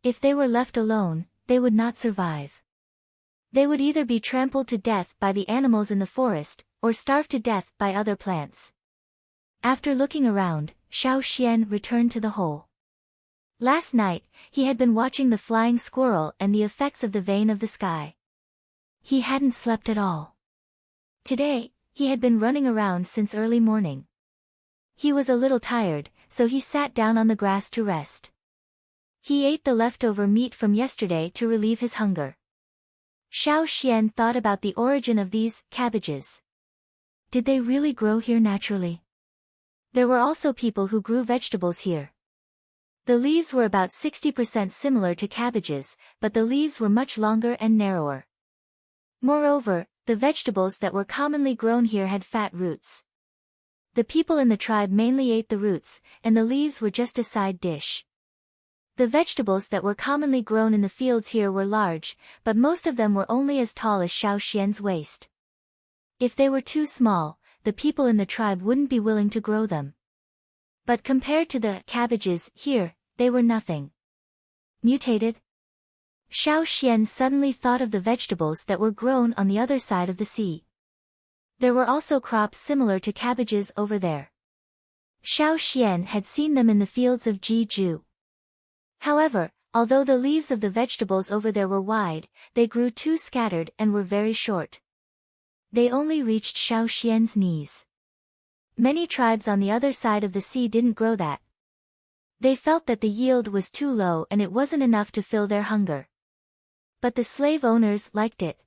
If they were left alone, they would not survive. They would either be trampled to death by the animals in the forest, or starve to death by other plants. After looking around, Xiao Xian returned to the hole. Last night, he had been watching the flying squirrel and the effects of the vein of the sky. He hadn't slept at all. Today, he had been running around since early morning. He was a little tired, so he sat down on the grass to rest. He ate the leftover meat from yesterday to relieve his hunger. Xiao Xian thought about the origin of these cabbages. Did they really grow here naturally? There were also people who grew vegetables here. The leaves were about 60% similar to cabbages, but the leaves were much longer and narrower. Moreover, the vegetables that were commonly grown here had fat roots. The people in the tribe mainly ate the roots, and the leaves were just a side dish. The vegetables that were commonly grown in the fields here were large, but most of them were only as tall as Xiao Xian's waist. If they were too small, the people in the tribe wouldn't be willing to grow them. But compared to the cabbages here, they were nothing. Mutated? Xiao Xian suddenly thought of the vegetables that were grown on the other side of the sea. There were also crops similar to cabbages over there. Xiao Xian had seen them in the fields of Jeju. However, although the leaves of the vegetables over there were wide, they grew too scattered and were very short. They only reached Xiao Xian's knees. Many tribes on the other side of the sea didn't grow that. They felt that the yield was too low and it wasn't enough to fill their hunger. But the slave owners liked it.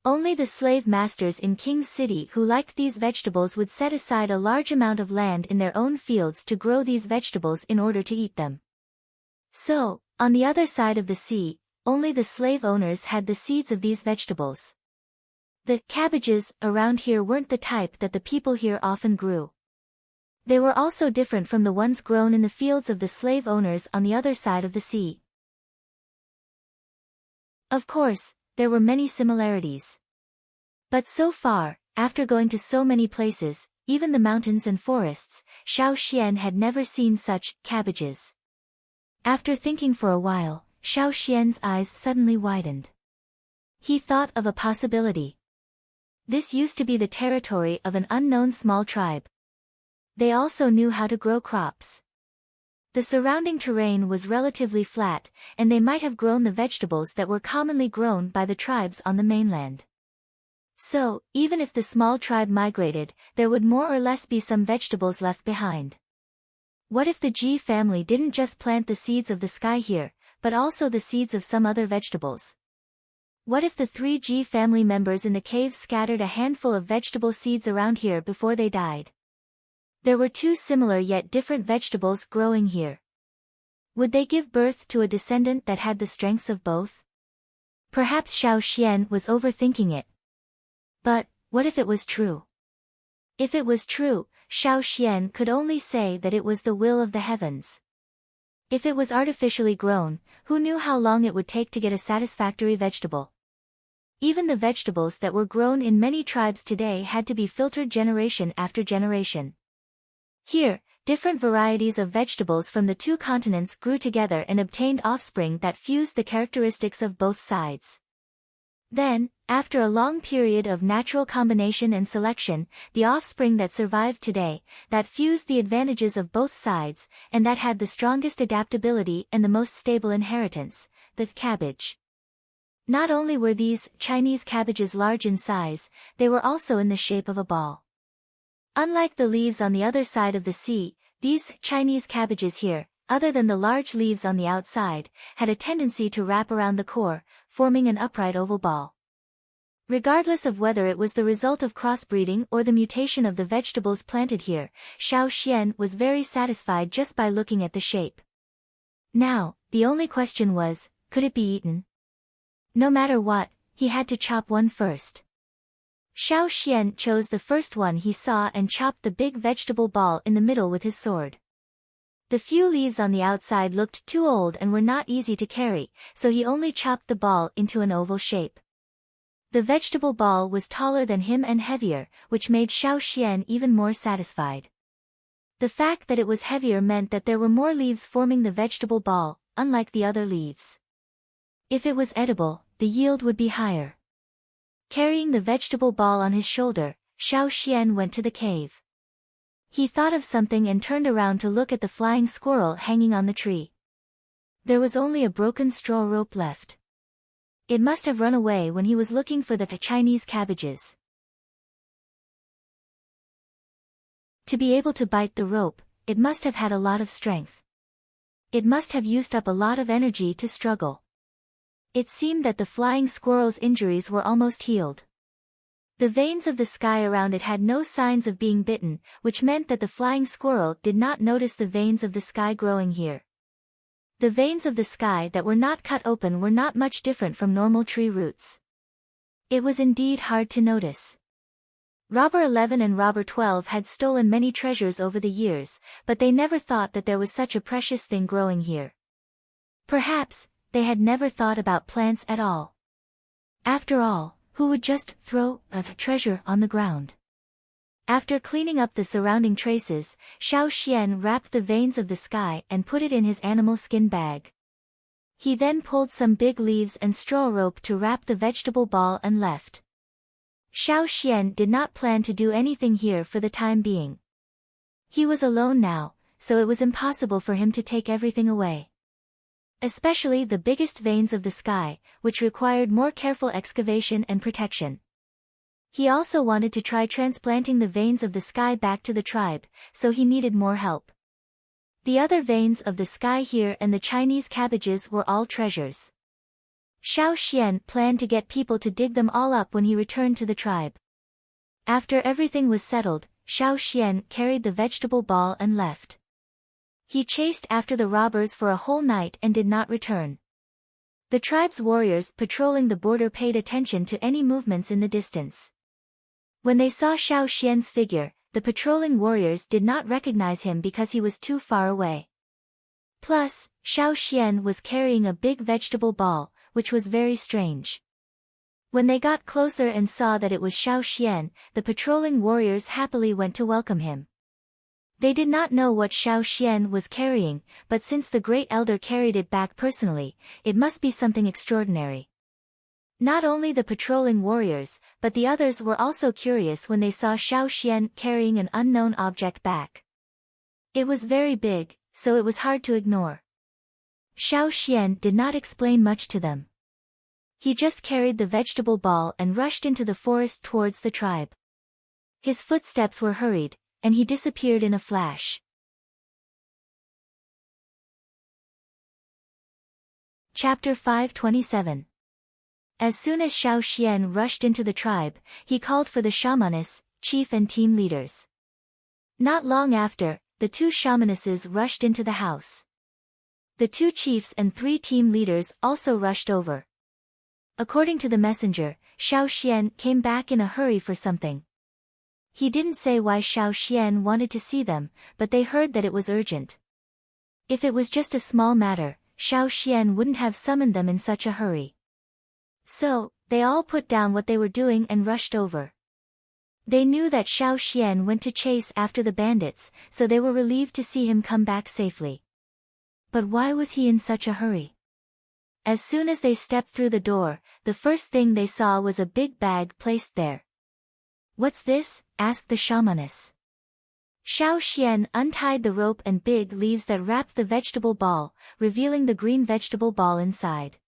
Only the slave masters in King's City who liked these vegetables would set aside a large amount of land in their own fields to grow these vegetables in order to eat them. So, on the other side of the sea, only the slave owners had the seeds of these vegetables. The cabbages around here weren't the type that the people here often grew. They were also different from the ones grown in the fields of the slave owners on the other side of the sea. Of course, there were many similarities. But so far, after going to so many places, even the mountains and forests, Xiao Xian had never seen such cabbages. After thinking for a while, Xiao Xian's eyes suddenly widened. He thought of a possibility. This used to be the territory of an unknown small tribe. They also knew how to grow crops. The surrounding terrain was relatively flat, and they might have grown the vegetables that were commonly grown by the tribes on the mainland. So, even if the small tribe migrated, there would more or less be some vegetables left behind. What if the Ji family didn't just plant the seeds of the sky here, but also the seeds of some other vegetables? What if the 3 Ji family members in the cave scattered a handful of vegetable seeds around here before they died? There were 2 similar yet different vegetables growing here. Would they give birth to a descendant that had the strengths of both? Perhaps Xiao Xian was overthinking it. But, what if it was true? If it was true, Xiao Xian could only say that it was the will of the heavens. If it was artificially grown, who knew how long it would take to get a satisfactory vegetable? Even the vegetables that were grown in many tribes today had to be filtered generation after generation. Here, different varieties of vegetables from the 2 continents grew together and obtained offspring that fused the characteristics of both sides. Then, after a long period of natural combination and selection, the offspring that survived today, that fused the advantages of both sides, and that had the strongest adaptability and the most stable inheritance, the cabbage. Not only were these Chinese cabbages large in size, they were also in the shape of a ball. Unlike the leaves on the other side of the sea, these Chinese cabbages here, other than the large leaves on the outside, had a tendency to wrap around the core, forming an upright oval ball. Regardless of whether it was the result of crossbreeding or the mutation of the vegetables planted here, Xiao Xian was very satisfied just by looking at the shape. Now, the only question was, could it be eaten? No matter what, he had to chop one first. Xiao Xian chose the first one he saw and chopped the big vegetable ball in the middle with his sword. The few leaves on the outside looked too old and were not easy to carry, so he only chopped the ball into an oval shape. The vegetable ball was taller than him and heavier, which made Xiao Xian even more satisfied. The fact that it was heavier meant that there were more leaves forming the vegetable ball, unlike the other leaves. If it was edible, the yield would be higher. Carrying the vegetable ball on his shoulder, Xiao Xian went to the cave. He thought of something and turned around to look at the flying squirrel hanging on the tree. There was only a broken straw rope left. It must have run away when he was looking for the Chinese cabbages. To be able to bite the rope, it must have had a lot of strength. It must have used up a lot of energy to struggle. It seemed that the flying squirrel's injuries were almost healed. The veins of the sky around it had no signs of being bitten, which meant that the flying squirrel did not notice the veins of the sky growing here. The veins of the sky that were not cut open were not much different from normal tree roots. It was indeed hard to notice. Robber 11 and Robber 12 had stolen many treasures over the years, but they never thought that there was such a precious thing growing here. Perhaps, they had never thought about plants at all. After all, who would just throw a treasure on the ground? After cleaning up the surrounding traces, Xiao Xian wrapped the veins of the sky and put it in his animal skin bag. He then pulled some big leaves and straw rope to wrap the vegetable ball and left. Xiao Xian did not plan to do anything here for the time being. He was alone now, so it was impossible for him to take everything away. Especially the biggest veins of the sky, which required more careful excavation and protection. He also wanted to try transplanting the veins of the sky back to the tribe, so he needed more help. The other veins of the sky here and the Chinese cabbages were all treasures. Xiao Xian planned to get people to dig them all up when he returned to the tribe. After everything was settled, Xiao Xian carried the vegetable ball and left. He chased after the robbers for a whole night and did not return. The tribe's warriors patrolling the border paid attention to any movements in the distance. When they saw Xiao Xian's figure, the patrolling warriors did not recognize him because he was too far away. Plus, Xiao Xian was carrying a big vegetable ball, which was very strange. When they got closer and saw that it was Xiao Xian, the patrolling warriors happily went to welcome him. They did not know what Xiao Xian was carrying, but since the Great Elder carried it back personally, it must be something extraordinary. Not only the patrolling warriors, but the others were also curious when they saw Xiao Xian carrying an unknown object back. It was very big, so it was hard to ignore. Xiao Xian did not explain much to them. He just carried the vegetable ball and rushed into the forest towards the tribe. His footsteps were hurried, and he disappeared in a flash. Chapter 527. As soon as Xiao Xian rushed into the tribe, he called for the shamanis, chief and team leaders. Not long after, the two shamanesses rushed into the house. The two chiefs and 3 team leaders also rushed over. According to the messenger, Xiao Xian came back in a hurry for something. He didn't say why Xiao Xian wanted to see them, but they heard that it was urgent. If it was just a small matter, Xiao Xian wouldn't have summoned them in such a hurry. So, they all put down what they were doing and rushed over. They knew that Xiao Xian went to chase after the bandits, so they were relieved to see him come back safely. But why was he in such a hurry? As soon as they stepped through the door, the first thing they saw was a big bag placed there. "What's this?" asked the shamaness. Xiao Xian untied the rope and big leaves that wrapped the vegetable ball, revealing the green vegetable ball inside.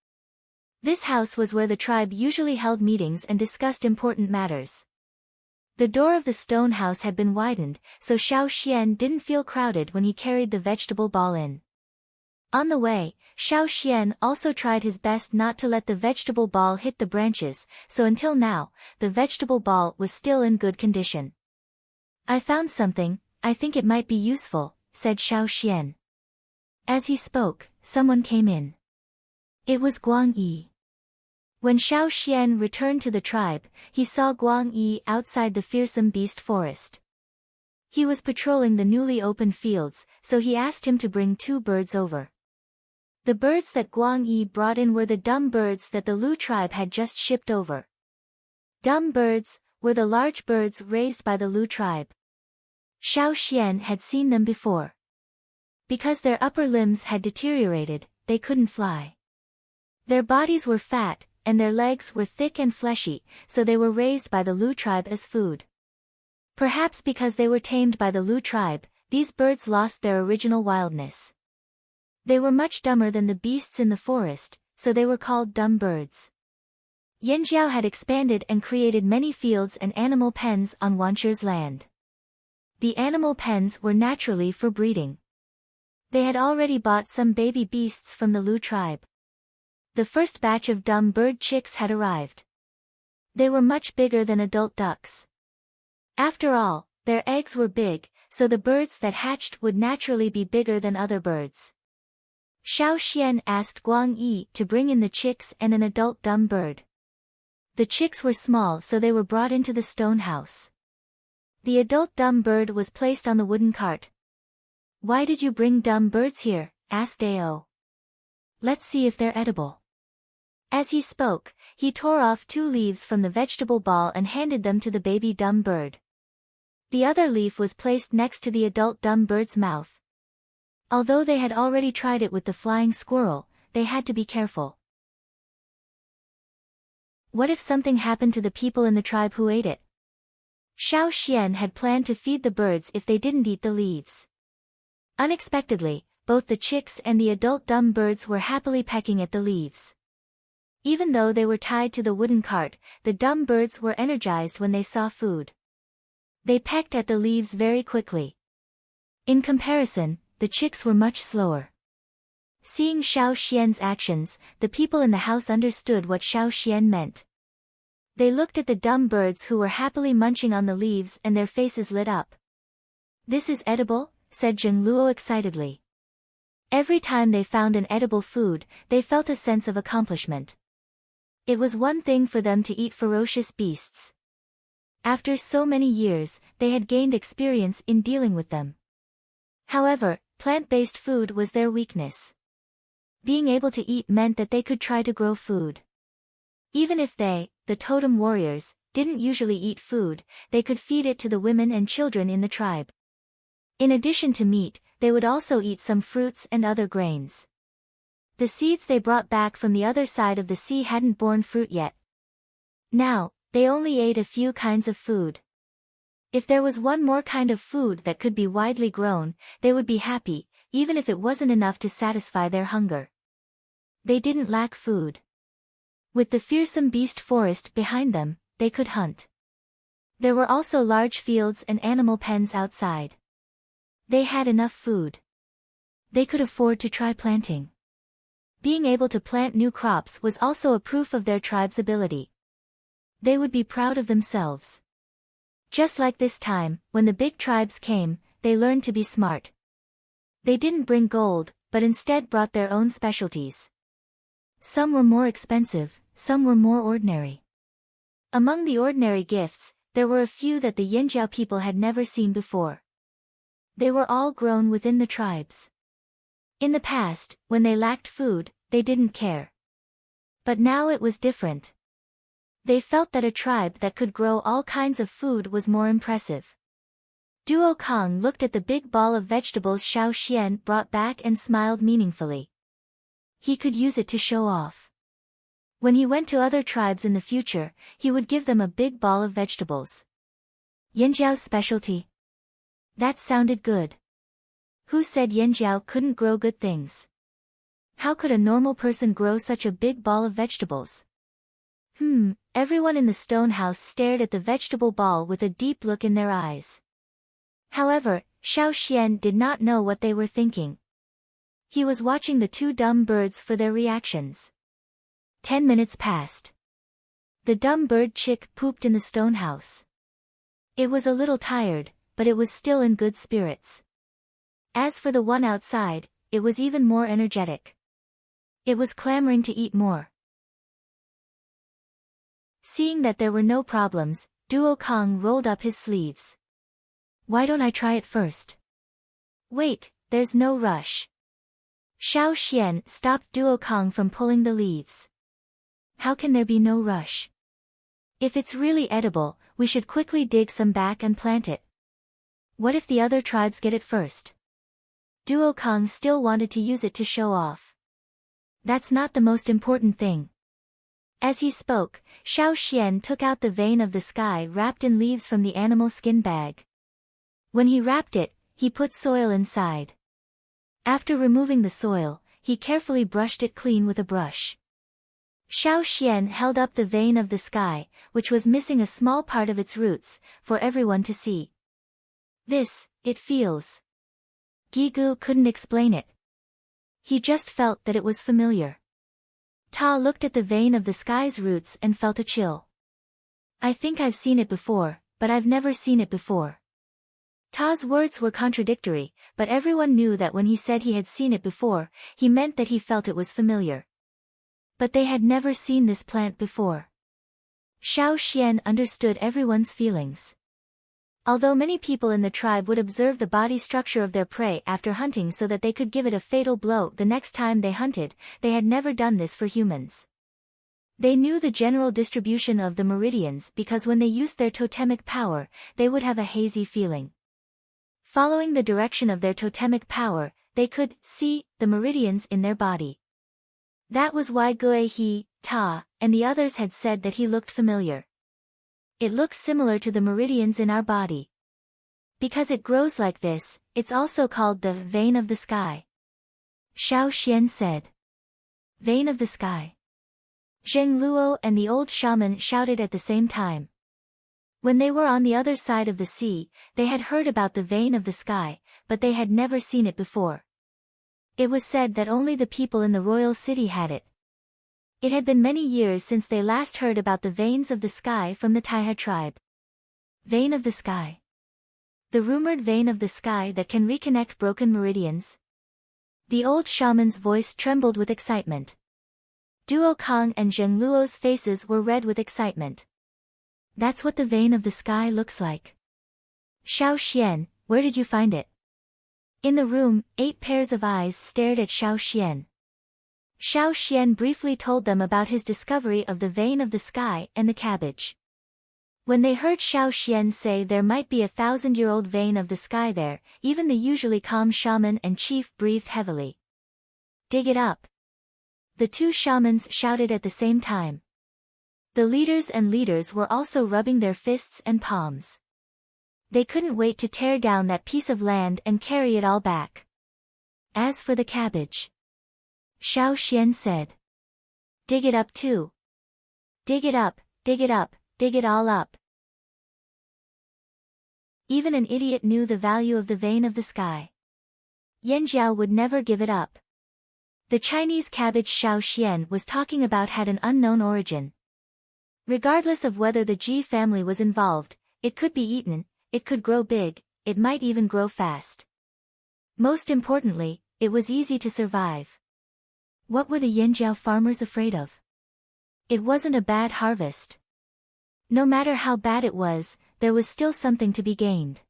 This house was where the tribe usually held meetings and discussed important matters. The door of the stone house had been widened, so Xiao Xian didn't feel crowded when he carried the vegetable ball in. On the way, Xiao Xian also tried his best not to let the vegetable ball hit the branches, so until now, the vegetable ball was still in good condition. "I found something, I think it might be useful," said Xiao Xian. As he spoke, someone came in. It was Guang Yi. When Xiao Xian returned to the tribe, he saw Guang Yi outside the fearsome beast forest. He was patrolling the newly opened fields, so he asked him to bring 2 birds over. The birds that Guang Yi brought in were the dumb birds that the Lu tribe had just shipped over. Dumb birds were the large birds raised by the Lu tribe. Xiao Xian had seen them before. Because their upper limbs had deteriorated, they couldn't fly. Their bodies were fat, and their legs were thick and fleshy, so they were raised by the Lu tribe as food. Perhaps because they were tamed by the Lu tribe, these birds lost their original wildness. They were much dumber than the beasts in the forest, so they were called dumb birds. Yanjiao had expanded and created many fields and animal pens on Wanchu's land. The animal pens were naturally for breeding. They had already bought some baby beasts from the Lu tribe. The first batch of dumb bird chicks had arrived. They were much bigger than adult ducks. After all, their eggs were big, so the birds that hatched would naturally be bigger than other birds. Xiao Xian asked Guang Yi to bring in the chicks and an adult dumb bird. The chicks were small, so they were brought into the stone house. The adult dumb bird was placed on the wooden cart. "Why did you bring dumb birds here?" asked Dao. "Let's see if they're edible." As he spoke, he tore off 2 leaves from the vegetable ball and handed them to the baby dumb bird. The other leaf was placed next to the adult dumb bird's mouth. Although they had already tried it with the flying squirrel, they had to be careful. What if something happened to the people in the tribe who ate it? Xiao Xian had planned to feed the birds if they didn't eat the leaves. Unexpectedly, both the chicks and the adult dumb birds were happily pecking at the leaves. Even though they were tied to the wooden cart, the dumb birds were energized when they saw food. They pecked at the leaves very quickly. In comparison, the chicks were much slower. Seeing Xiao Xian's actions, the people in the house understood what Xiao Xian meant. They looked at the dumb birds who were happily munching on the leaves and their faces lit up. "This is edible?" said Zheng Luo excitedly. Every time they found an edible food, they felt a sense of accomplishment. It was one thing for them to eat ferocious beasts. After so many years, they had gained experience in dealing with them. However, plant-based food was their weakness. Being able to eat meant that they could try to grow food. Even if they, the totem warriors, didn't usually eat food, they could feed it to the women and children in the tribe. In addition to meat, they would also eat some fruits and other grains. The seeds they brought back from the other side of the sea hadn't borne fruit yet. Now, they only ate a few kinds of food. If there was one more kind of food that could be widely grown, they would be happy, even if it wasn't enough to satisfy their hunger. They didn't lack food. With the fearsome beast forest behind them, they could hunt. There were also large fields and animal pens outside. They had enough food. They could afford to try planting. Being able to plant new crops was also a proof of their tribe's ability. They would be proud of themselves. Just like this time, when the big tribes came, they learned to be smart. They didn't bring gold, but instead brought their own specialties. Some were more expensive, some were more ordinary. Among the ordinary gifts, there were a few that the Yanjiao people had never seen before. They were all grown within the tribes. In the past, when they lacked food, they didn't care. But now it was different. They felt that a tribe that could grow all kinds of food was more impressive. Duo Kong looked at the big ball of vegetables Xiao Xian brought back and smiled meaningfully. He could use it to show off. When he went to other tribes in the future, he would give them a big ball of vegetables. Yanjiao's specialty. That sounded good. Who said Yanjiao couldn't grow good things? How could a normal person grow such a big ball of vegetables? Everyone in the stone house stared at the vegetable ball with a deep look in their eyes. However, Xiao Xian did not know what they were thinking. He was watching the 2 dumb birds for their reactions. 10 minutes passed. The dumb bird chick pooped in the stone house. It was a little tired, but it was still in good spirits. As for the one outside, it was even more energetic. It was clamoring to eat more. Seeing that there were no problems, Duo Kong rolled up his sleeves. Why don't I try it first? Wait, there's no rush. Xiao Xian stopped Duo Kong from pulling the leaves. How can there be no rush? If it's really edible, we should quickly dig some back and plant it. What if the other tribes get it first? Duo Kong still wanted to use it to show off. That's not the most important thing. As he spoke, Xiao Xian took out the vein of the sky wrapped in leaves from the animal skin bag. When he wrapped it, he put soil inside. After removing the soil, he carefully brushed it clean with a brush. Xiao Xian held up the vein of the sky, which was missing a small part of its roots, for everyone to see. It feels. Gigu couldn't explain it. He just felt that it was familiar. Ta looked at the vein of the sky's roots and felt a chill. I think I've seen it before, but I've never seen it before. Ta's words were contradictory, but everyone knew that when he said he had seen it before, he meant that he felt it was familiar. But they had never seen this plant before. Xiao Xian understood everyone's feelings. Although many people in the tribe would observe the body structure of their prey after hunting so that they could give it a fatal blow the next time they hunted, they had never done this for humans. They knew the general distribution of the meridians because when they used their totemic power, they would have a hazy feeling. Following the direction of their totemic power, they could see the meridians in their body. That was why Guihe, Ta, and the others had said that he looked familiar. It looks similar to the meridians in our body. Because it grows like this, it's also called the vein of the sky. Xiao Xian said. Vein of the sky. Zheng Luo and the old shaman shouted at the same time. When they were on the other side of the sea, they had heard about the vein of the sky, but they had never seen it before. It was said that only the people in the royal city had it. It had been many years since they last heard about the veins of the sky from the Taiha tribe. Vein of the sky. The rumored vein of the sky that can reconnect broken meridians. The old shaman's voice trembled with excitement. Duo Kong and Zheng Luo's faces were red with excitement. That's what the vein of the sky looks like. Xiao Xian, where did you find it? In the room, 8 pairs of eyes stared at Xiao Xian. Xiao Xian briefly told them about his discovery of the vein of the sky and the cabbage. When they heard Xiao Xian say there might be a 1,000-year-old vein of the sky there, even the usually calm shaman and chief breathed heavily. Dig it up. The 2 shamans shouted at the same time. The leaders were also rubbing their fists and palms. They couldn't wait to tear down that piece of land and carry it all back. As for the cabbage, Xiao Xian said. Dig it up too. Dig it up, dig it up, dig it all up. Even an idiot knew the value of the vein of the sky. Yanjiao would never give it up. The Chinese cabbage Xiao Xian was talking about had an unknown origin. Regardless of whether the Ji family was involved, it could be eaten, it could grow big, it might even grow fast. Most importantly, it was easy to survive. What were the Yanjiao farmers afraid of? It wasn't a bad harvest. No matter how bad it was, there was still something to be gained.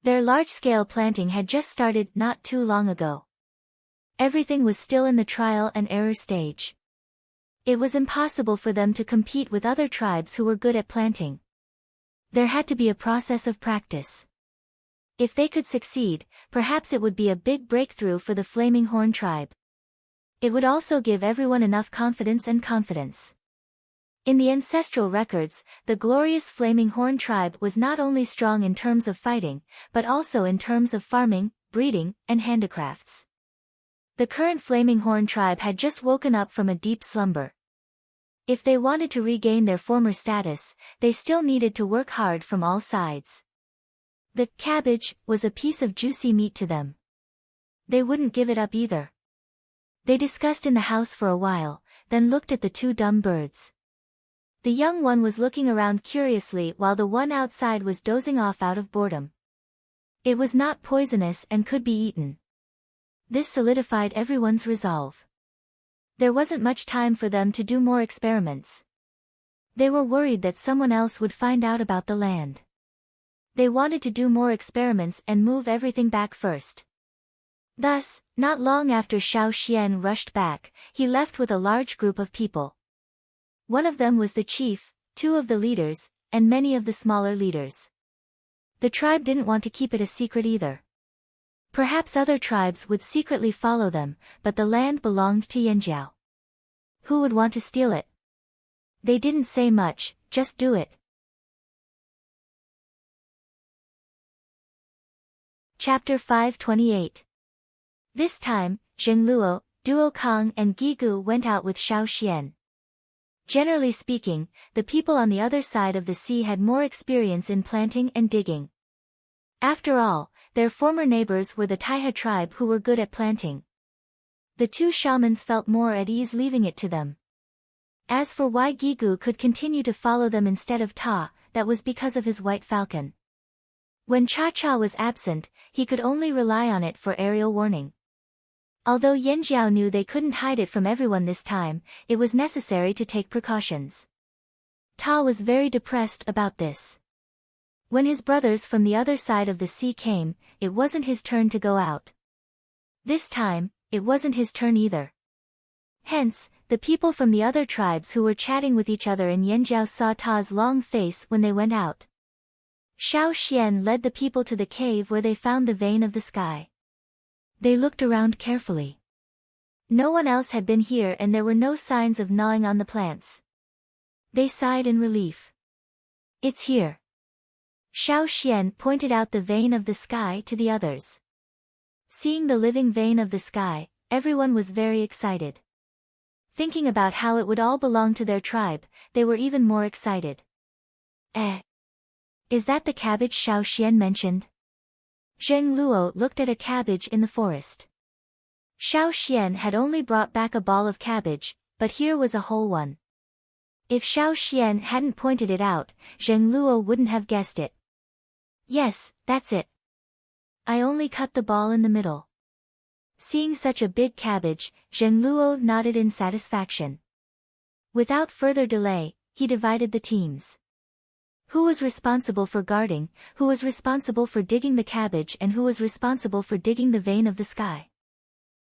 Their large-scale planting had just started not too long ago. Everything was still in the trial and error stage. It was impossible for them to compete with other tribes who were good at planting. There had to be a process of practice. If they could succeed, perhaps it would be a big breakthrough for the Flaming Horn tribe. It would also give everyone enough confidence. In the ancestral records, the glorious Flaming Horn tribe was not only strong in terms of fighting, but also in terms of farming, breeding, and handicrafts. The current Flaming Horn tribe had just woken up from a deep slumber. If they wanted to regain their former status, they still needed to work hard from all sides. The cabbage was a piece of juicy meat to them. They wouldn't give it up either. They discussed in the house for a while, then looked at the 2 dumb birds. The young one was looking around curiously while the one outside was dozing off out of boredom. It was not poisonous and could be eaten. This solidified everyone's resolve. There wasn't much time for them to do more experiments. They were worried that someone else would find out about the land. They wanted to do more experiments and move everything back first. Thus, not long after Xiao Xian rushed back, he left with a large group of people. One of them was the chief, two of the leaders, and many of the smaller leaders. The tribe didn't want to keep it a secret either. Perhaps other tribes would secretly follow them, but the land belonged to Yanjiao. Who would want to steal it? They didn't say much, just do it. Chapter 528. This time, Zhengluo, Duo Kang and Gigu went out with Xiao Xian. Generally speaking, the people on the other side of the sea had more experience in planting and digging. After all, their former neighbors were the Taihe tribe who were good at planting. The two shamans felt more at ease leaving it to them. As for why Gigu could continue to follow them instead of Ta, that was because of his white falcon. When Cha-Cha was absent, he could only rely on it for aerial warning. Although Yanjiao knew they couldn't hide it from everyone this time, it was necessary to take precautions. Ta was very depressed about this. When his brothers from the other side of the sea came, it wasn't his turn to go out. This time, it wasn't his turn either. Hence, the people from the other tribes who were chatting with each other in Yanjiao saw Ta's long face when they went out. Xiao Xian led the people to the cave where they found the vein of the sky. They looked around carefully. No one else had been here and there were no signs of gnawing on the plants. They sighed in relief. It's here. Xiao Xian pointed out the vein of the sky to the others. Seeing the living vein of the sky, everyone was very excited. Thinking about how it would all belong to their tribe, they were even more excited. Is that the cabbage Xiao Xian mentioned? Zheng Luo looked at a cabbage in the forest. Xiao Xian had only brought back a ball of cabbage, but here was a whole one. If Xiao Xian hadn't pointed it out, Zheng Luo wouldn't have guessed it. Yes, that's it. I only cut the ball in the middle. Seeing such a big cabbage, Zheng Luo nodded in satisfaction. Without further delay, he divided the teams. Who was responsible for guarding, who was responsible for digging the cabbage and who was responsible for digging the vein of the sky?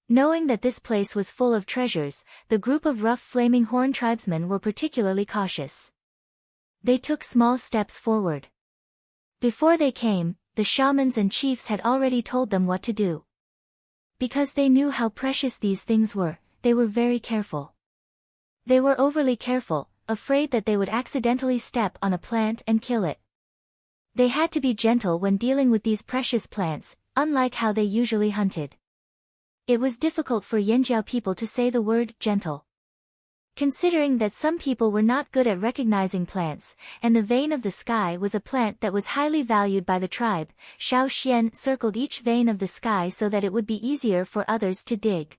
Knowing that this place was full of treasures, the group of rough flaming horn tribesmen were particularly cautious. They took small steps forward. Before they came, the shamans and chiefs had already told them what to do. Because they knew how precious these things were, they were very careful. They were overly careful, afraid that they would accidentally step on a plant and kill it. They had to be gentle when dealing with these precious plants, unlike how they usually hunted. It was difficult for Yanjiao people to say the word gentle. Considering that some people were not good at recognizing plants, and the vein of the sky was a plant that was highly valued by the tribe, Xiao Xian circled each vein of the sky so that it would be easier for others to dig.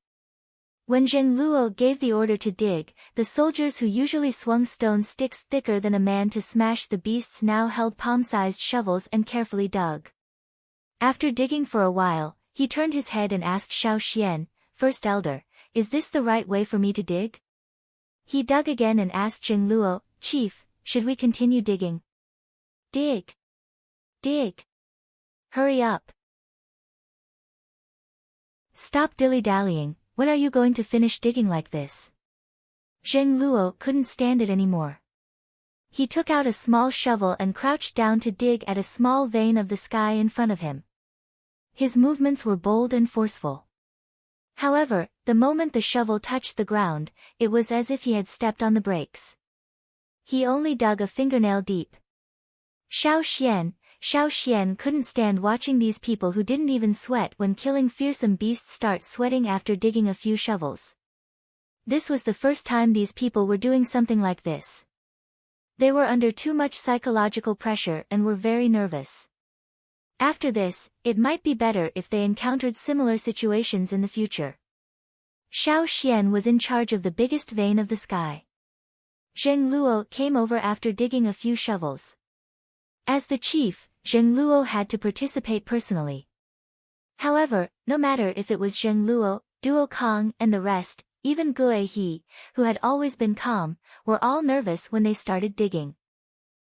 When Zheng Luo gave the order to dig, the soldiers who usually swung stone sticks thicker than a man to smash the beasts now held palm-sized shovels and carefully dug. After digging for a while, he turned his head and asked Xiao Xian, First Elder, is this the right way for me to dig? He dug again and asked Zheng Luo, Chief, should we continue digging? Dig! Dig! Hurry up! Stop dilly-dallying. When are you going to finish digging like this? Zheng Luo couldn't stand it anymore. He took out a small shovel and crouched down to dig at a small vein of the sky in front of him. His movements were bold and forceful. However, the moment the shovel touched the ground, it was as if he had stepped on the brakes. He only dug a fingernail deep. Xiao Xian couldn't stand watching these people who didn't even sweat when killing fearsome beasts start sweating after digging a few shovels. This was the first time these people were doing something like this. They were under too much psychological pressure and were very nervous. After this, it might be better if they encountered similar situations in the future. Xiao Xian was in charge of the biggest vein of the sky. Zheng Luo came over after digging a few shovels. As the chief, Zheng Luo had to participate personally. However, no matter if it was Zheng Luo, Duo Kang and the rest, even Guihe, who had always been calm, were all nervous when they started digging.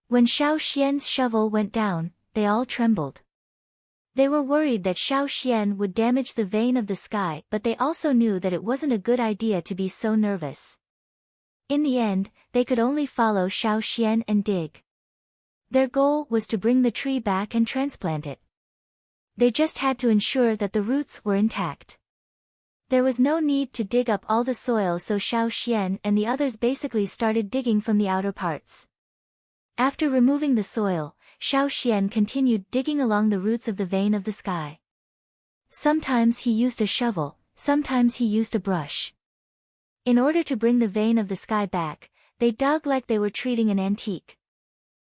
When Xiao Xian's shovel went down, they all trembled. They were worried that Xiao Xian would damage the vein of the sky, but they also knew that it wasn't a good idea to be so nervous. In the end, they could only follow Xiao Xian and dig. Their goal was to bring the tree back and transplant it. They just had to ensure that the roots were intact. There was no need to dig up all the soil, so Xiao Xian and the others basically started digging from the outer parts. After removing the soil, Xiao Xian continued digging along the roots of the vein of the sky. Sometimes he used a shovel, sometimes he used a brush. In order to bring the vein of the sky back, they dug like they were treating an antique.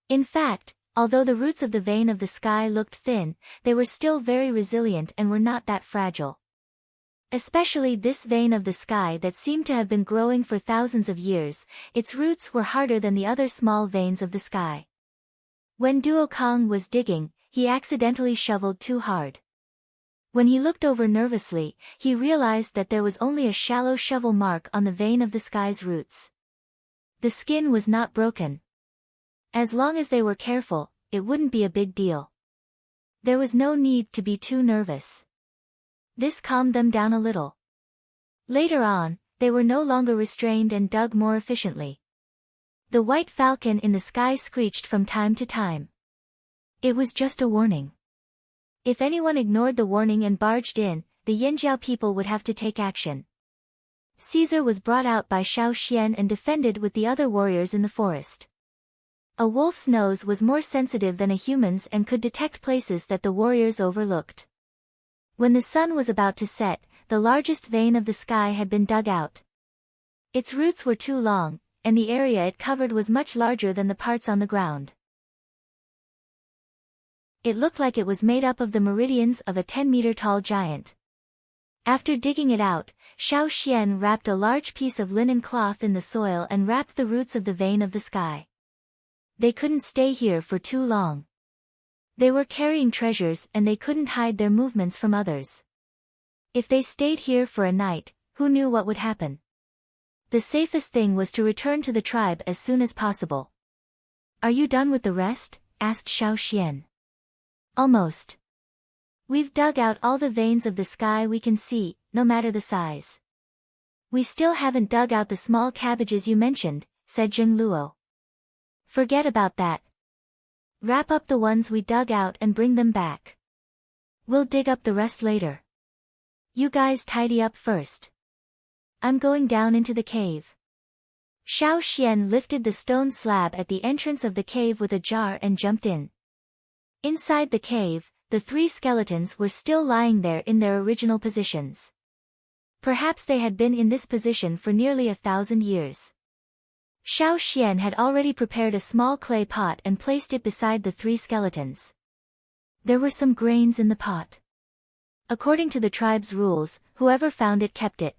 In fact, although the roots of the vein of the sky looked thin, they were still very resilient and were not that fragile. Especially this vein of the sky that seemed to have been growing for thousands of years, its roots were harder than the other small veins of the sky. When Duokong was digging, he accidentally shoveled too hard. When he looked over nervously, he realized that there was only a shallow shovel mark on the vein of the sky's roots. The skin was not broken. As long as they were careful, it wouldn't be a big deal. There was no need to be too nervous. This calmed them down a little. Later on, they were no longer restrained and dug more efficiently. The white falcon in the sky screeched from time to time. It was just a warning. If anyone ignored the warning and barged in, the Yanjiao people would have to take action. Caesar was brought out by Xiao Xian and defended with the other warriors in the forest. A wolf's nose was more sensitive than a human's and could detect places that the warriors overlooked. When the sun was about to set, the largest vein of the sky had been dug out. Its roots were too long, and the area it covered was much larger than the parts on the ground. It looked like it was made up of the meridians of a 10-meter-tall giant. After digging it out, Xiao Xian wrapped a large piece of linen cloth in the soil and wrapped the roots of the vein of the sky. They couldn't stay here for too long. They were carrying treasures and they couldn't hide their movements from others. If they stayed here for a night, who knew what would happen? The safest thing was to return to the tribe as soon as possible. "Are you done with the rest?" asked Xiao Xian. "Almost. We've dug out all the veins of the sky we can see, no matter the size. We still haven't dug out the small cabbages you mentioned," said Zheng Luo. "Forget about that. Wrap up the ones we dug out and bring them back. We'll dig up the rest later. You guys tidy up first. I'm going down into the cave." Xiao Xian lifted the stone slab at the entrance of the cave with a jar and jumped in. Inside the cave, the 3 skeletons were still lying there in their original positions. Perhaps they had been in this position for nearly 1,000 years. Xiao Xian had already prepared a small clay pot and placed it beside the 3 skeletons. There were some grains in the pot. According to the tribe's rules, whoever found it kept it.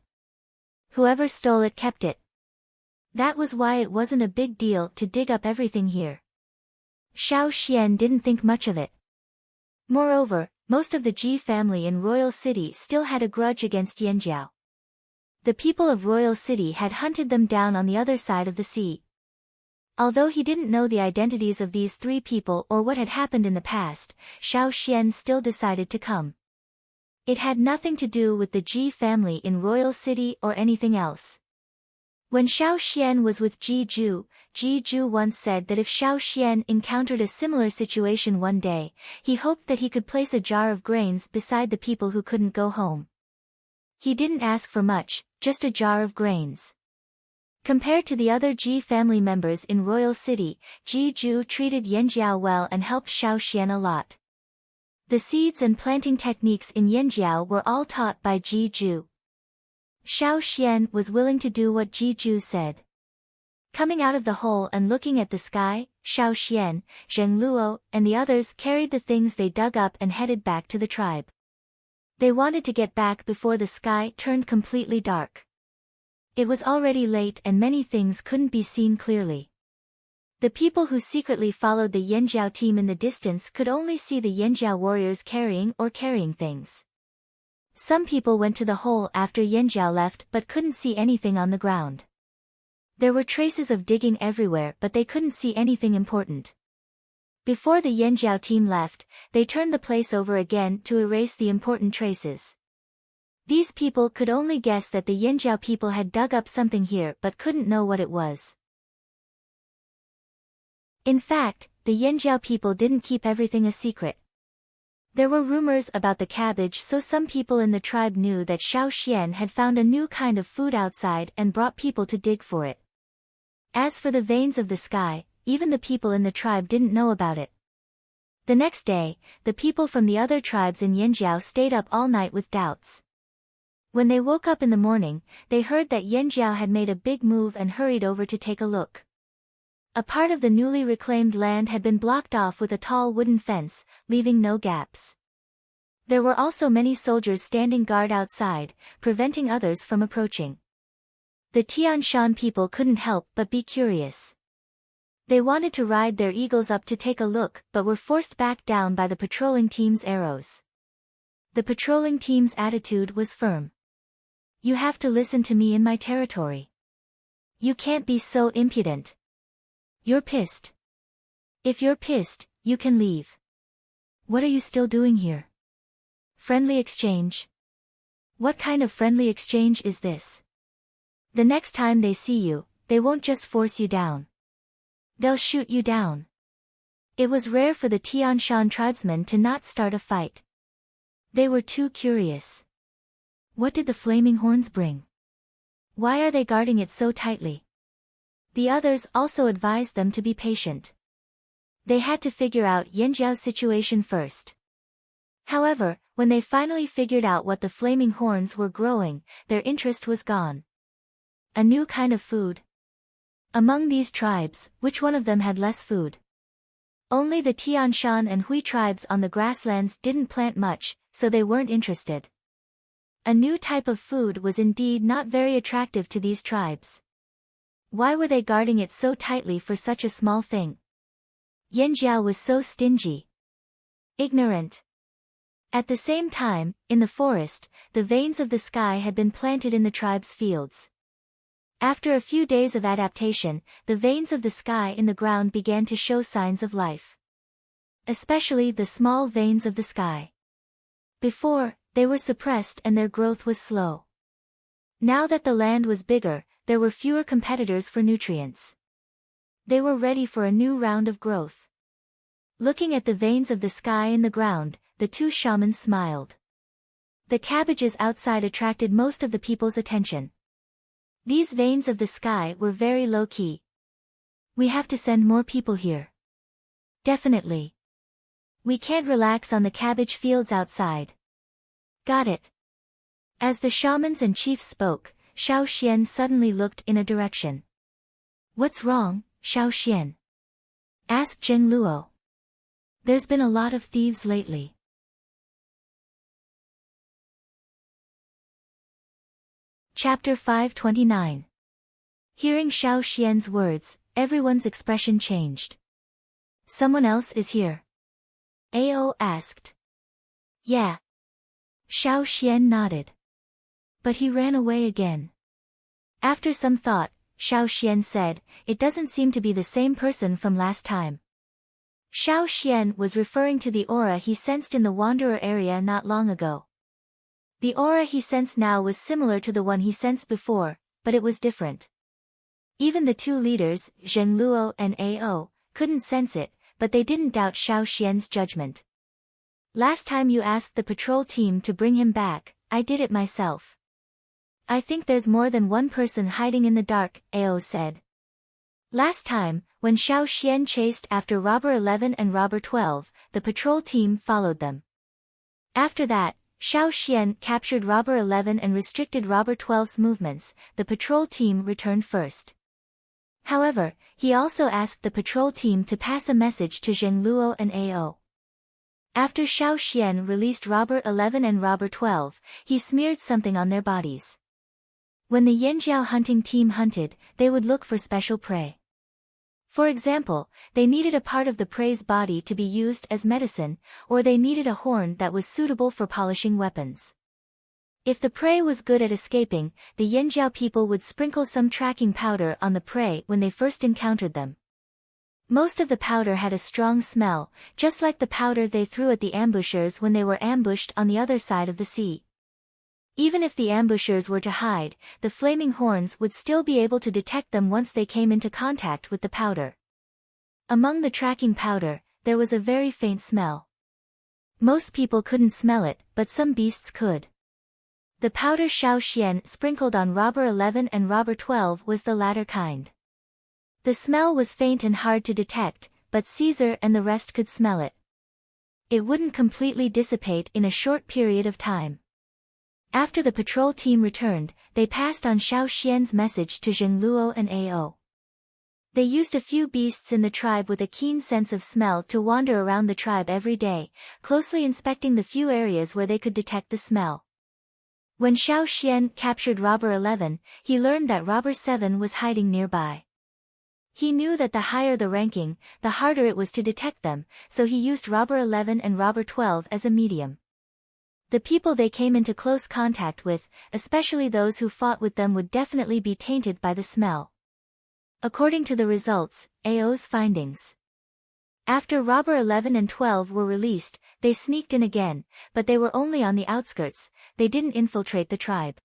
Whoever stole it kept it. That was why it wasn't a big deal to dig up everything here. Xiao Xian didn't think much of it. Moreover, most of the Ji family in Royal City still had a grudge against Yanjiao. The people of Royal City had hunted them down on the other side of the sea. Although he didn't know the identities of these 3 people or what had happened in the past, Xiao Xian still decided to come. It had nothing to do with the Ji family in Royal City or anything else. When Xiao Xian was with Ji Ju once said that if Xiao Xian encountered a similar situation one day, he hoped that he could place a jar of grains beside the people who couldn't go home. He didn't ask for much, just a jar of grains. Compared to the other Ji family members in Royal City, Ji Ju treated Yanjiao well and helped Xiao Xian a lot. The seeds and planting techniques in Yanjiao were all taught by Ji Ju. Xiao Xian was willing to do what Ji Ju said. Coming out of the hole and looking at the sky, Xiao Xian, Zheng Luo, and the others carried the things they dug up and headed back to the tribe. They wanted to get back before the sky turned completely dark. It was already late and many things couldn't be seen clearly. The people who secretly followed the Yanjiao team in the distance could only see the Yanjiao warriors carrying things. Some people went to the hole after Yanjiao left but couldn't see anything on the ground. There were traces of digging everywhere but they couldn't see anything important. Before the Yanjiao team left, they turned the place over again to erase the important traces. These people could only guess that the Yanjiao people had dug up something here but couldn't know what it was. In fact, the Yanjiao people didn't keep everything a secret. There were rumors about the cabbage, so some people in the tribe knew that Xiao Xian had found a new kind of food outside and brought people to dig for it. As for the veins of the sky, even the people in the tribe didn't know about it. The next day, the people from the other tribes in Yanjiao stayed up all night with doubts. When they woke up in the morning, they heard that Yanjiao had made a big move and hurried over to take a look. A part of the newly reclaimed land had been blocked off with a tall wooden fence, leaving no gaps. There were also many soldiers standing guard outside, preventing others from approaching. The Tian Shan people couldn't help but be curious. They wanted to ride their eagles up to take a look but were forced back down by the patrolling team's arrows. The patrolling team's attitude was firm. You have to listen to me in my territory. You can't be so impudent. You're pissed. If you're pissed, you can leave. What are you still doing here? Friendly exchange? What kind of friendly exchange is this? The next time they see you, they won't just force you down. They'll shoot you down. It was rare for the Tian Shan tribesmen to not start a fight. They were too curious. What did the flaming horns bring? Why are they guarding it so tightly? The others also advised them to be patient. They had to figure out Yanjiao's situation first. However, when they finally figured out what the flaming horns were growing, their interest was gone. A new kind of food. Among these tribes, which one of them had less food? Only the Tian Shan and Hui tribes on the grasslands didn't plant much, so they weren't interested. A new type of food was indeed not very attractive to these tribes. Why were they guarding it so tightly for such a small thing? Yanjiao was so stingy. Ignorant. At the same time, in the forest, the veins of the sky had been planted in the tribe's fields. After a few days of adaptation, the veins of the sky in the ground began to show signs of life. Especially the small veins of the sky. Before, they were suppressed and their growth was slow. Now that the land was bigger, there were fewer competitors for nutrients. They were ready for a new round of growth. Looking at the veins of the sky in the ground, the two shamans smiled. The cabbages outside attracted most of the people's attention. These veins of the sky were very low-key. We have to send more people here. Definitely. We can't relax on the cabbage fields outside. Got it. As the shamans and chiefs spoke, Xiao Xian suddenly looked in a direction. What's wrong, Xiao Xian? Asked Zheng Luo. There's been a lot of thieves lately. Chapter 529. Hearing Xiao Xian's words, everyone's expression changed. Someone else is here? Ao asked. Yeah. Xiao Xian nodded. But he ran away again. After some thought, Xiao Xian said, it doesn't seem to be the same person from last time. Xiao Xian was referring to the aura he sensed in the Wanderer area not long ago. The aura he sensed now was similar to the one he sensed before, but it was different. Even the two leaders, Zheng Luo and Ao, couldn't sense it, but they didn't doubt Xiao Xian's judgment. Last time you asked the patrol team to bring him back, I did it myself. I think there's more than one person hiding in the dark, Ao said. Last time, when Xiao Xian chased after Robber 11 and Robber 12, the patrol team followed them. After that, Xiao Xian captured Robber 11 and restricted Robber 12's movements. The patrol team returned first. However, he also asked the patrol team to pass a message to Zheng Luo and Ao. After Xiao Xian released Robber 11 and Robber 12, he smeared something on their bodies. When the Yanjiao hunting team hunted, they would look for special prey. For example, they needed a part of the prey's body to be used as medicine, or they needed a horn that was suitable for polishing weapons. If the prey was good at escaping, the Yanjiao people would sprinkle some tracking powder on the prey when they first encountered them. Most of the powder had a strong smell, just like the powder they threw at the ambushers when they were ambushed on the other side of the sea. Even if the ambushers were to hide, the flaming horns would still be able to detect them once they came into contact with the powder. Among the tracking powder, there was a very faint smell. Most people couldn't smell it, but some beasts could. The powder Xiao Xian sprinkled on Robber 11 and Robber 12 was the latter kind. The smell was faint and hard to detect, but Caesar and the rest could smell it. It wouldn't completely dissipate in a short period of time. After the patrol team returned, they passed on Xiao Xian's message to Zheng Luo and Ao. They used a few beasts in the tribe with a keen sense of smell to wander around the tribe every day, closely inspecting the few areas where they could detect the smell. When Xiao Xian captured Robber 11, he learned that Robber 7 was hiding nearby. He knew that the higher the ranking, the harder it was to detect them, so he used Robber 11 and Robber 12 as a medium. The people they came into close contact with, especially those who fought with them, would definitely be tainted by the smell. According to the results, Ao's findings. After Robber 11 and 12 were released, they sneaked in again, but they were only on the outskirts, they didn't infiltrate the tribe.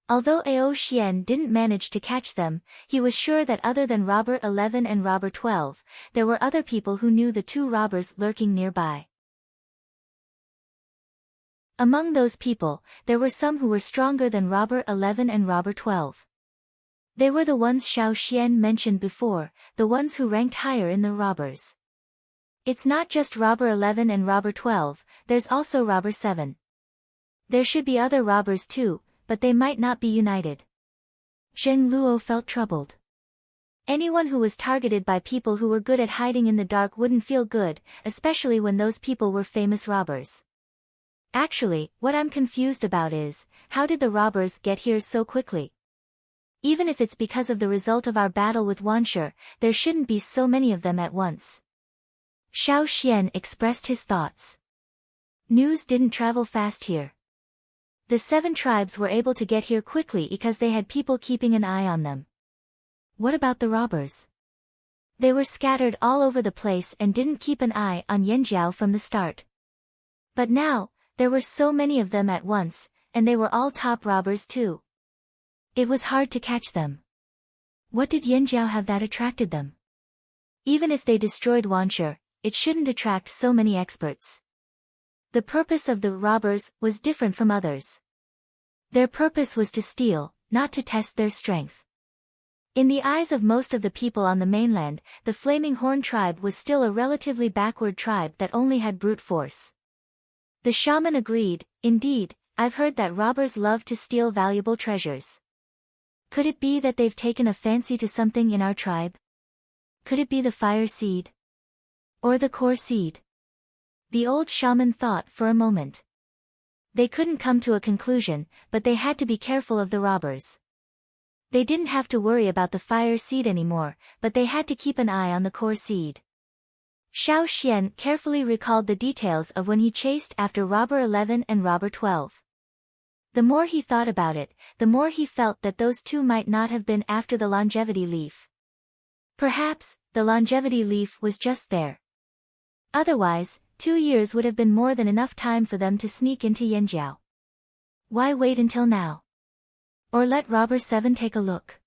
Although Ao Xian didn't manage to catch them, he was sure that other than Robber 11 and Robber 12, there were other people who knew the two robbers lurking nearby. Among those people, there were some who were stronger than Robber 11 and Robber 12. They were the ones Xiao Xian mentioned before, the ones who ranked higher in the robbers. It's not just Robber 11 and Robber 12, there's also Robber 7. There should be other robbers too, but they might not be united. Zheng Luo felt troubled. Anyone who was targeted by people who were good at hiding in the dark wouldn't feel good, especially when those people were famous robbers. Actually, what I'm confused about is, how did the robbers get here so quickly? Even if it's because of the result of our battle with Wanshe, there shouldn't be so many of them at once. Xiao Xian expressed his thoughts. News didn't travel fast here. The 7 tribes were able to get here quickly because they had people keeping an eye on them. What about the robbers? They were scattered all over the place and didn't keep an eye on Yanjiao from the start. But now, there were so many of them at once, and they were all top robbers too. It was hard to catch them. What did Yanjiao have that attracted them? Even if they destroyed Wanshe, it shouldn't attract so many experts. The purpose of the robbers was different from others. Their purpose was to steal, not to test their strength. In the eyes of most of the people on the mainland, the Flaming Horn tribe was still a relatively backward tribe that only had brute force. The shaman agreed, indeed, I've heard that robbers love to steal valuable treasures. Could it be that they've taken a fancy to something in our tribe? Could it be the fire seed? Or the core seed? The old shaman thought for a moment. They couldn't come to a conclusion, but they had to be careful of the robbers. They didn't have to worry about the fire seed anymore, but they had to keep an eye on the core seed. Xiao Xian carefully recalled the details of when he chased after Robber 11 and Robber 12. The more he thought about it, the more he felt that those two might not have been after the longevity leaf. Perhaps, the longevity leaf was just there. Otherwise, 2 years would have been more than enough time for them to sneak into Yanjiao. Why wait until now? Or let Robber 7 take a look?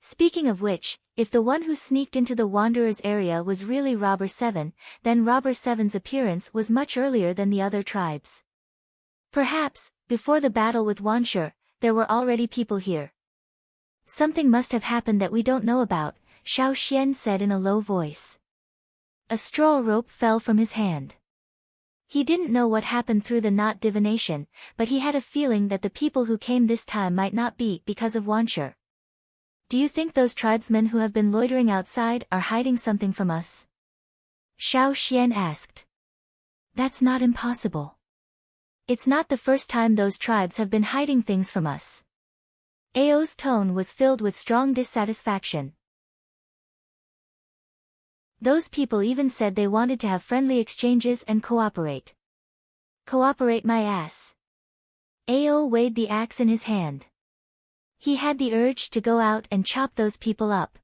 Speaking of which, if the one who sneaked into the Wanderers area was really Robber 7, then Robber 7's appearance was much earlier than the other tribes. Perhaps, before the battle with Wanshe, there were already people here. Something must have happened that we don't know about, Xiao Xian said in a low voice. A straw rope fell from his hand. He didn't know what happened through the knot divination, but he had a feeling that the people who came this time might not be because of Wanshe. Do you think those tribesmen who have been loitering outside are hiding something from us? Xiao Xian asked. That's not impossible. It's not the first time those tribes have been hiding things from us. Ao's tone was filled with strong dissatisfaction. Those people even said they wanted to have friendly exchanges and cooperate. Cooperate my ass. Ao weighed the axe in his hand. He had the urge to go out and chop those people up.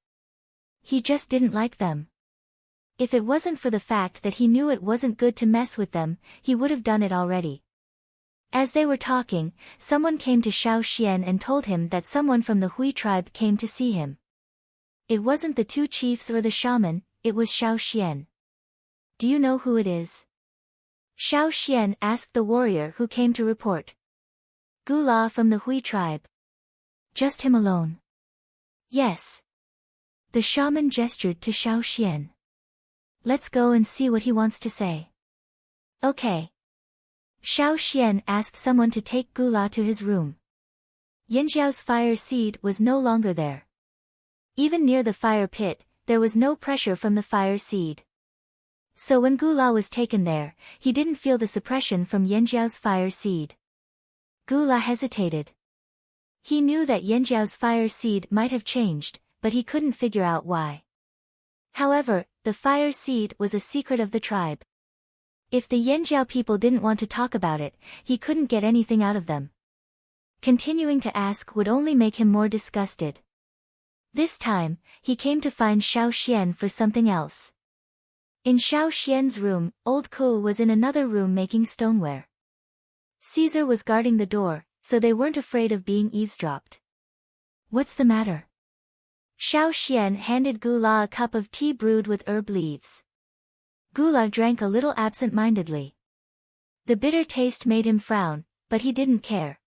He just didn't like them. If it wasn't for the fact that he knew it wasn't good to mess with them, he would have done it already. As they were talking, someone came to Xiao Xian and told him that someone from the Hui tribe came to see him. It wasn't the two chiefs or the shaman, it was Xiao Xian. Do you know who it is? Xiao Xian asked the warrior who came to report. Gula from the Hui tribe. Just him alone? Yes. The shaman gestured to Xiao Xian. Let's go and see what he wants to say. Okay. Xiao Xian asked someone to take Gula to his room. Yanjiao's fire seed was no longer there. Even near the fire pit, there was no pressure from the fire seed. So when Gula was taken there, he didn't feel the suppression from Yanjiao's fire seed. Gula hesitated. He knew that Yanjiao's fire seed might have changed, but he couldn't figure out why. However, the fire seed was a secret of the tribe. If the Yanjiao people didn't want to talk about it, he couldn't get anything out of them. Continuing to ask would only make him more disgusted. This time, he came to find Xiao Xian for something else. In Xiao Xian's room, old Ku was in another room making stoneware. Caesar was guarding the door, so they weren't afraid of being eavesdropped. What's the matter? Xiao Xian handed Gula a cup of tea brewed with herb leaves. Gula drank a little absent-mindedly. The bitter taste made him frown, but he didn't care.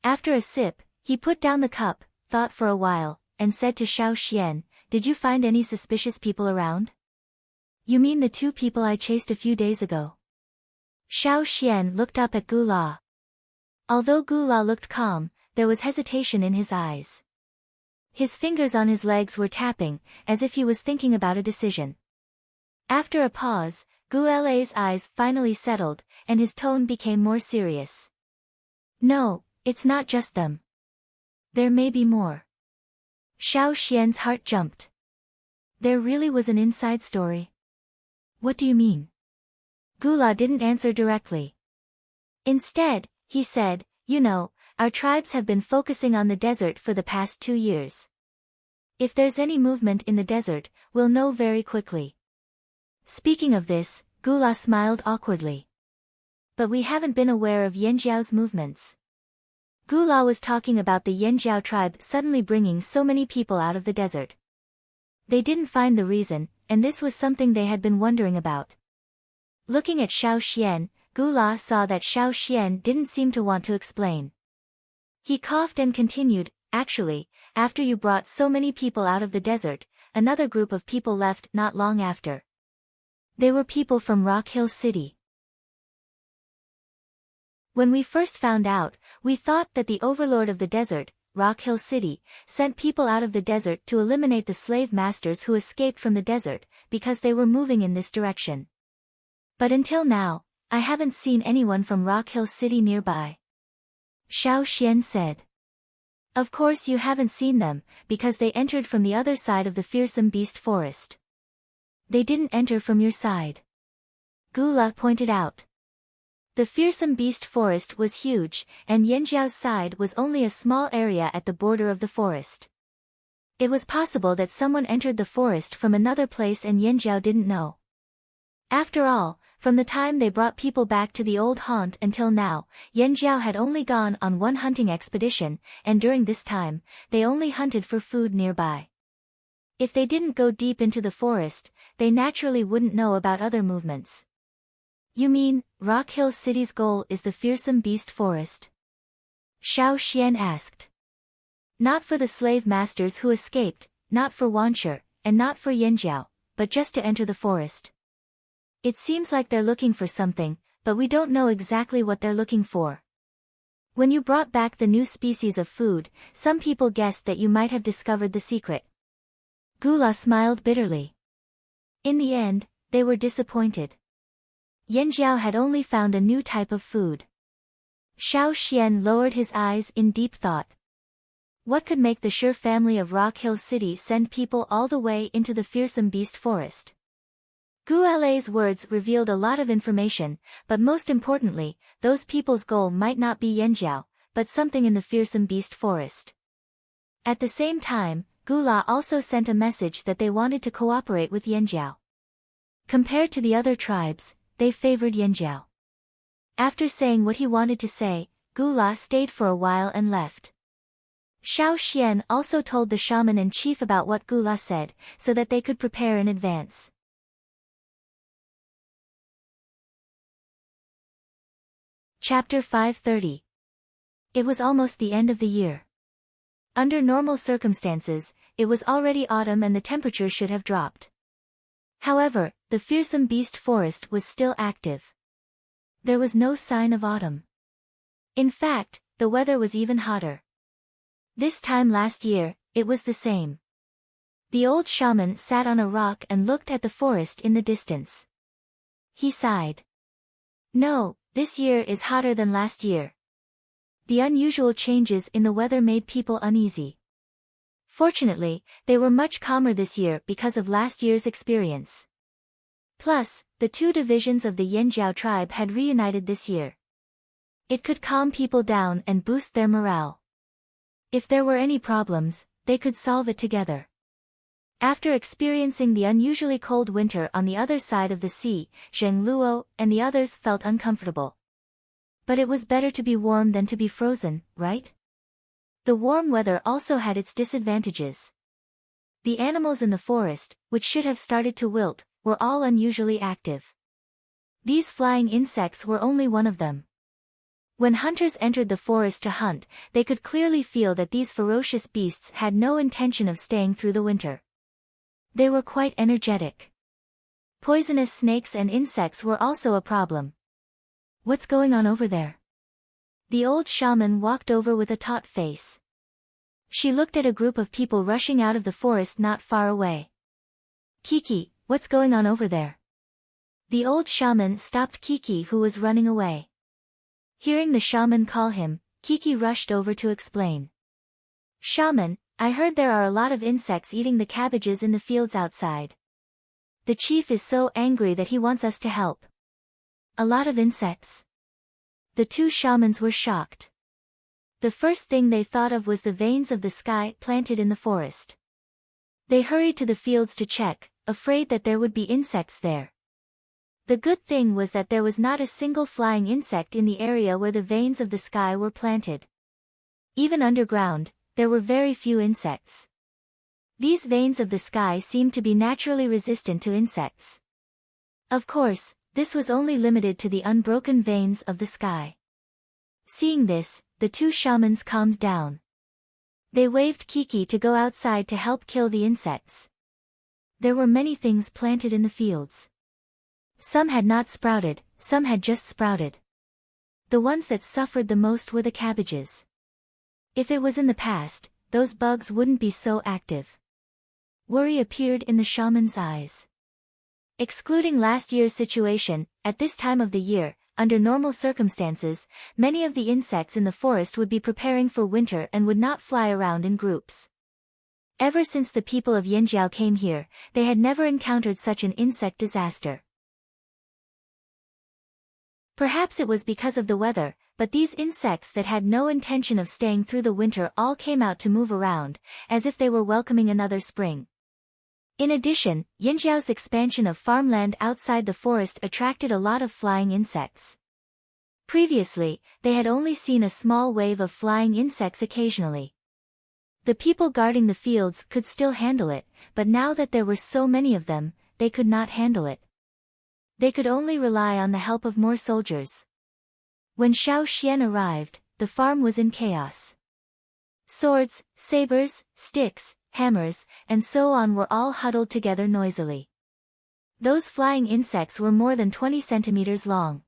After a sip, he put down the cup, thought for a while, and said to Xiao Xian, "Did you find any suspicious people around?" "You mean the two people I chased a few days ago?" Xiao Xian looked up at Gula. Although Gula looked calm, there was hesitation in his eyes. His fingers on his legs were tapping, as if he was thinking about a decision. After a pause, Gula's eyes finally settled, and his tone became more serious. "No, it's not just them. There may be more." Xiao Xian's heart jumped. There really was an inside story. What do you mean? Gula didn't answer directly. Instead, he said, "You know, our tribes have been focusing on the desert for the past 2 years. If there's any movement in the desert, we'll know very quickly." Speaking of this, Gula smiled awkwardly. "But we haven't been aware of Yanjiao's movements." Gula was talking about the Yanjiao tribe suddenly bringing so many people out of the desert. They didn't find the reason, and this was something they had been wondering about. Looking at Xiao Xian, Gula saw that Xiao Xian didn't seem to want to explain. He coughed and continued, "Actually, after you brought so many people out of the desert, another group of people left not long after. They were people from Rock Hill City. When we first found out, we thought that the overlord of the desert, Rock Hill City, sent people out of the desert to eliminate the slave masters who escaped from the desert, because they were moving in this direction. But until now, I haven't seen anyone from Rock Hill City nearby." Xiao Xian said. "Of course you haven't seen them, because they entered from the other side of the fearsome beast forest. They didn't enter from your side," Gula pointed out. The fearsome beast forest was huge, and Yanjiao's side was only a small area at the border of the forest. It was possible that someone entered the forest from another place and Yanjiao didn't know. After all, from the time they brought people back to the old haunt until now, Yanjiao had only gone on one hunting expedition, and during this time, they only hunted for food nearby. If they didn't go deep into the forest, they naturally wouldn't know about other movements. "You mean, Rock Hill City's goal is the fearsome beast forest?" Xiao Xian asked. "Not for the slave masters who escaped, not for Wanshi, and not for Yanjiao, but just to enter the forest. It seems like they're looking for something, but we don't know exactly what they're looking for. When you brought back the new species of food, some people guessed that you might have discovered the secret." Gula smiled bitterly. In the end, they were disappointed. Yanjiao had only found a new type of food. Xiao Xian lowered his eyes in deep thought. What could make the Sure family of Rock Hill City send people all the way into the fearsome beast forest? Gu Lei's words revealed a lot of information, but most importantly, those people's goal might not be Yanjiao, but something in the fearsome beast forest. At the same time, Gu La also sent a message that they wanted to cooperate with Yanjiao. Compared to the other tribes, they favored Yanjiao. After saying what he wanted to say, Gu La stayed for a while and left. Xiao Xian also told the shaman and chief about what Gu La said, so that they could prepare in advance. Chapter 530. It was almost the end of the year. Under normal circumstances, it was already autumn and the temperature should have dropped. However, the fearsome beast forest was still active. There was no sign of autumn. In fact, the weather was even hotter. This time last year, it was the same. The old shaman sat on a rock and looked at the forest in the distance. He sighed. No, this year is hotter than last year. The unusual changes in the weather made people uneasy. Fortunately, they were much calmer this year because of last year's experience. Plus, the two divisions of the Yanjiao tribe had reunited this year. It could calm people down and boost their morale. If there were any problems, they could solve it together. After experiencing the unusually cold winter on the other side of the sea, Zheng Luo and the others felt uncomfortable. But it was better to be warm than to be frozen, right? The warm weather also had its disadvantages. The animals in the forest, which should have started to wilt, were all unusually active. These flying insects were only one of them. When hunters entered the forest to hunt, they could clearly feel that these ferocious beasts had no intention of staying through the winter. They were quite energetic. Poisonous snakes and insects were also a problem. What's going on over there? The old shaman walked over with a taut face. She looked at a group of people rushing out of the forest not far away. Kiki, what's going on over there? The old shaman stopped Kiki, who was running away. Hearing the shaman call him, Kiki rushed over to explain. Shaman, I heard there are a lot of insects eating the cabbages in the fields outside. The chief is so angry that he wants us to help. A lot of insects? The two shamans were shocked. The first thing they thought of was the veins of the sky planted in the forest. They hurried to the fields to check, afraid that there would be insects there. The good thing was that there was not a single flying insect in the area where the veins of the sky were planted. Even underground, there were very few insects. These veins of the sky seemed to be naturally resistant to insects. Of course, this was only limited to the unbroken veins of the sky. Seeing this, the two shamans calmed down. They waved Kiki to go outside to help kill the insects. There were many things planted in the fields. Some had not sprouted, some had just sprouted. The ones that suffered the most were the cabbages. If it was in the past, those bugs wouldn't be so active. Worry appeared in the shaman's eyes. Excluding last year's situation, at this time of the year, under normal circumstances, many of the insects in the forest would be preparing for winter and would not fly around in groups. Ever since the people of Yanjiao came here, they had never encountered such an insect disaster. Perhaps it was because of the weather, but these insects that had no intention of staying through the winter all came out to move around, as if they were welcoming another spring. In addition, Yanjiao's expansion of farmland outside the forest attracted a lot of flying insects. Previously, they had only seen a small wave of flying insects occasionally. The people guarding the fields could still handle it, but now that there were so many of them, they could not handle it. They could only rely on the help of more soldiers. When Xiao Xian arrived, the farm was in chaos. Swords, sabers, sticks, hammers, and so on were all huddled together noisily. Those flying insects were more than 20 centimeters long.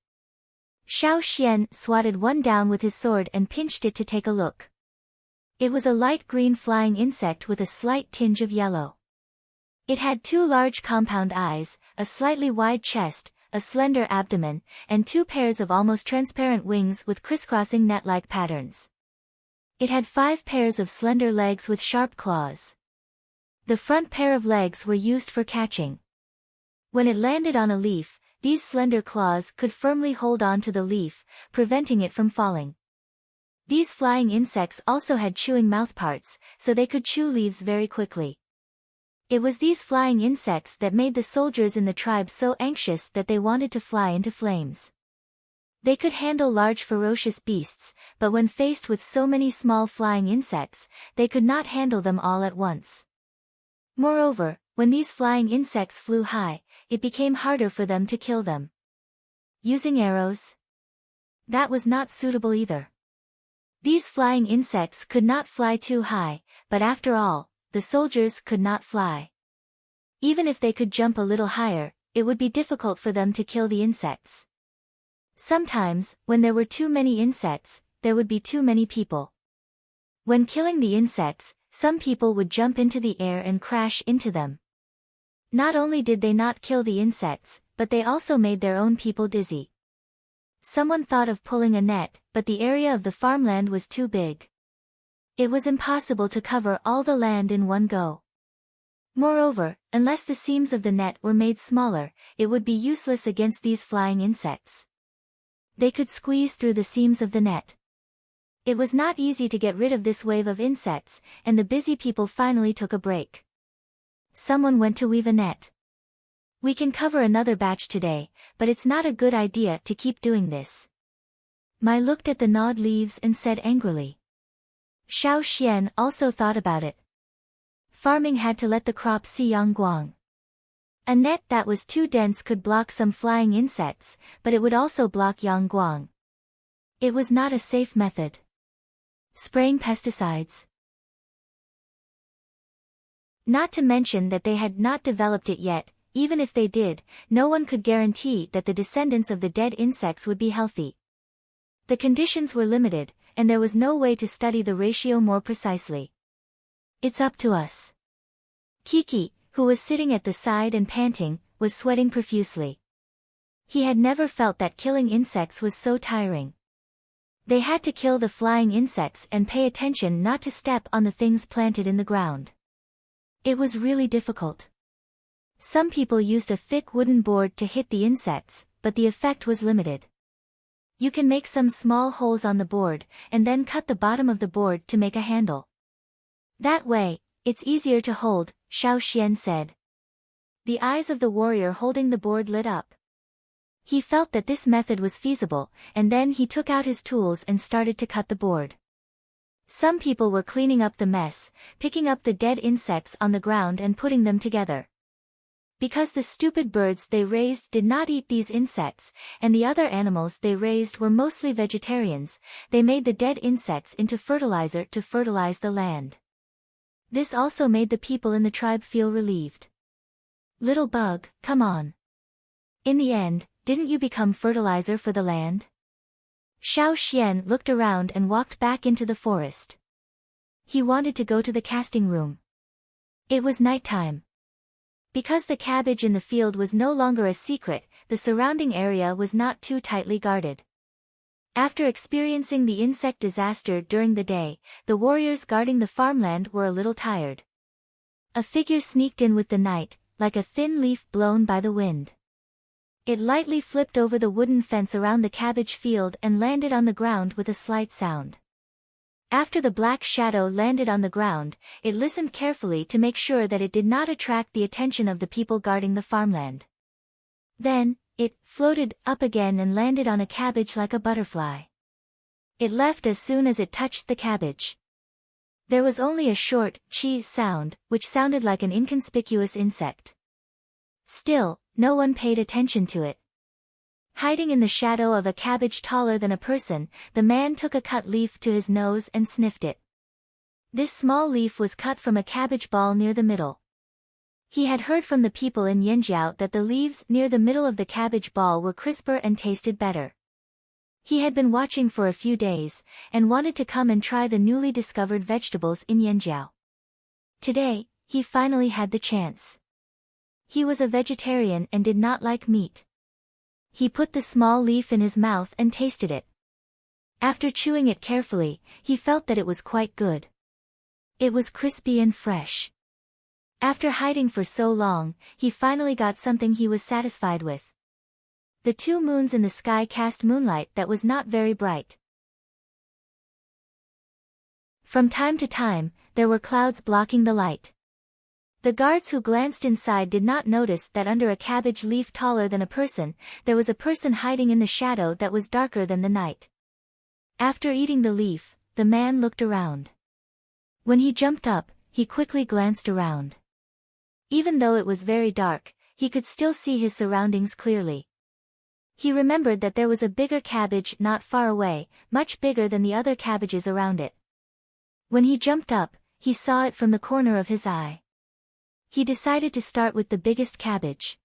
Xiao Xian swatted one down with his sword and pinched it to take a look. It was a light green flying insect with a slight tinge of yellow. It had two large compound eyes, a slightly wide chest, a slender abdomen, and two pairs of almost transparent wings with crisscrossing net-like patterns. It had 5 pairs of slender legs with sharp claws. The front pair of legs were used for catching. When it landed on a leaf, these slender claws could firmly hold on to the leaf, preventing it from falling. These flying insects also had chewing mouthparts, so they could chew leaves very quickly. It was these flying insects that made the soldiers in the tribe so anxious that they wanted to fly into flames. They could handle large ferocious beasts, but when faced with so many small flying insects, they could not handle them all at once. Moreover, when these flying insects flew high, it became harder for them to kill them. Using arrows? That was not suitable either. These flying insects could not fly too high, but after all, the soldiers could not fly. Even if they could jump a little higher, it would be difficult for them to kill the insects. Sometimes, when there were too many insects, there would be too many people. When killing the insects, some people would jump into the air and crash into them. Not only did they not kill the insects, but they also made their own people dizzy. Someone thought of pulling a net, but the area of the farmland was too big. It was impossible to cover all the land in one go. Moreover, unless the seams of the net were made smaller, it would be useless against these flying insects. They could squeeze through the seams of the net. It was not easy to get rid of this wave of insects, and the busy people finally took a break. Someone went to weave a net. We can cover another batch today, but it's not a good idea to keep doing this. Mai looked at the gnawed leaves and said angrily. Xiao Xian also thought about it. Farming had to let the crop see Yangguang. A net that was too dense could block some flying insects, but it would also block Yangguang. It was not a safe method. Spraying pesticides. Not to mention that they had not developed it yet. Even if they did, no one could guarantee that the descendants of the dead insects would be healthy. The conditions were limited, and there was no way to study the ratio more precisely. It's up to us. Kiki, who was sitting at the side and panting, was sweating profusely. He had never felt that killing insects was so tiring. They had to kill the flying insects and pay attention not to step on the things planted in the ground. It was really difficult. Some people used a thick wooden board to hit the insects, but the effect was limited. You can make some small holes on the board, and then cut the bottom of the board to make a handle. That way, it's easier to hold, Xiao Xian said. The eyes of the warrior holding the board lit up. He felt that this method was feasible, and then he took out his tools and started to cut the board. Some people were cleaning up the mess, picking up the dead insects on the ground and putting them together. Because the stupid birds they raised did not eat these insects, and the other animals they raised were mostly vegetarians, they made the dead insects into fertilizer to fertilize the land. This also made the people in the tribe feel relieved. Little bug, come on. In the end, didn't you become fertilizer for the land? Xiao Xian looked around and walked back into the forest. He wanted to go to the casting room. It was nighttime. Because the cabbage in the field was no longer a secret, the surrounding area was not too tightly guarded. After experiencing the insect disaster during the day, the warriors guarding the farmland were a little tired. A figure sneaked in with the night, like a thin leaf blown by the wind. It lightly flipped over the wooden fence around the cabbage field and landed on the ground with a slight sound. After the black shadow landed on the ground, it listened carefully to make sure that it did not attract the attention of the people guarding the farmland. Then, it floated up again and landed on a cabbage like a butterfly. It left as soon as it touched the cabbage. There was only a short "chi" sound, which sounded like an inconspicuous insect. Still, no one paid attention to it. Hiding in the shadow of a cabbage taller than a person, the man took a cut leaf to his nose and sniffed it. This small leaf was cut from a cabbage ball near the middle. He had heard from the people in Yanjiao that the leaves near the middle of the cabbage ball were crisper and tasted better. He had been watching for a few days, and wanted to come and try the newly discovered vegetables in Yanjiao. Today, he finally had the chance. He was a vegetarian and did not like meat. He put the small leaf in his mouth and tasted it. After chewing it carefully, he felt that it was quite good. It was crispy and fresh. After hiding for so long, he finally got something he was satisfied with. The two moons in the sky cast moonlight that was not very bright. From time to time, there were clouds blocking the light. The guards who glanced inside did not notice that under a cabbage leaf taller than a person, there was a person hiding in the shadow that was darker than the night. After eating the leaf, the man looked around. When he jumped up, he quickly glanced around. Even though it was very dark, he could still see his surroundings clearly. He remembered that there was a bigger cabbage not far away, much bigger than the other cabbages around it. When he jumped up, he saw it from the corner of his eye. He decided to start with the biggest cabbage.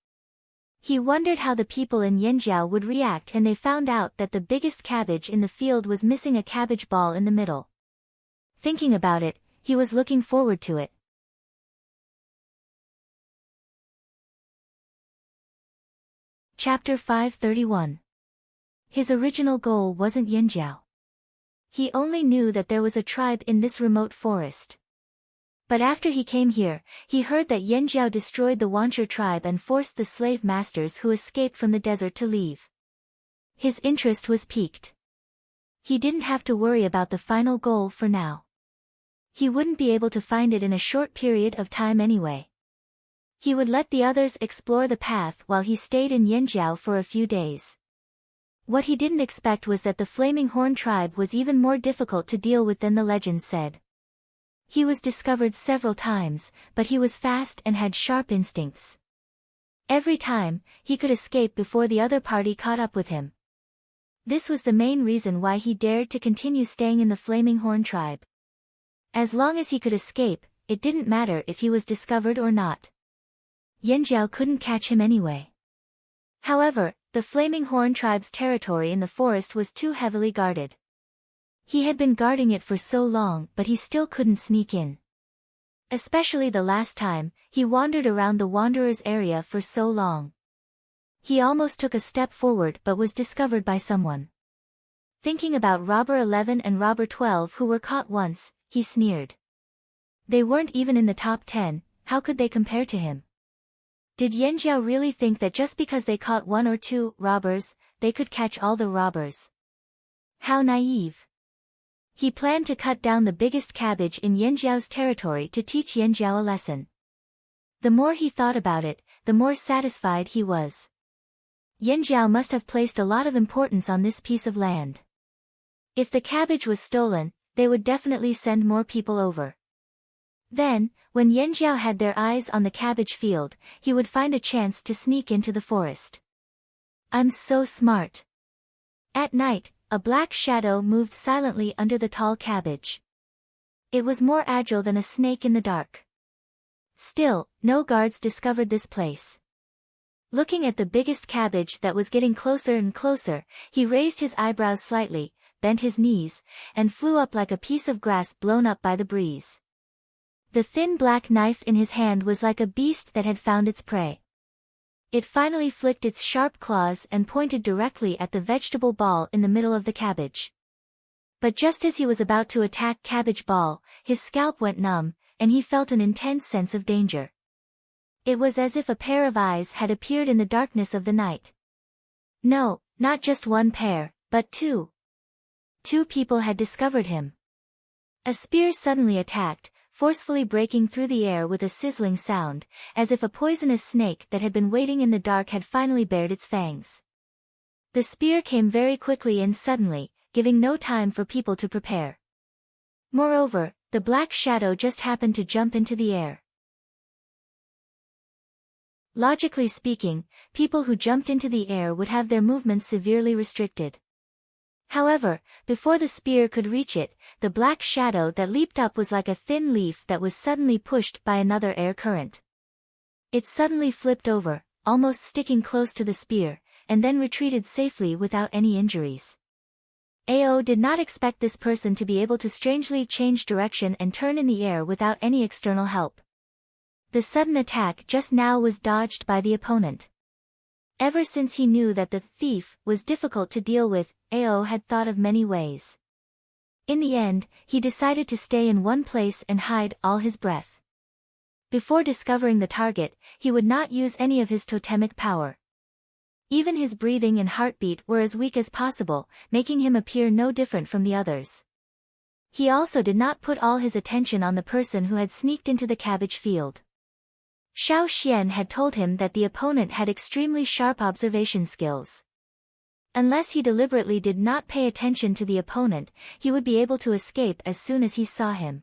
He wondered how the people in Yanjiao would react when they found out that the biggest cabbage in the field was missing a cabbage ball in the middle. Thinking about it, he was looking forward to it. Chapter 531. His original goal wasn't Yanjiao. He only knew that there was a tribe in this remote forest. But after he came here, he heard that Yanjiao destroyed the Wancher tribe and forced the slave masters who escaped from the desert to leave. His interest was piqued. He didn't have to worry about the final goal for now. He wouldn't be able to find it in a short period of time anyway. He would let the others explore the path while he stayed in Yanjiao for a few days. What he didn't expect was that the Flaming Horn tribe was even more difficult to deal with than the legend said. He was discovered several times, but he was fast and had sharp instincts. Every time, he could escape before the other party caught up with him. This was the main reason why he dared to continue staying in the Flaming Horn tribe. As long as he could escape, it didn't matter if he was discovered or not. Yanjiao couldn't catch him anyway. However, the Flaming Horn tribe's territory in the forest was too heavily guarded. He had been guarding it for so long, but he still couldn't sneak in. Especially the last time, he wandered around the Wanderer's area for so long. He almost took a step forward but was discovered by someone. Thinking about Robber 11 and Robber 12 who were caught once, he sneered. They weren't even in the top 10, how could they compare to him? Did Yanjiao really think that just because they caught one or two robbers, they could catch all the robbers? How naive. He planned to cut down the biggest cabbage in Yanjiao's territory to teach Yanjiao a lesson. The more he thought about it, the more satisfied he was. Yanjiao must have placed a lot of importance on this piece of land. If the cabbage was stolen, they would definitely send more people over. Then, when Yanjiao had their eyes on the cabbage field, he would find a chance to sneak into the forest. I'm so smart. At night, a black shadow moved silently under the tall cabbage. It was more agile than a snake in the dark. Still, no guards discovered this place. Looking at the biggest cabbage that was getting closer and closer, he raised his eyebrows slightly, bent his knees, and flew up like a piece of grass blown up by the breeze. The thin black knife in his hand was like a beast that had found its prey. It finally flicked its sharp claws and pointed directly at the vegetable ball in the middle of the cabbage. But just as he was about to attack Cabbage Ball, his scalp went numb, and he felt an intense sense of danger. It was as if a pair of eyes had appeared in the darkness of the night. No, not just one pair, but two. Two people had discovered him. A spear suddenly attacked, forcefully breaking through the air with a sizzling sound, as if a poisonous snake that had been waiting in the dark had finally bared its fangs. The spear came very quickly and suddenly, giving no time for people to prepare. Moreover, the black shadow just happened to jump into the air. Logically speaking, people who jumped into the air would have their movements severely restricted. However, before the spear could reach it, the black shadow that leaped up was like a thin leaf that was suddenly pushed by another air current. It suddenly flipped over, almost sticking close to the spear, and then retreated safely without any injuries. Ao did not expect this person to be able to strangely change direction and turn in the air without any external help. The sudden attack just now was dodged by the opponent. Ever since he knew that the thief was difficult to deal with, Ao had thought of many ways. In the end, he decided to stay in one place and hide all his breath. Before discovering the target, he would not use any of his totemic power. Even his breathing and heartbeat were as weak as possible, making him appear no different from the others. He also did not put all his attention on the person who had sneaked into the cabbage field. Xiao Xian had told him that the opponent had extremely sharp observation skills. Unless he deliberately did not pay attention to the opponent, he would be able to escape as soon as he saw him.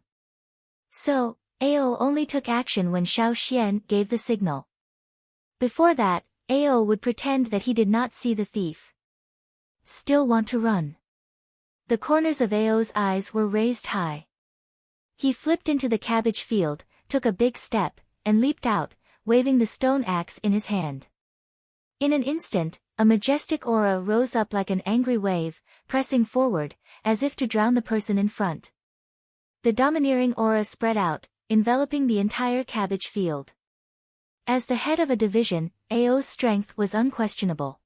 So, Ao only took action when Xiao Xian gave the signal. Before that, Ao would pretend that he did not see the thief. Still want to run? The corners of Ao's eyes were raised high. He flipped into the cabbage field, took a big step, and leaped out, waving the stone axe in his hand. In an instant, a majestic aura rose up like an angry wave, pressing forward, as if to drown the person in front. The domineering aura spread out, enveloping the entire cabbage field. As the head of a division, Ao's strength was unquestionable.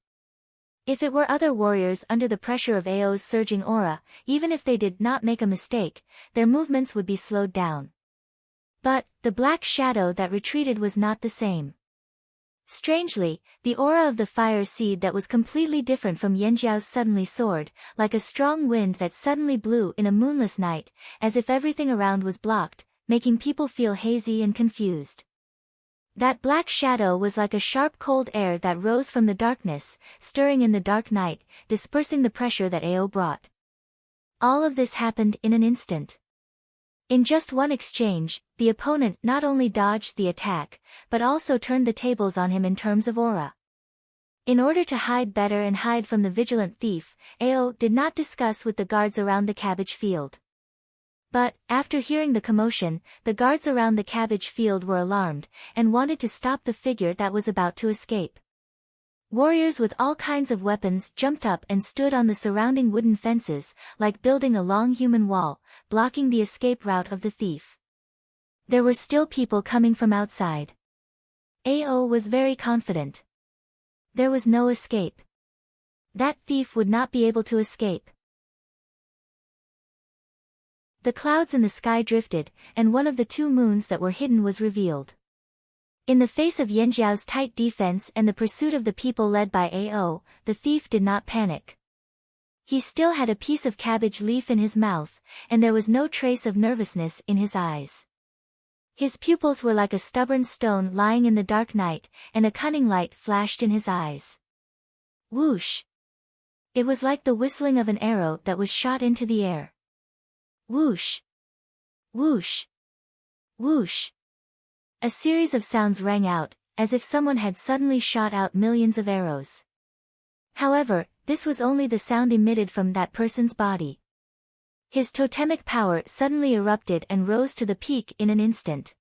If it were other warriors under the pressure of Ao's surging aura, even if they did not make a mistake, their movements would be slowed down. But, the black shadow that retreated was not the same. Strangely, the aura of the fire seed that was completely different from Yanjiao's suddenly soared, like a strong wind that suddenly blew in a moonless night, as if everything around was blocked, making people feel hazy and confused. That black shadow was like a sharp cold air that rose from the darkness, stirring in the dark night, dispersing the pressure that Ao brought. All of this happened in an instant. In just one exchange, the opponent not only dodged the attack, but also turned the tables on him in terms of aura. In order to hide better and hide from the vigilant thief, Ao did not discuss with the guards around the cabbage field. But, after hearing the commotion, the guards around the cabbage field were alarmed, and wanted to stop the figure that was about to escape. Warriors with all kinds of weapons jumped up and stood on the surrounding wooden fences, like building a long human wall, blocking the escape route of the thief. There were still people coming from outside. Ao was very confident. There was no escape. That thief would not be able to escape. The clouds in the sky drifted, and one of the two moons that were hidden was revealed. In the face of Yanjiao's tight defense and the pursuit of the people led by Ao, the thief did not panic. He still had a piece of cabbage leaf in his mouth, and there was no trace of nervousness in his eyes. His pupils were like a stubborn stone lying in the dark night, and a cunning light flashed in his eyes. Whoosh! It was like the whistling of an arrow that was shot into the air. Whoosh! Whoosh! Whoosh! A series of sounds rang out, as if someone had suddenly shot out millions of arrows. However, this was only the sound emitted from that person's body. His totemic power suddenly erupted and rose to the peak in an instant.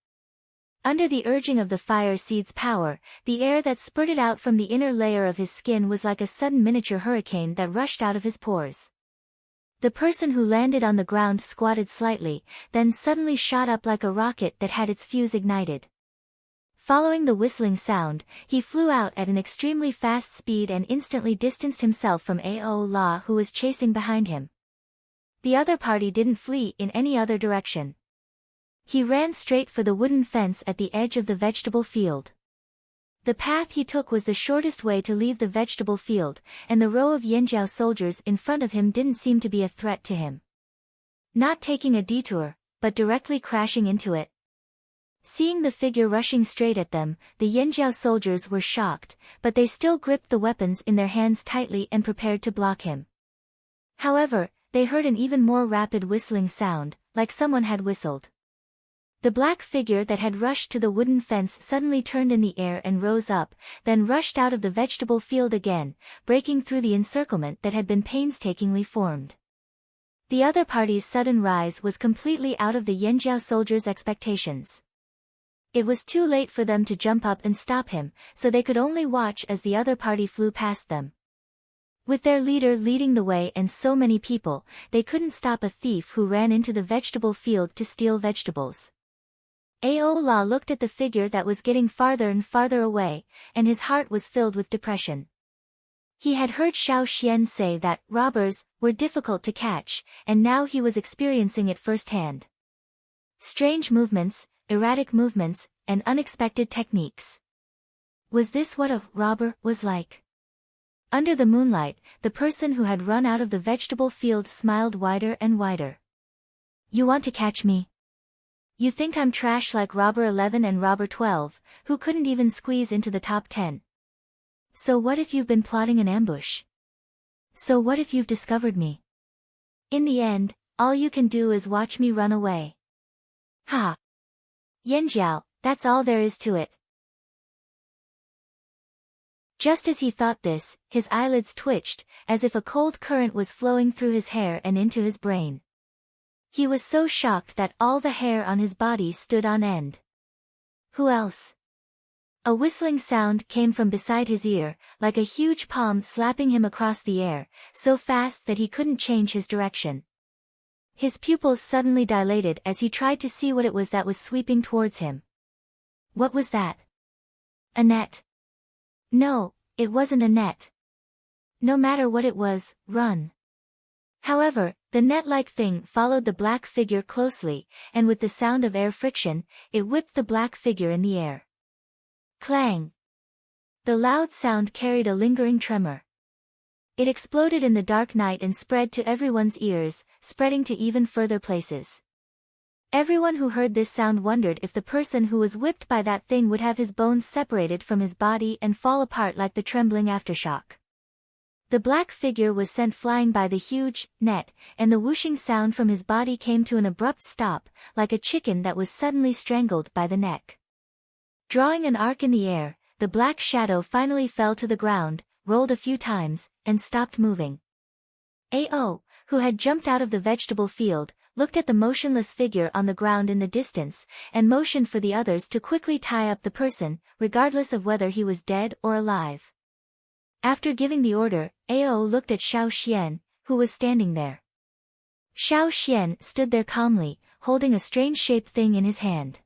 Under the urging of the fire seed's power, the air that spurted out from the inner layer of his skin was like a sudden miniature hurricane that rushed out of his pores. The person who landed on the ground squatted slightly, then suddenly shot up like a rocket that had its fuse ignited. Following the whistling sound, he flew out at an extremely fast speed and instantly distanced himself from Ao La, who was chasing behind him. The other party didn't flee in any other direction. He ran straight for the wooden fence at the edge of the vegetable field. The path he took was the shortest way to leave the vegetable field, and the row of Yanjiao soldiers in front of him didn't seem to be a threat to him. Not taking a detour, but directly crashing into it. Seeing the figure rushing straight at them, the Yanjiao soldiers were shocked, but they still gripped the weapons in their hands tightly and prepared to block him. However, they heard an even more rapid whistling sound, like someone had whistled. The black figure that had rushed to the wooden fence suddenly turned in the air and rose up, then rushed out of the vegetable field again, breaking through the encirclement that had been painstakingly formed. The other party's sudden rise was completely out of the Yanjiao soldiers' expectations. It was too late for them to jump up and stop him, so they could only watch as the other party flew past them. With their leader leading the way and so many people, they couldn't stop a thief who ran into the vegetable field to steal vegetables. Ao La looked at the figure that was getting farther and farther away, and his heart was filled with depression. He had heard Xiao Xian say that robbers were difficult to catch, and now he was experiencing it firsthand. Strange movements, erratic movements, and unexpected techniques. Was this what a robber was like? Under the moonlight, the person who had run out of the vegetable field smiled wider and wider. You want to catch me? You think I'm trash like Robber 11 and Robber 12, who couldn't even squeeze into the top 10. So what if you've been plotting an ambush? So what if you've discovered me? In the end, all you can do is watch me run away. Ha! Yanjiao, that's all there is to it. Just as he thought this, his eyelids twitched, as if a cold current was flowing through his hair and into his brain. He was so shocked that all the hair on his body stood on end. Who else? A whistling sound came from beside his ear, like a huge palm slapping him across the air, so fast that he couldn't change his direction. His pupils suddenly dilated as he tried to see what it was that was sweeping towards him. What was that? A net. No, it wasn't a net. No matter what it was, run. However, the net-like thing followed the black figure closely, and with the sound of air friction, it whipped the black figure in the air. Clang! The loud sound carried a lingering tremor. It exploded in the dark night and spread to everyone's ears, spreading to even further places. Everyone who heard this sound wondered if the person who was whipped by that thing would have his bones separated from his body and fall apart like the trembling aftershock. The black figure was sent flying by the huge net, and the whooshing sound from his body came to an abrupt stop, like a chicken that was suddenly strangled by the neck. Drawing an arc in the air, the black shadow finally fell to the ground, rolled a few times, and stopped moving. Ao, who had jumped out of the vegetable field, looked at the motionless figure on the ground in the distance, and motioned for the others to quickly tie up the person, regardless of whether he was dead or alive. After giving the order, Ao looked at Xiao Xian, who was standing there. Xiao Xian stood there calmly, holding a strange-shaped thing in his hand.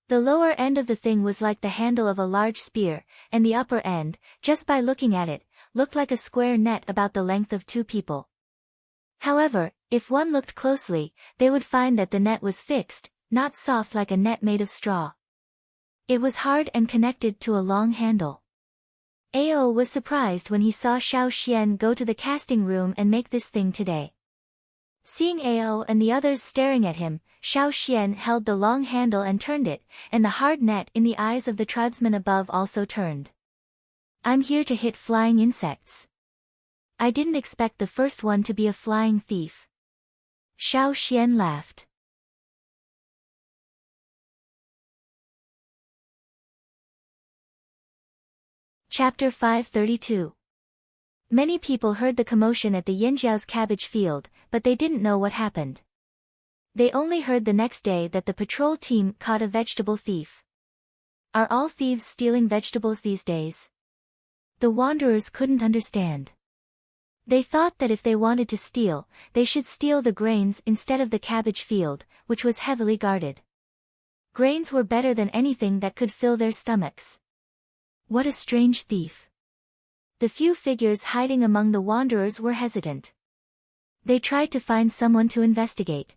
The lower end of the thing was like the handle of a large spear, and the upper end, just by looking at it, looked like a square net about the length of two people. However, if one looked closely, they would find that the net was fixed, not soft like a net made of straw. It was hard and connected to a long handle. Ao was surprised when he saw Xiao Xian go to the casting room and make this thing today. Seeing Ao and the others staring at him, Xiao Xian held the long handle and turned it, and the hard net in the eyes of the tribesmen above also turned. I'm here to hit flying insects. I didn't expect the first one to be a flying thief. Xiao Xian laughed. Chapter 532. Many people heard the commotion at the Yanjiao's cabbage field, but they didn't know what happened. They only heard the next day that the patrol team caught a vegetable thief. Are all thieves stealing vegetables these days? The wanderers couldn't understand. They thought that if they wanted to steal, they should steal the grains instead of the cabbage field, which was heavily guarded. Grains were better than anything that could fill their stomachs. What a strange thief. The few figures hiding among the wanderers were hesitant. They tried to find someone to investigate.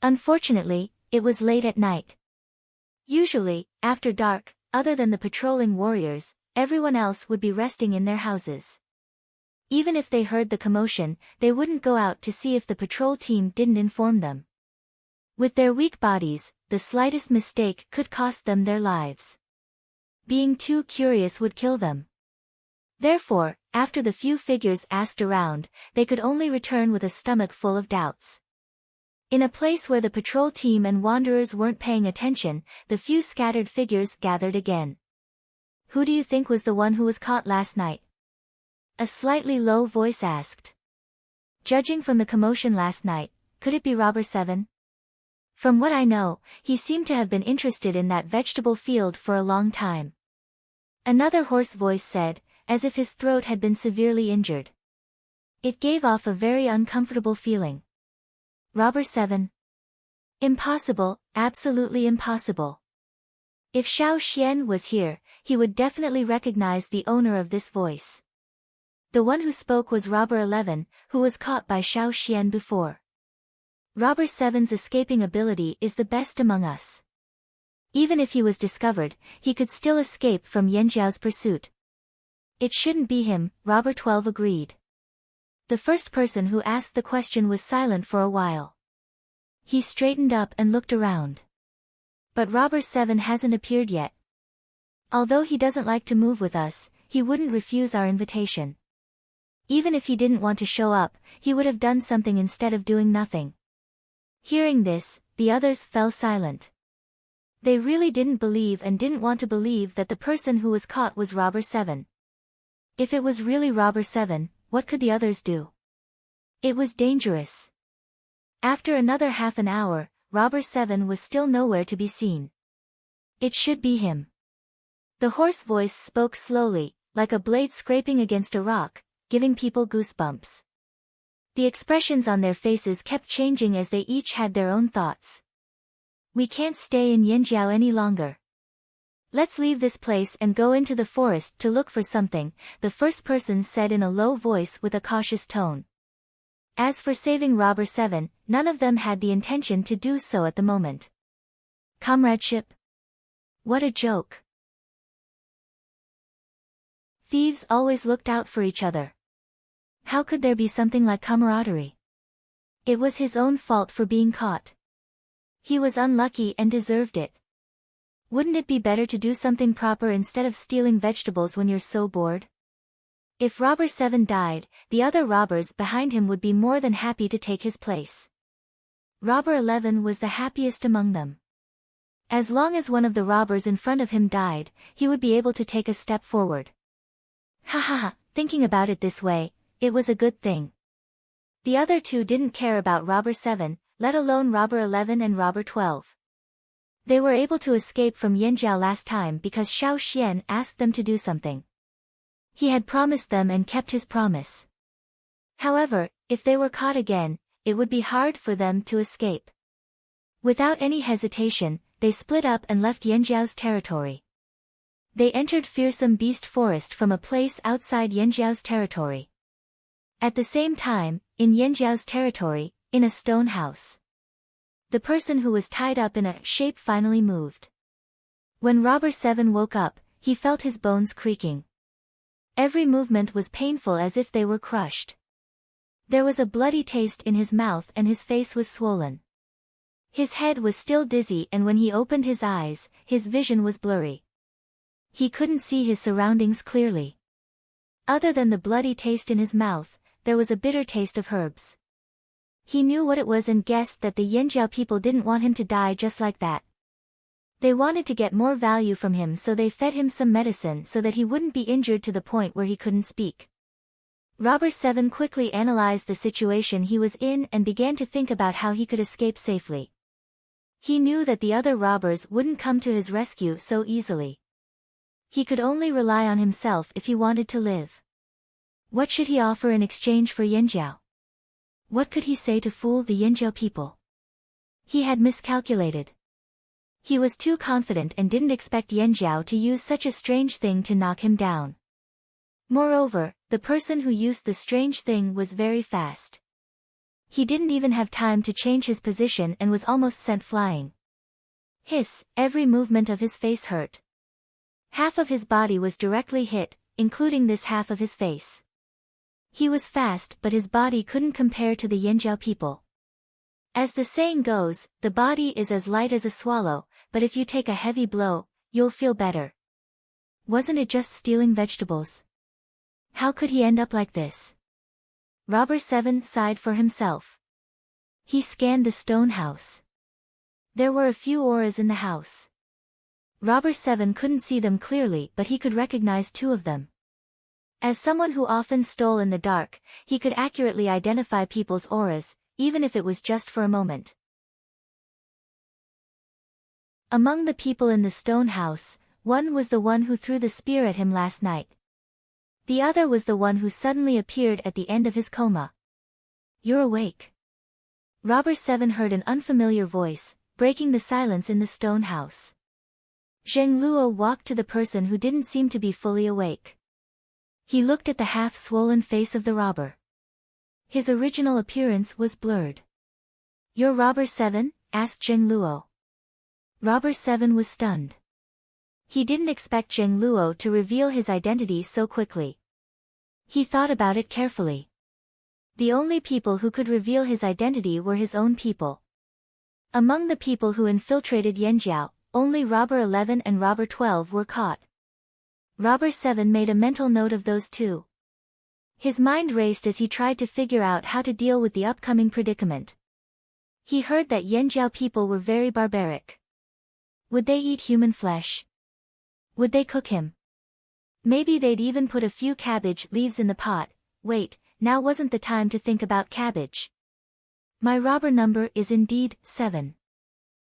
Unfortunately, it was late at night. Usually, after dark, other than the patrolling warriors, everyone else would be resting in their houses. Even if they heard the commotion, they wouldn't go out to see if the patrol team didn't inform them. With their weak bodies, the slightest mistake could cost them their lives. Being too curious would kill them. Therefore, after the few figures asked around, they could only return with a stomach full of doubts. In a place where the patrol team and wanderers weren't paying attention, the few scattered figures gathered again. Who do you think was the one who was caught last night? A slightly low voice asked. Judging from the commotion last night, could it be Robber 7? From what I know, he seemed to have been interested in that vegetable field for a long time. Another hoarse voice said, as if his throat had been severely injured. It gave off a very uncomfortable feeling. Robber 7? Impossible, absolutely impossible. If Xiao Xian was here, he would definitely recognize the owner of this voice. The one who spoke was Robber 11, who was caught by Xiao Xian before. Robber 7's escaping ability is the best among us. Even if he was discovered, he could still escape from Yanjiao's pursuit. It shouldn't be him, Robber 12 agreed. The first person who asked the question was silent for a while. He straightened up and looked around. But Robber 7 hasn't appeared yet. Although he doesn't like to move with us, he wouldn't refuse our invitation. Even if he didn't want to show up, he would have done something instead of doing nothing. Hearing this, the others fell silent. They really didn't believe and didn't want to believe that the person who was caught was Robber 7. If it was really Robber 7, what could the others do? It was dangerous. After another half an hour, Robber 7 was still nowhere to be seen. It should be him. The hoarse voice spoke slowly, like a blade scraping against a rock, giving people goosebumps. The expressions on their faces kept changing as they each had their own thoughts. We can't stay in Yanjiao any longer. Let's leave this place and go into the forest to look for something, the first person said in a low voice with a cautious tone. As for saving Robber 7, none of them had the intention to do so at the moment. Comradeship? What a joke. Thieves always looked out for each other. How could there be something like camaraderie? It was his own fault for being caught. He was unlucky and deserved it. Wouldn't it be better to do something proper instead of stealing vegetables when you're so bored? If Robber 7 died, the other robbers behind him would be more than happy to take his place. Robber 11 was the happiest among them. As long as one of the robbers in front of him died, he would be able to take a step forward. Ha ha ha, thinking about it this way, it was a good thing. The other two didn't care about Robber 7, let alone Robber 11 and Robber 12. They were able to escape from Yanjiao last time because Xiao Xian asked them to do something. He had promised them and kept his promise. However, if they were caught again, it would be hard for them to escape. Without any hesitation, they split up and left Yanjiao's territory. They entered Fearsome Beast Forest from a place outside Yanjiao's territory. At the same time, in Yanjiao's territory, in a stone house. The person who was tied up in a shape finally moved. When Robber 7 woke up, he felt his bones creaking. Every movement was painful as if they were crushed. There was a bloody taste in his mouth and his face was swollen. His head was still dizzy and when he opened his eyes, his vision was blurry. He couldn't see his surroundings clearly. Other than the bloody taste in his mouth, there was a bitter taste of herbs. He knew what it was and guessed that the Yanjiao people didn't want him to die just like that. They wanted to get more value from him so they fed him some medicine so that he wouldn't be injured to the point where he couldn't speak. Robber 7 quickly analyzed the situation he was in and began to think about how he could escape safely. He knew that the other robbers wouldn't come to his rescue so easily. He could only rely on himself if he wanted to live. What should he offer in exchange for Yanjiao? What could he say to fool the Yanjiao people? He had miscalculated. He was too confident and didn't expect Yanjiao to use such a strange thing to knock him down. Moreover, the person who used the strange thing was very fast. He didn't even have time to change his position and was almost sent flying. Hiss, every movement of his face hurt. Half of his body was directly hit, including this half of his face. He was fast but his body couldn't compare to the Yanjiao people. As the saying goes, the body is as light as a swallow, but if you take a heavy blow, you'll feel better. Wasn't it just stealing vegetables? How could he end up like this? Robber 7 sighed for himself. He scanned the stone house. There were a few auras in the house. Robber 7 couldn't see them clearly but he could recognize two of them. As someone who often stole in the dark, he could accurately identify people's auras, even if it was just for a moment. Among the people in the stone house, one was the one who threw the spear at him last night. The other was the one who suddenly appeared at the end of his coma. You're awake. Robber 7 heard an unfamiliar voice, breaking the silence in the stone house. Zheng Luo walked to the person who didn't seem to be fully awake. He looked at the half-swollen face of the robber. His original appearance was blurred. You're Robber 7? Asked Zheng Luo. Robber 7 was stunned. He didn't expect Zheng Luo to reveal his identity so quickly. He thought about it carefully. The only people who could reveal his identity were his own people. Among the people who infiltrated Yanjiao, only Robber 11 and Robber 12 were caught. Robber 7 made a mental note of those two. His mind raced as he tried to figure out how to deal with the upcoming predicament. He heard that Yanjiao people were very barbaric. Would they eat human flesh? Would they cook him? Maybe they'd even put a few cabbage leaves in the pot. Wait, now wasn't the time to think about cabbage. My robber number is indeed 7.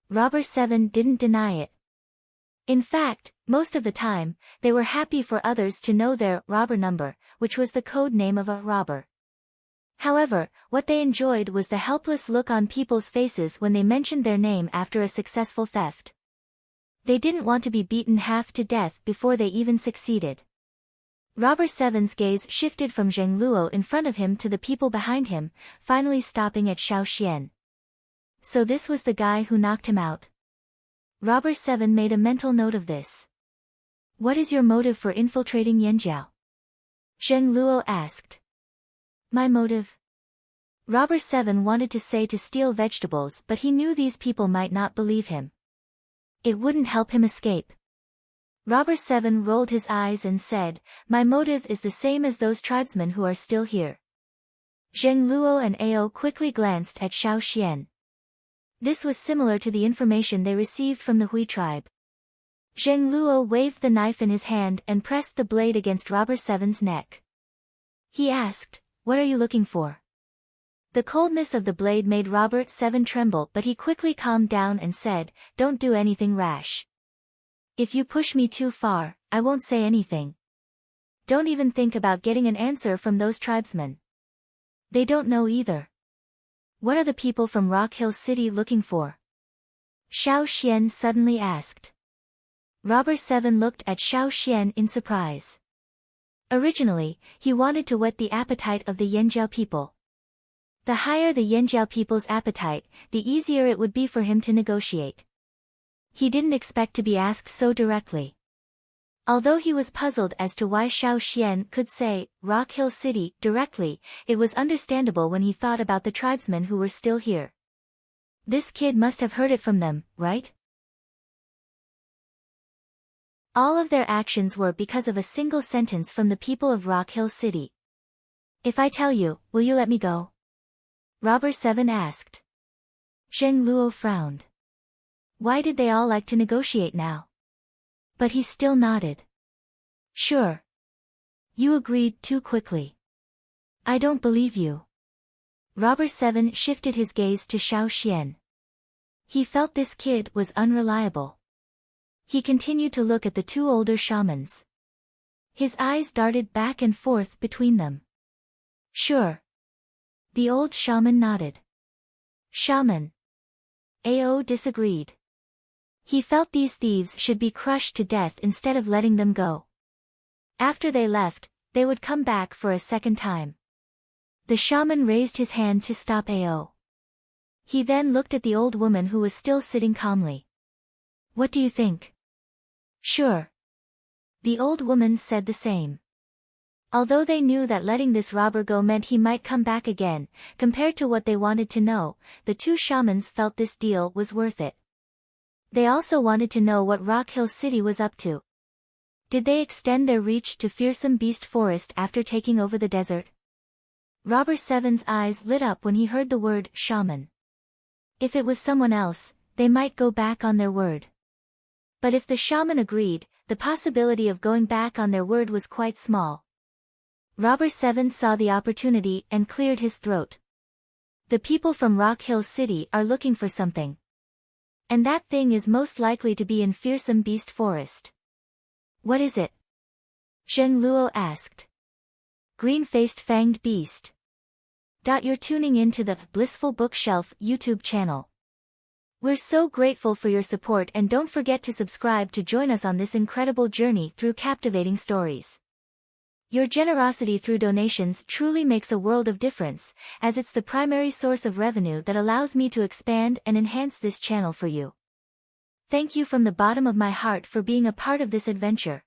Robber 7 didn't deny it. In fact, most of the time, they were happy for others to know their robber number, which was the code name of a robber. However, what they enjoyed was the helpless look on people's faces when they mentioned their name after a successful theft. They didn't want to be beaten half to death before they even succeeded. Robber 7's gaze shifted from Zheng Luo in front of him to the people behind him, finally stopping at Xiao Xian. So this was the guy who knocked him out. Robber 7 made a mental note of this. What is your motive for infiltrating Yanjiao? Zheng Luo asked. My motive? Robber 7 wanted to say to steal vegetables, but he knew these people might not believe him. It wouldn't help him escape. Robber 7 rolled his eyes and said, my motive is the same as those tribesmen who are still here. Zheng Luo and Ao quickly glanced at Xiao Xian. This was similar to the information they received from the Hui tribe. Zheng Luo waved the knife in his hand and pressed the blade against Robber 7's neck. He asked, what are you looking for? The coldness of the blade made Robber 7 tremble, but he quickly calmed down and said, don't do anything rash. If you push me too far, I won't say anything. Don't even think about getting an answer from those tribesmen. They don't know either. What are the people from Rock Hill City looking for? Xiao Xian suddenly asked. Robber 7 looked at Xiao Xian in surprise. Originally, he wanted to whet the appetite of the Yanjiao people. The higher the Yanjiao people's appetite, the easier it would be for him to negotiate. He didn't expect to be asked so directly. Although he was puzzled as to why Xiao Xian could say, Rock Hill City, directly, it was understandable when he thought about the tribesmen who were still here. This kid must have heard it from them, right? All of their actions were because of a single sentence from the people of Rock Hill City. If I tell you, will you let me go? Robber 7 asked. Zheng Luo frowned. Why did they all like to negotiate now? But he still nodded. Sure. You agreed too quickly. I don't believe you. Robber 7 shifted his gaze to Xiao Xian. He felt this kid was unreliable. He continued to look at the two older shamans. His eyes darted back and forth between them. Sure. The old shaman nodded. Shaman. Ao disagreed. He felt these thieves should be crushed to death instead of letting them go. After they left, they would come back for a second time. The shaman raised his hand to stop Ao. He then looked at the old woman who was still sitting calmly. What do you think? Sure. The old woman said the same. Although they knew that letting this robber go meant he might come back again, compared to what they wanted to know, the two shamans felt this deal was worth it. They also wanted to know what Rock Hill City was up to. Did they extend their reach to fearsome beast forest after taking over the desert? Robber 7's eyes lit up when he heard the word shaman. If it was someone else, they might go back on their word. But if the shaman agreed, the possibility of going back on their word was quite small. Robber 7 saw the opportunity and cleared his throat. The people from Rock Hill City are looking for something. And that thing is most likely to be in fearsome beast forest. What is it? Zheng Luo asked. Green-faced fanged beast. You're tuning in to the Blissful Bookshelf YouTube channel. We're so grateful for your support, and don't forget to subscribe to join us on this incredible journey through captivating stories. Your generosity through donations truly makes a world of difference, as it's the primary source of revenue that allows me to expand and enhance this channel for you. Thank you from the bottom of my heart for being a part of this adventure.